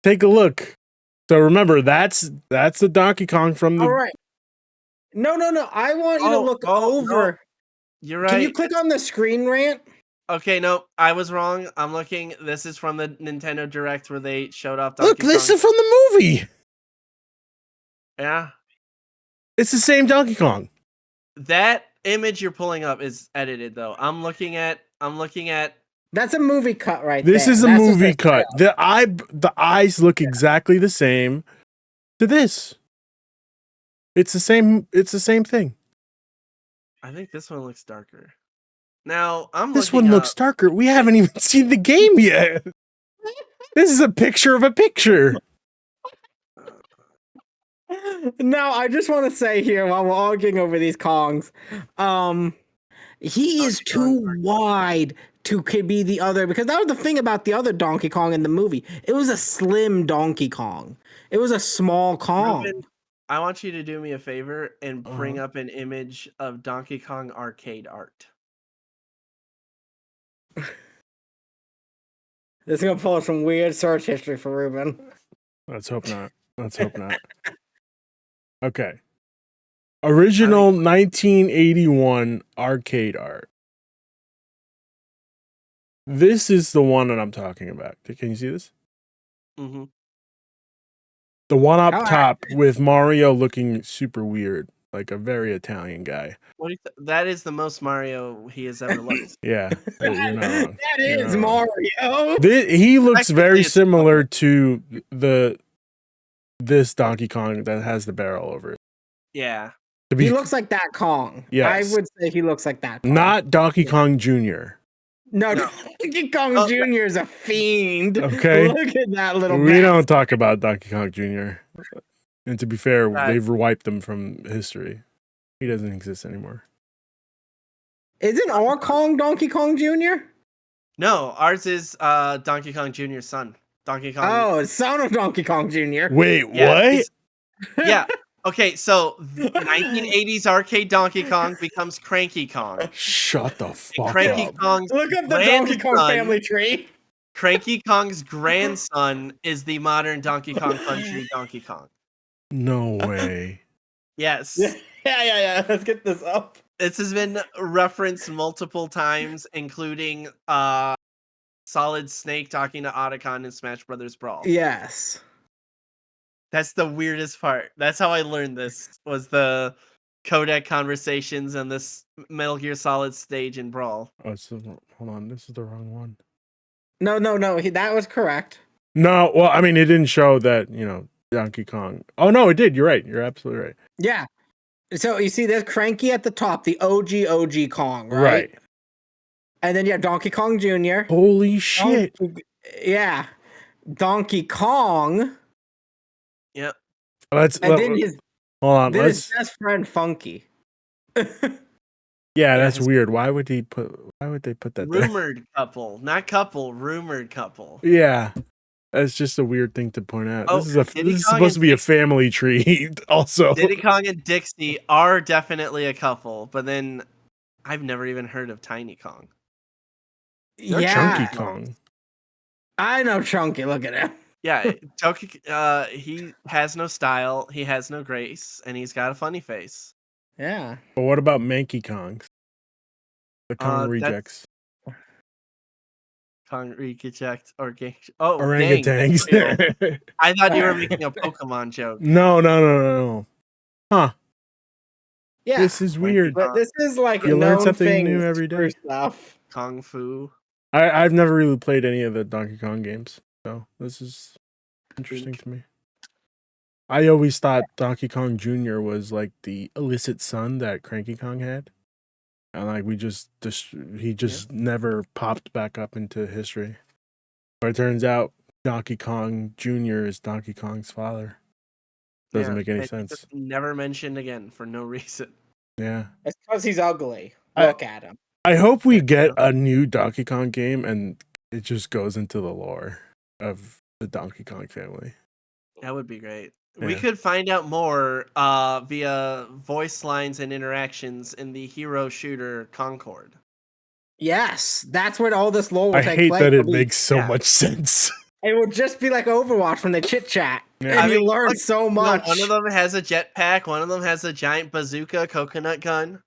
Take a look. So remember, that's the Donkey Kong from the. All right. No. I want you to look over. No. You're right. Can you click on the screen rant? Okay, no, I was wrong. I'm looking. This is from the Nintendo Direct where they showed off Donkey Look, this Kong. is from the movie. Yeah. It's the same Donkey Kong. That image you're pulling up is edited though. I'm looking at That's a movie cut right This there. is a That's just movie a cut. The eyes look exactly the same to this. It's the same thing. I think this one looks darker. Now, This looking one looks up, darker. We haven't even seen the game yet. This is a picture of a picture. Now, I just want to say here while we're arguing over these Kongs, he is too wide to be the other, because that was the thing about the other Donkey Kong in the movie. It was a slim Donkey Kong. It was a small Kong. Ruben, I want you to do me a favor and bring up an image of Donkey Kong arcade art. This is gonna pull up some weird search history for Ruben. Let's hope not. Okay. Original 1981 arcade art. This is the one that I'm talking about. Can you see this? Mm-hmm. The one up top with Mario looking super weird, like a very Italian guy. That is the most Mario he has ever looked. Yeah, you're not wrong. That is Mario. He looks very it's similar to this Donkey Kong that has the barrel over it. Yeah. He looks like that Kong. Yes. I would say he looks like that Kong. Not Donkey Kong Jr. No, Donkey Kong Jr. is a fiend. Okay. Look at that little We don't talk about Donkey Kong Jr. And to be fair, they've wiped him from history. He doesn't exist anymore. Isn't our Kong Donkey Kong Jr.? No, ours is Donkey Kong Jr.'s son. Donkey Kong. Oh, it's son of Donkey Kong Jr. Wait, Yeah, what? Yeah. Okay, so 1980s arcade Donkey Kong becomes Cranky Kong. Shut the fuck Cranky up. Kong's Look up the Donkey Kong family tree. Cranky Kong's grandson is the modern Donkey Kong Country Donkey Kong. No way. Yes. Yeah. Let's get this up. This has been referenced multiple times, including Solid Snake talking to Otacon in Smash Brothers Brawl. Yes. That's the weirdest part. That's how I learned this, was the codec conversations and this Metal Gear Solid stage in Brawl. Oh, hold on. This is the wrong one. No. That was correct. No, well, I mean, it didn't show that, Donkey Kong. Oh, no, it did. You're right. You're absolutely right. Yeah. So you see, there's Cranky at the top, the OG Kong, right? Right. And then you have Donkey Kong Jr. Holy shit. Yeah. Donkey Kong. Yep. And then hold on. his best friend Funky. Yeah, that's weird. Why would they put that there? Rumored couple, not couple, rumored couple. Yeah. That's just a weird thing to point out. Oh, This is supposed to be a family tree also. Diddy Kong and Dixie are definitely a couple, but then I've never even heard of Tiny Kong. They're Chunky Kong. I know Chunky. Look at him. Yeah, Chunky. He has no style, he has no grace, and he's got a funny face. Yeah. But what about Manky Kongs? The Kong rejects. Kong reject or gang. Oh, orangutans. Dang, I thought you were making a Pokemon joke. No. Huh. Yeah. This is weird. But this is like you learn something new every day. Stuff. Kung Fu. I've never really played any of the Donkey Kong games, so this is interesting to me. I always thought Donkey Kong Jr. was like the illicit son that Cranky Kong had. And like he just never popped back up into history. But it turns out Donkey Kong Jr. is Donkey Kong's father. Doesn't make any sense. Never mentioned again for no reason. Yeah. It's because he's ugly. Look at him. I hope we get a new Donkey Kong game and it just goes into the lore of the Donkey Kong family. That would be great. Yeah. We could find out more via voice lines and interactions in the hero shooter Concord. Yes, that's where all this lore will take place. I hate that it makes so much sense. It would just be like Overwatch when they chit chat, Yeah. and you learn so much. One of them has a jetpack. One of them has a giant bazooka coconut gun.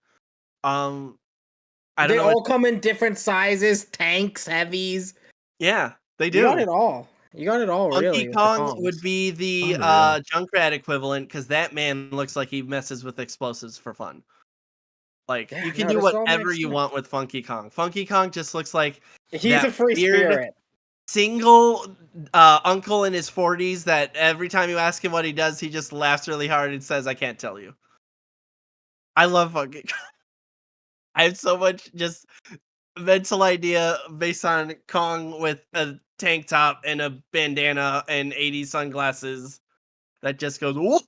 They all come in different sizes, tanks, heavies. Yeah, they do. You got it all. Really. Donkey Kong would be the Junkrat equivalent because that man looks like he messes with explosives for fun. Like you can do whatever you want with Funky Kong. Funky Kong just looks like he's a free spirit. Single uncle in his 40s that every time you ask him what he does, he just laughs really hard and says, "I can't tell you." I love Funky Kong. I have so much just mental idea based on Kong with a tank top and a bandana and 80s sunglasses that just goes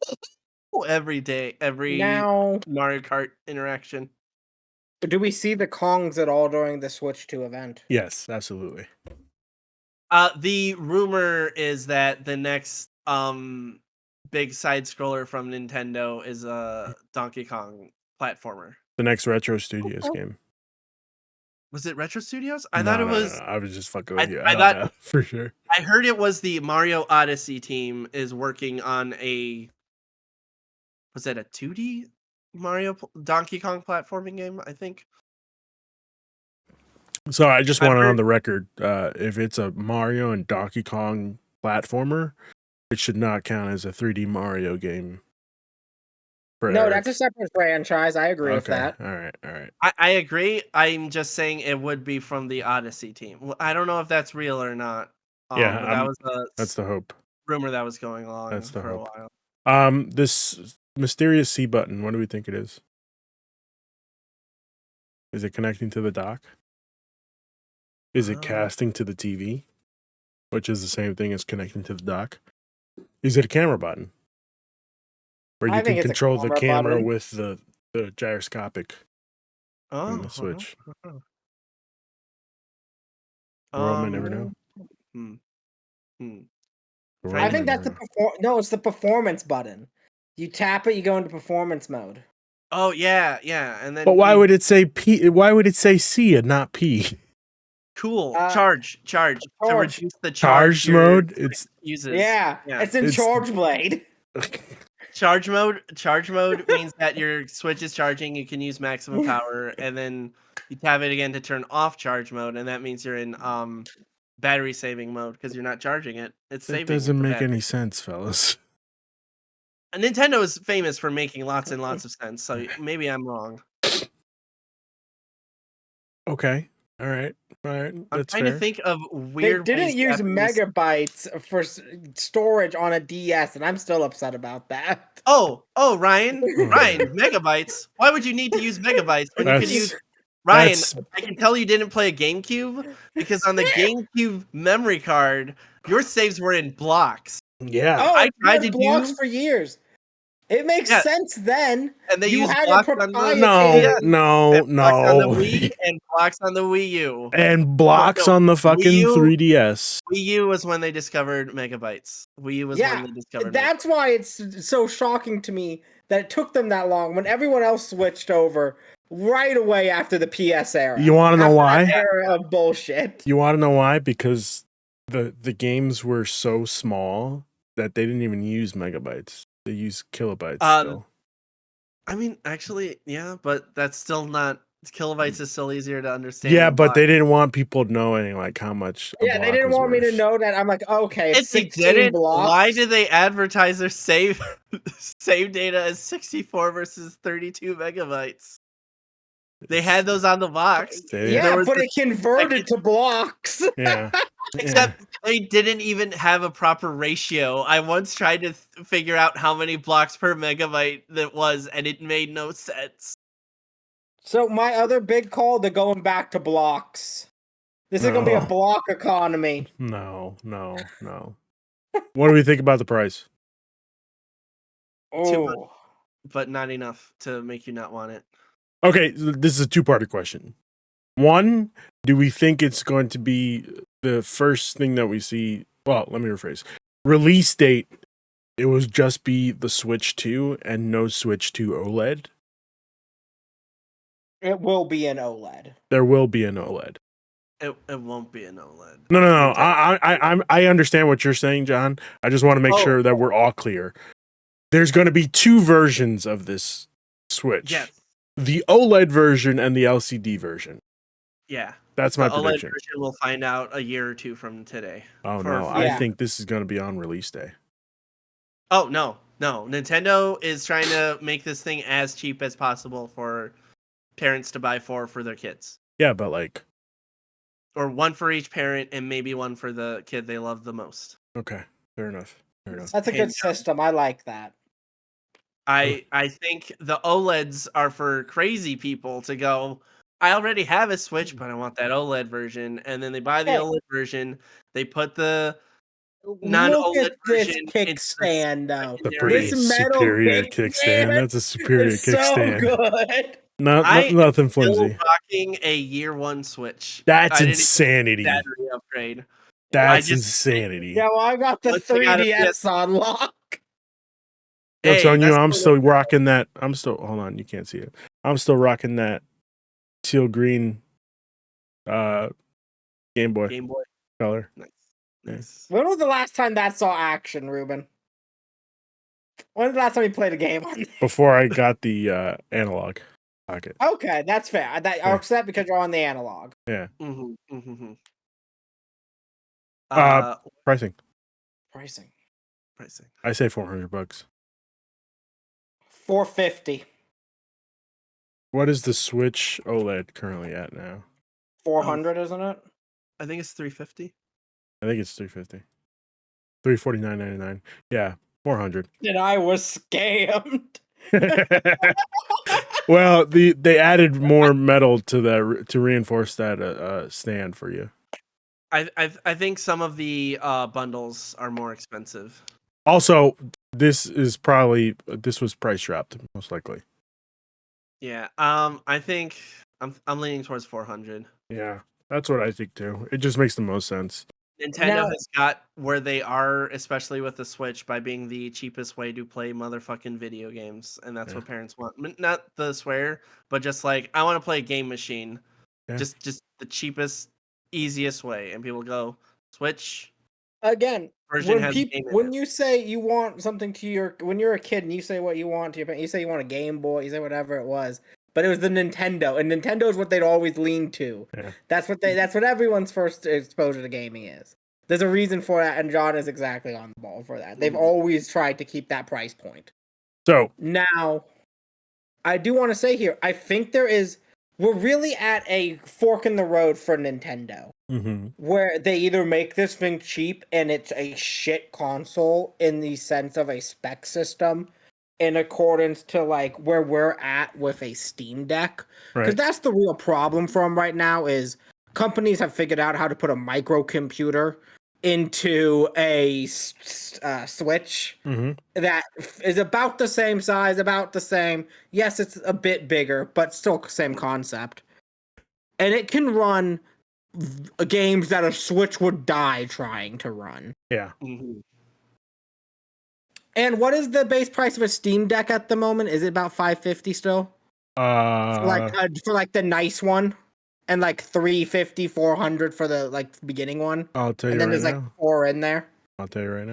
every day, every Mario Kart interaction. Do we see the Kongs at all during the Switch 2 event? Yes, absolutely. The rumor is that the next big side scroller from Nintendo is a Donkey Kong platformer. The next Retro Studios game. Was it Retro Studios? I thought it was. No, I was just fucking with you. I thought know, for sure. I heard it was the Mario Odyssey team is working on a. Was that a 2D Donkey Kong platforming game? I think. So I just want it on the record. If it's a Mario and Donkey Kong platformer, it should not count as a 3D Mario game. No, that's a separate franchise. I agree with that. All right. I agree. I'm just saying it would be from the Odyssey team. I don't know if that's real or not. Yeah, that's the hope. Rumor that was going along for a while. This mysterious C button. What do we think it is? Is it connecting to the dock? Is it casting to the TV, which is the same thing as connecting to the dock? Is it a camera button? Where you can control the camera button with the gyroscopic on the Switch. Well, I never know. I think that's it's the performance button. You tap it, you go into performance mode. Oh yeah, and then. But why would it say P? Why would it say C and not P? Cool. Charge to reduce the charge mode. It uses. Yeah, it's in Charge Blade. Charge mode means that your Switch is charging. You can use maximum power, and then you tap it again to turn off charge mode, and that means you're in battery saving mode because you're not charging it. It's saving. It doesn't make any sense, fellas. Nintendo is famous for making lots and lots of sense, so maybe I'm wrong. Okay. All right. I'm That's trying fair. to think of They weird ways didn't you use have to use. megabytes for storage on a DS, and I'm still upset about that. Oh, Ryan, Oh, Ryan, yeah. megabytes. Why would you need to use megabytes when you could use? Ryan, That's I can tell you didn't play a GameCube because on the GameCube memory card, your saves were in blocks. yeah. Oh, I it tried was to blocks do, for years. It makes yeah, sense then. and they You use had a blocks on the No, proprietary. 3DS, and blocks on the no. Wii, and blocks on the Wii U. And Oh blocks no, on the Wii fucking U. 3DS. Wii U was when they discovered megabytes. Wii U was when Yeah, they discovered that's megabytes. why it's so shocking to me that it took them that long when everyone else switched over right away after the PS era. You want to know After why? that era of bullshit. You want to know why? Because the games were so small that they didn't even use megabytes. They use kilobytes still. I mean, actually, yeah, but that's still not kilobytes is still easier to understand. Yeah, than but they blocks. didn't want people knowing like how much a Yeah, they block didn't was want me to worth. know that. I'm like, okay, it's If they 16 didn't, blocks. why did they advertise their save save data as 64 versus 32 megabytes? They had those on the box. They- Yeah, was but the it converted to blocks. Yeah. Except they didn't even have a proper ratio. I once tried to figure out how many blocks per megabyte that was, and it made no sense. So my other big call, they're going back to blocks. This is gonna be a No. block economy. No. What do we think about the price? Too much, Oh, but not enough to make you not want it. Okay, this is a two-parter question. One, do we think it's going to be the first thing that we see? Well, let me rephrase. Release date, it will just be the Switch 2 and no Switch 2 OLED. it will be an OLED. There will be an OLED. It won't be an OLED. No. Nintendo- I understand what you're saying, John. I just want to make Oh. sure that we're all clear. There's going to be two versions of this Switch. Yes. The OLED version and the LCD version. Yeah. That's The my OLED prediction. version we'll find out a year or two from today. Oh For- no, for- I Yeah. think this is going to be on release day. Oh no. Nintendo is trying to make this thing as cheap as possible for parents to buy for their kids. Yeah, but like, Or one for each parent and maybe one for the kid they love the most. okay, fair enough. That's a good system. I like that. I think the OLEDs are for crazy people to go, I already have a Switch, but I want that OLED version. And then they buy the Hey. OLED version, they put the Look non-OLED at this version into the kickstand, though. A secondary. pretty This metal superior kickstand, kickstand. That's a superior It's so kickstand. good. I Nothing am still flimsy. rocking a year one Switch. That's I didn't insanity. even battery upgrade. That's I just- insanity. Yeah, well, I got the Once I got a 3DS on lock. Jokes Hey, on you. that's I'm the still rocking that. Hold on, you can't see it. I'm still rocking that teal green Game Boy Game Boy. color. Nice. When was the last time that saw action, Ruben? When was the last time you played a game on that? Before I got the analog pocket. Okay, that's fair. I'll Yeah. accept because you're on the analog. Mm-hmm. Pricing. Pricing. I say $400. $450. What is the Switch OLED currently at now? $400, isn't it? I think it's $350. I think it's $350. $349.99. Yeah, $400. And I was scammed. Well, they added more metal to reinforce that stand for you. I think some of the bundles are more expensive. Also, this was price dropped most likely. Yeah. I think I'm leaning towards 400. Yeah, that's what I think too. It just makes the most sense. Nintendo Now- has got where they are, especially with the Switch, by being the cheapest way to play motherfucking video games, and that's Yeah. what parents want. Not the swear, but just like I want to play a game machine, Yeah. just the cheapest, easiest way, and people go Switch Again, version has a game in when it. you say you want something when you're a kid and you say what you want to your parents, you say you want a Game Boy, you say whatever it was, but it was the Nintendo, and Nintendo is what they'd always lean to. Yeah. That's what everyone's first exposure to gaming is. There's a reason for that, and John is exactly on the ball for that. They've always tried to keep that price point. So Now, I do want to say here, I think there is we're really at a fork in the road for Nintendo. Mm-hmm. Where they either make this thing cheap and it's a shit console in the sense of a spec system in accordance to like where we're at with a Steam Deck. Because Right. that's the real problem for them right now is companies have figured out how to put a microcomputer into a Switch Mm-hmm. that is about the same size, about the same. Yes, it's a bit bigger, but still same concept. And it can run games that a Switch would die trying to run. Yeah. Mhm. And what is the base price of a Steam Deck at the moment? Is it about $550 still? For like the nice one, and like $350, $400 for the like beginning one, I'll tell and you then right there's like now. 4 in there. I'll tell you right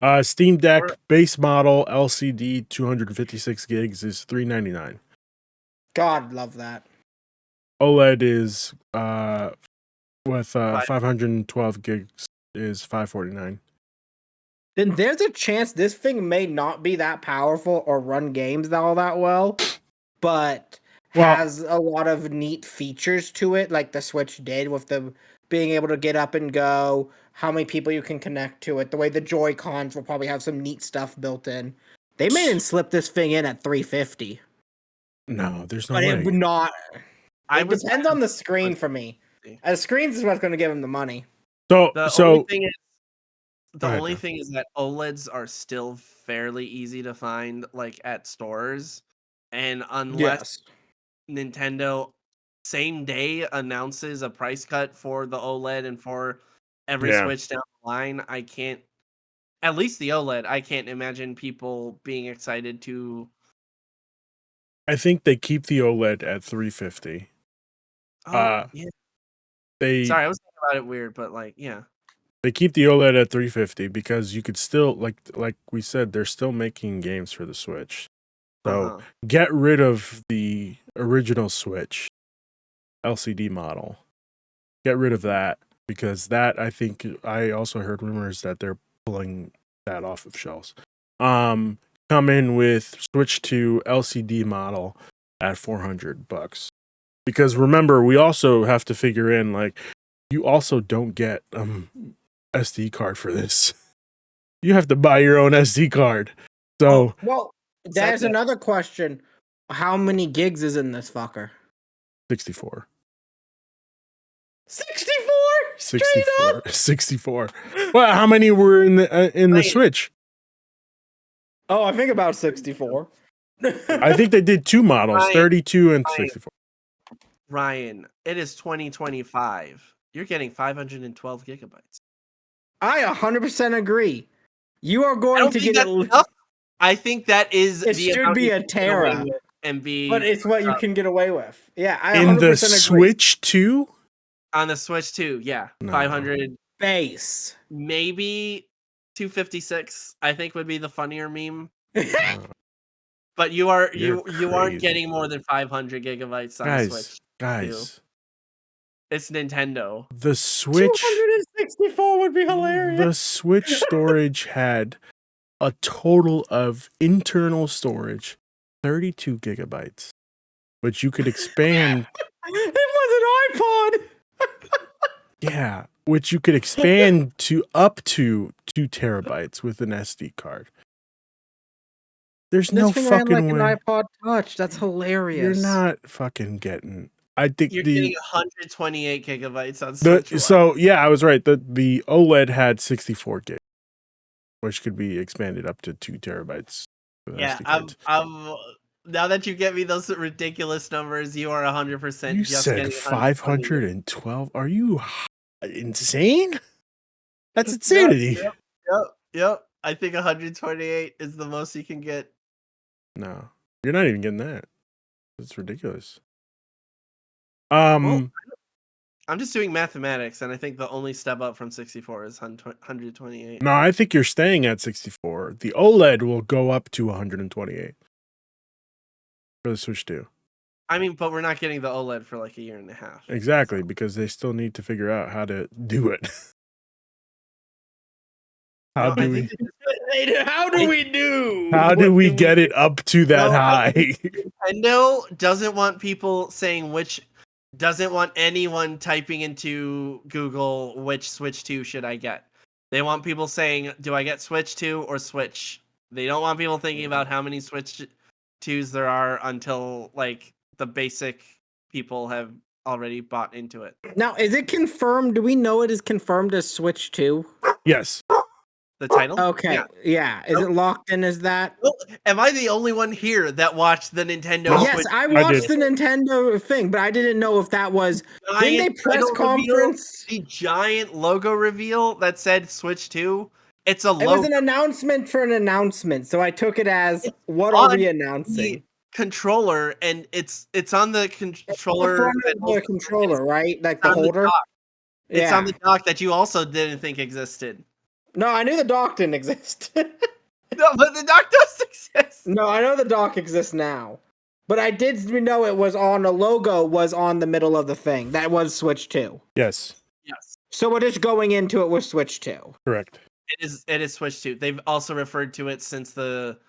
now. Steam Deck base model LCD 256 gigs is $399. God, love that. OLED is with 5. 512 gigs is $549. Then there's a chance this thing may not be that powerful or run games all that well, but Well, has a lot of neat features to it, like the Switch did with the being able to get up and go, how many people you can connect to it, the way the Joy-Cons will probably have some neat stuff built in. They may even slip this thing in at $350. no, there's no But it would way. not. I It was depends on the screen for me. The screens is what's going to give him the money. So the so only thing is Go the ahead, only Joe. thing is that OLEDs are still fairly easy to find like at stores, and unless Nintendo same day announces a price cut for the OLED and for every Yeah. Switch down the line, I can't, at least the OLED, I can't imagine people being excited to. I think they keep the OLED at 350. Oh, yeah. They Sorry, I was thinking about it weird, but like, yeah. They keep the OLED at 350 because you could still like we said, they're still making games for the Switch. So Uh-huh. get rid of the original Switch LCD model. Get rid of that because that I think I also heard rumors that they're pulling that off of shelves. Come in with Switch 2 LCD model at $400. Because remember, we also have to figure in like you also don't get SD card for this. You have to buy your own SD card. So well, there's another question. How many gigs is in this fucker? 64. 64? 64. 64. Well, how many were in the Switch? Oh, I think about 64. I think they did 2 models, Ryan, 32 and 64. Ryan, it is 2025. You're getting 512 gigabytes. I 100% agree. You are going to get it. Enough. I think that is It the should amount be you a can get away tera, with and be. but it's what you can get away with. Yeah, I 100% In the agree. Switch 2? On the Switch too, yeah. No. 500 base. Maybe 256, I think would be the funnier meme. No. But you aren't crazy. getting more than 500 gigabytes on the Switch. Guys. It's Nintendo. The Switch 264 would be hilarious. The Switch storage had a total of internal storage 32 gigabytes, which you could expand. It was an iPod. Yeah, which you could expand to up to 2 terabytes with an SD card. There's no fucking way. An iPod Touch. That's hilarious. You're not fucking getting. I think You're getting 128 gigabytes on Switch. So yeah, I was right. The OLED had 64 gigs, which could be expanded up to 2 terabytes. Yeah, I'm now that you get me those ridiculous numbers, you are 100%. You just said 512. Are you insane? That's insanity. Yep. I think 128 is the most you can get. No, you're not even getting that. It's ridiculous. Well, I'm just doing mathematics, and I think the only step up from 64 is 128. No, I think you're staying at 64. The OLED will go up to 128 for the Switch 2. I mean, but we're not getting the OLED for like a year and a half. Exactly, because they still need to figure out how to do it. How No, do I we? think How do we do? How do What we do we get it up to that No, I high? Nintendo doesn't want people saying doesn't want anyone typing into Google which Switch 2 should I get. They want people saying, do I get Switch 2 or Switch? They don't want people thinking about how many Switch 2s there are until like the basic people have already bought into it. Now, is it confirmed? Do we know it is confirmed as Switch 2? Yes. The title? Okay, yeah. Is it locked in as that? Well, am I the only one here that watched the Nintendo No. Yes, Switch? I I watched did. the Nintendo thing, but I didn't know if that was. Didn't they Giant press title reveal, conference? the giant logo reveal that said Switch 2. It's a It was logo. an announcement for an announcement, so I took it as, It's what are we the announcing? controller, and it's on the The controller front that of holds the controller, right? Like it's the on the holder? dock. It's on Yeah. the dock that you also didn't think existed. No, I knew the dock didn't exist. No, but the dock does exist. No, I know the dock exists now. But I did know it was on a logo was on the middle of the thing. That was Switch 2. Yes. Yes. So we're just going into it with Switch 2. Correct. It is Switch 2. They've also referred to it since the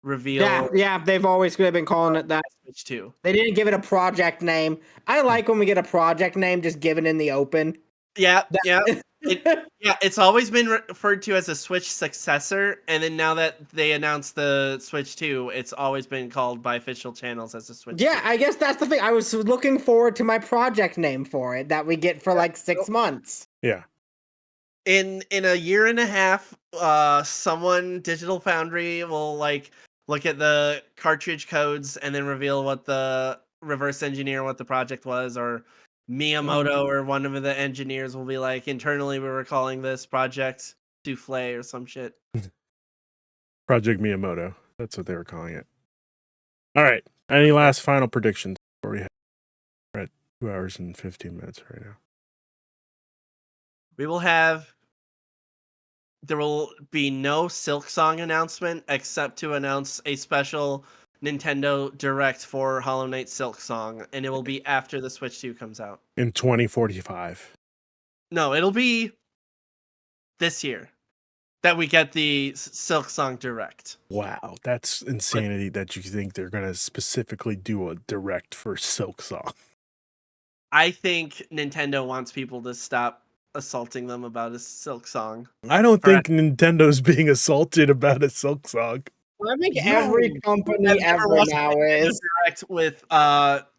reveal. Yeah, they've always been calling it that. Switch 2. They didn't give it a project name. I like when we get a project name just given in the open. Yeah, yeah. It's always been referred to as a Switch successor, and then now that they announced the Switch 2, it's always been called by official channels as a Switch Yeah, 2. I guess that's the thing. I was looking forward to my project name for it that we get for like 6 months. Yeah. In a year and a half, someone Digital Foundry will like look at the cartridge codes and then reveal what the reverse engineer what the project was, or Miyamoto or one of the engineers will be like, internally we were calling this project Souffle or some shit. Project Miyamoto. That's what they were calling it. All right. Any last final predictions before we have? We're at 2 hours and 15 minutes right now. There will be no Silk Song announcement except to announce a special Nintendo Direct for Hollow Knight Silk Song, and it will be after the Switch 2 comes out. In 2045. No, it'll be this year that we get the Silk Song Direct. Wow. That's insanity that you think they're going to specifically do a direct for Silk Song. I think Nintendo wants people to stop assaulting them about a Silk Song. I don't think Nintendo's being assaulted about a Silk Song. I think You every have company never ever watched now Nintendo is. Direct with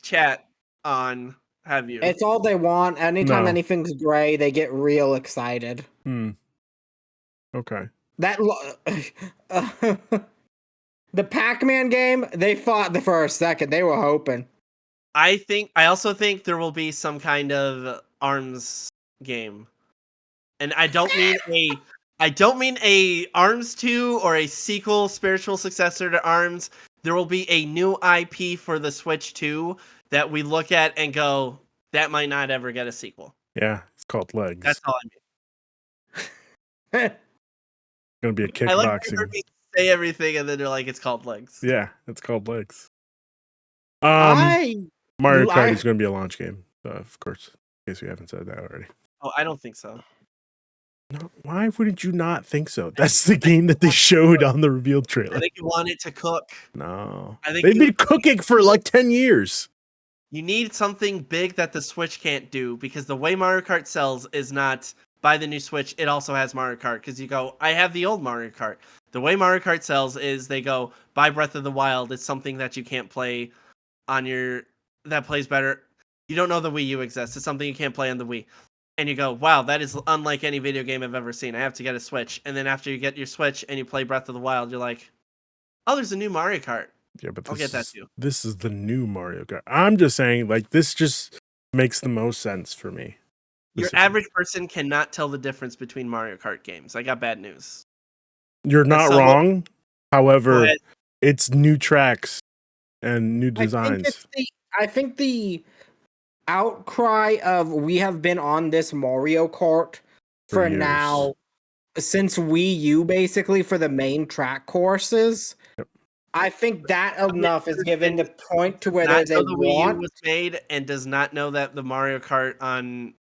chat on, have you? It's all they want. Anytime No. anything's gray, they get real excited. Okay. That the Pac-Man game, they fought the first second. They were hoping. I also think there will be some kind of ARMS game. And I don't mean a ARMS 2 or a sequel spiritual successor to ARMS. There will be a new IP for the Switch 2 that we look at and go, that might not ever get a sequel. Yeah, it's called Legs. That's all I mean. Going to be a I like kickboxing. to say everything and then they're like, it's called Legs. Yeah, it's called Legs. I Mario Kart is going to be a launch game, of course, in case we haven't said that already. Oh, I don't think so. No, why wouldn't you not think so? That's the game that they showed on the reveal trailer. I think you want it to cook. No. I think They've been cooking for like 10 years. You need something big that the Switch can't do, because the way Mario Kart sells is not buy the new Switch, it also has Mario Kart, because you go, I have the old Mario Kart. The way Mario Kart sells is they go, buy Breath of the Wild, it's something that you can't play on that plays better. You don't know the Wii U exists, it's something you can't play on the Wii. And you go, wow, that is unlike any video game I've ever seen. I have to get a Switch. And then after you get your Switch and you play Breath of the Wild, you're like, oh, there's a new Mario Kart. Yeah, but I'll get that too. This is the new Mario Kart. I'm just saying, like, this just makes the most sense for me. Your average person cannot tell the difference between Mario Kart games. I got bad news. You're not wrong. However, it's new tracks and new designs. I think the outcry of we have been on this Mario Kart for now since Wii U, basically, for the main track courses. Yep. I think that enough is given the point to where they the want. Wii U was made and does not know that the Mario Kart on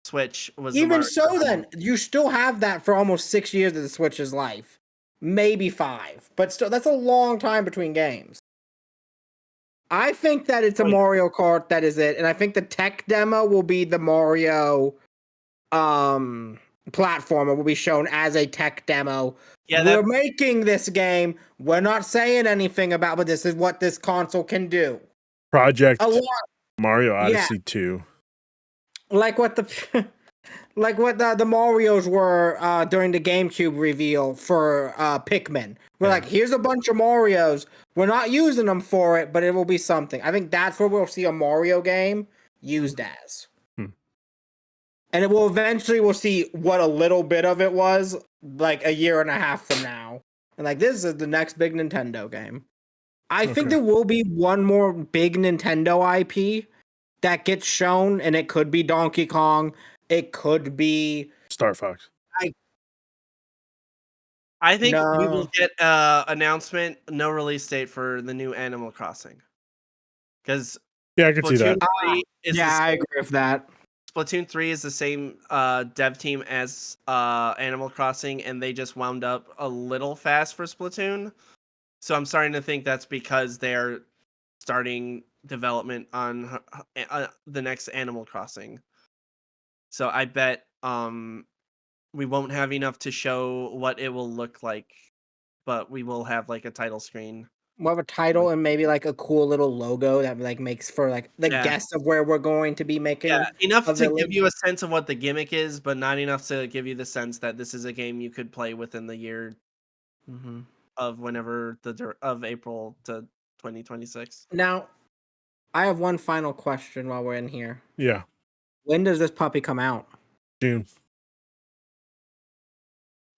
Switch was the Even Mario so, Kart. then you still have that for almost 6 years of the Switch's life, maybe 5, but still, that's a long time between games. I think that it's a Mario Kart that is it, and I think the tech demo will be the Mario platformer will be shown as a tech demo. Yeah, We're making this game. We're not saying anything about, but this is what this console can do. Project A lot, Mario yeah, Odyssey 2. like what the like what the Marios were during the GameCube reveal for Pikmin. We're Yeah. like, here's a bunch of Marios. We're not using them for it, but it will be something. I think that's where we'll see a Mario game used as. And it will eventually, we'll see what a little bit of it was, like a year and a half from now. And like, this is the next big Nintendo game. I think Okay. there will be one more big Nintendo IP that gets shown, and it could be Donkey Kong. It could be Star Fox. I think we will No. get announcement, no release date for the new Animal Crossing. Because Yeah, I could see that. Splatoon 3 is Yeah, the I same, agree with that. Splatoon 3 is the same dev team as Animal Crossing, and they just wound up a little fast for Splatoon. So I'm starting to think that's because they're starting development on the next Animal Crossing. So I bet we won't have enough to show what it will look like, but we will have like a title screen. More of a title and maybe like a cool little logo that like makes for like the Yeah. guess of where we're going to be making. Yeah, enough a to give village. you a sense of what the gimmick is, but not enough to give you the sense that this is a game you could play within the year of whenever of April to 2026. Now, I have one final question while we're in here. Yeah. When does this puppy come out? June.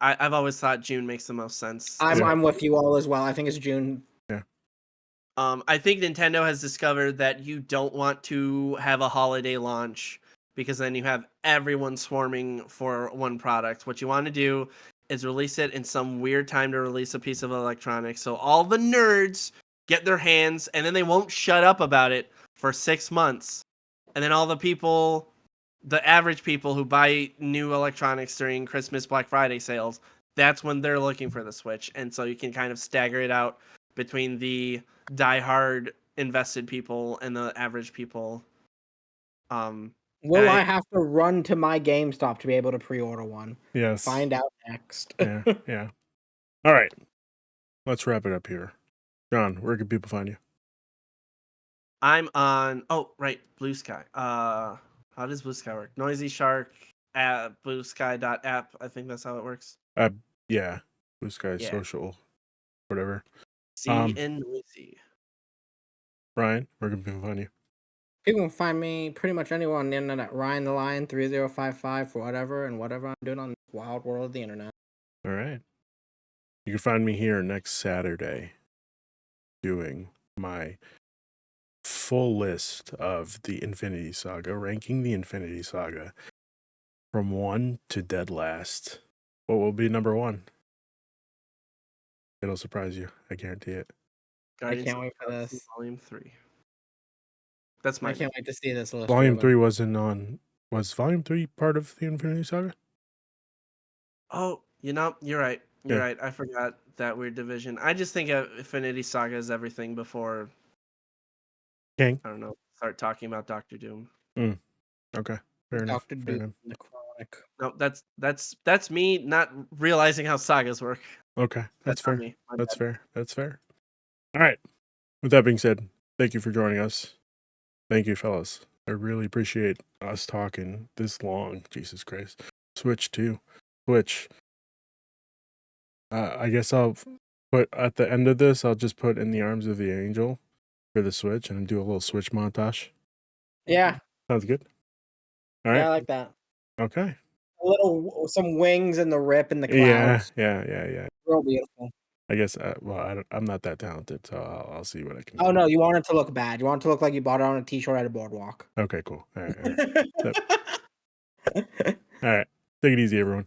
I've always thought June makes the most sense. I'm with you all as well. I think it's June. Yeah. I think Nintendo has discovered that you don't want to have a holiday launch because then you have everyone swarming for one product. What you want to do is release it in some weird time to release a piece of electronics so all the nerds get their hands and then they won't shut up about it for 6 months. And then all the people, the average people who buy new electronics during Christmas, Black Friday sales, that's when they're looking for the Switch. And so you can kind of stagger it out between the diehard invested people and the average people. Will I have to run to my GameStop to be able to pre-order one? Yes. Find out next. Yeah. Yeah. All right. Let's wrap it up here. John, where can people find you? I'm on Blue Sky. How does Blue Sky work? Noisy Shark at bluesky.app. I think that's how it works. Yeah. Blue Sky Yeah. Social, whatever. and Noisy. Ryan, where can people find you? People can find me pretty much anywhere on the internet. Ryan the Lion 3055 for whatever I'm doing on this wild world of the internet. All right. You can find me here next Saturday doing my full list of the Infinity Saga, ranking the Infinity Saga from 1 to dead last. What will be number 1? It'll surprise you. I guarantee it. Guardians I can't wait for this. Volume 3. That's my. I can't wait to see this list. Volume 3 wasn't on. Was Volume 3 part of the Infinity Saga? Oh, you're right. You're right. I forgot that weird division. I just think of Infinity Saga as everything before. King. I don't know. Start talking about Doctor Doom. Okay. Fair enough. Dr. Fair Doom, enough. the Chronic. No, that's me not realizing how sagas work. Okay. That's fair. Me. That's fair. That's fair. All right. With that being said, thank you for joining us. Thank you, fellas. I really appreciate us talking this long. Jesus Christ. Switch. I guess I'll put at the end of this, I'll just put In the Arms of the Angel for the Switch and do a little Switch montage. Yeah. Sounds good. All right. Yeah, I like that. Okay. Some wings and the rip in the clouds. Yeah. Real beautiful. I guess, I'm not that talented, so I'll see what I can do. Oh, no, you want it to look bad. You want it to look like you bought it on a t-shirt at a boardwalk. Okay, cool. All right. All right. Take it easy, everyone.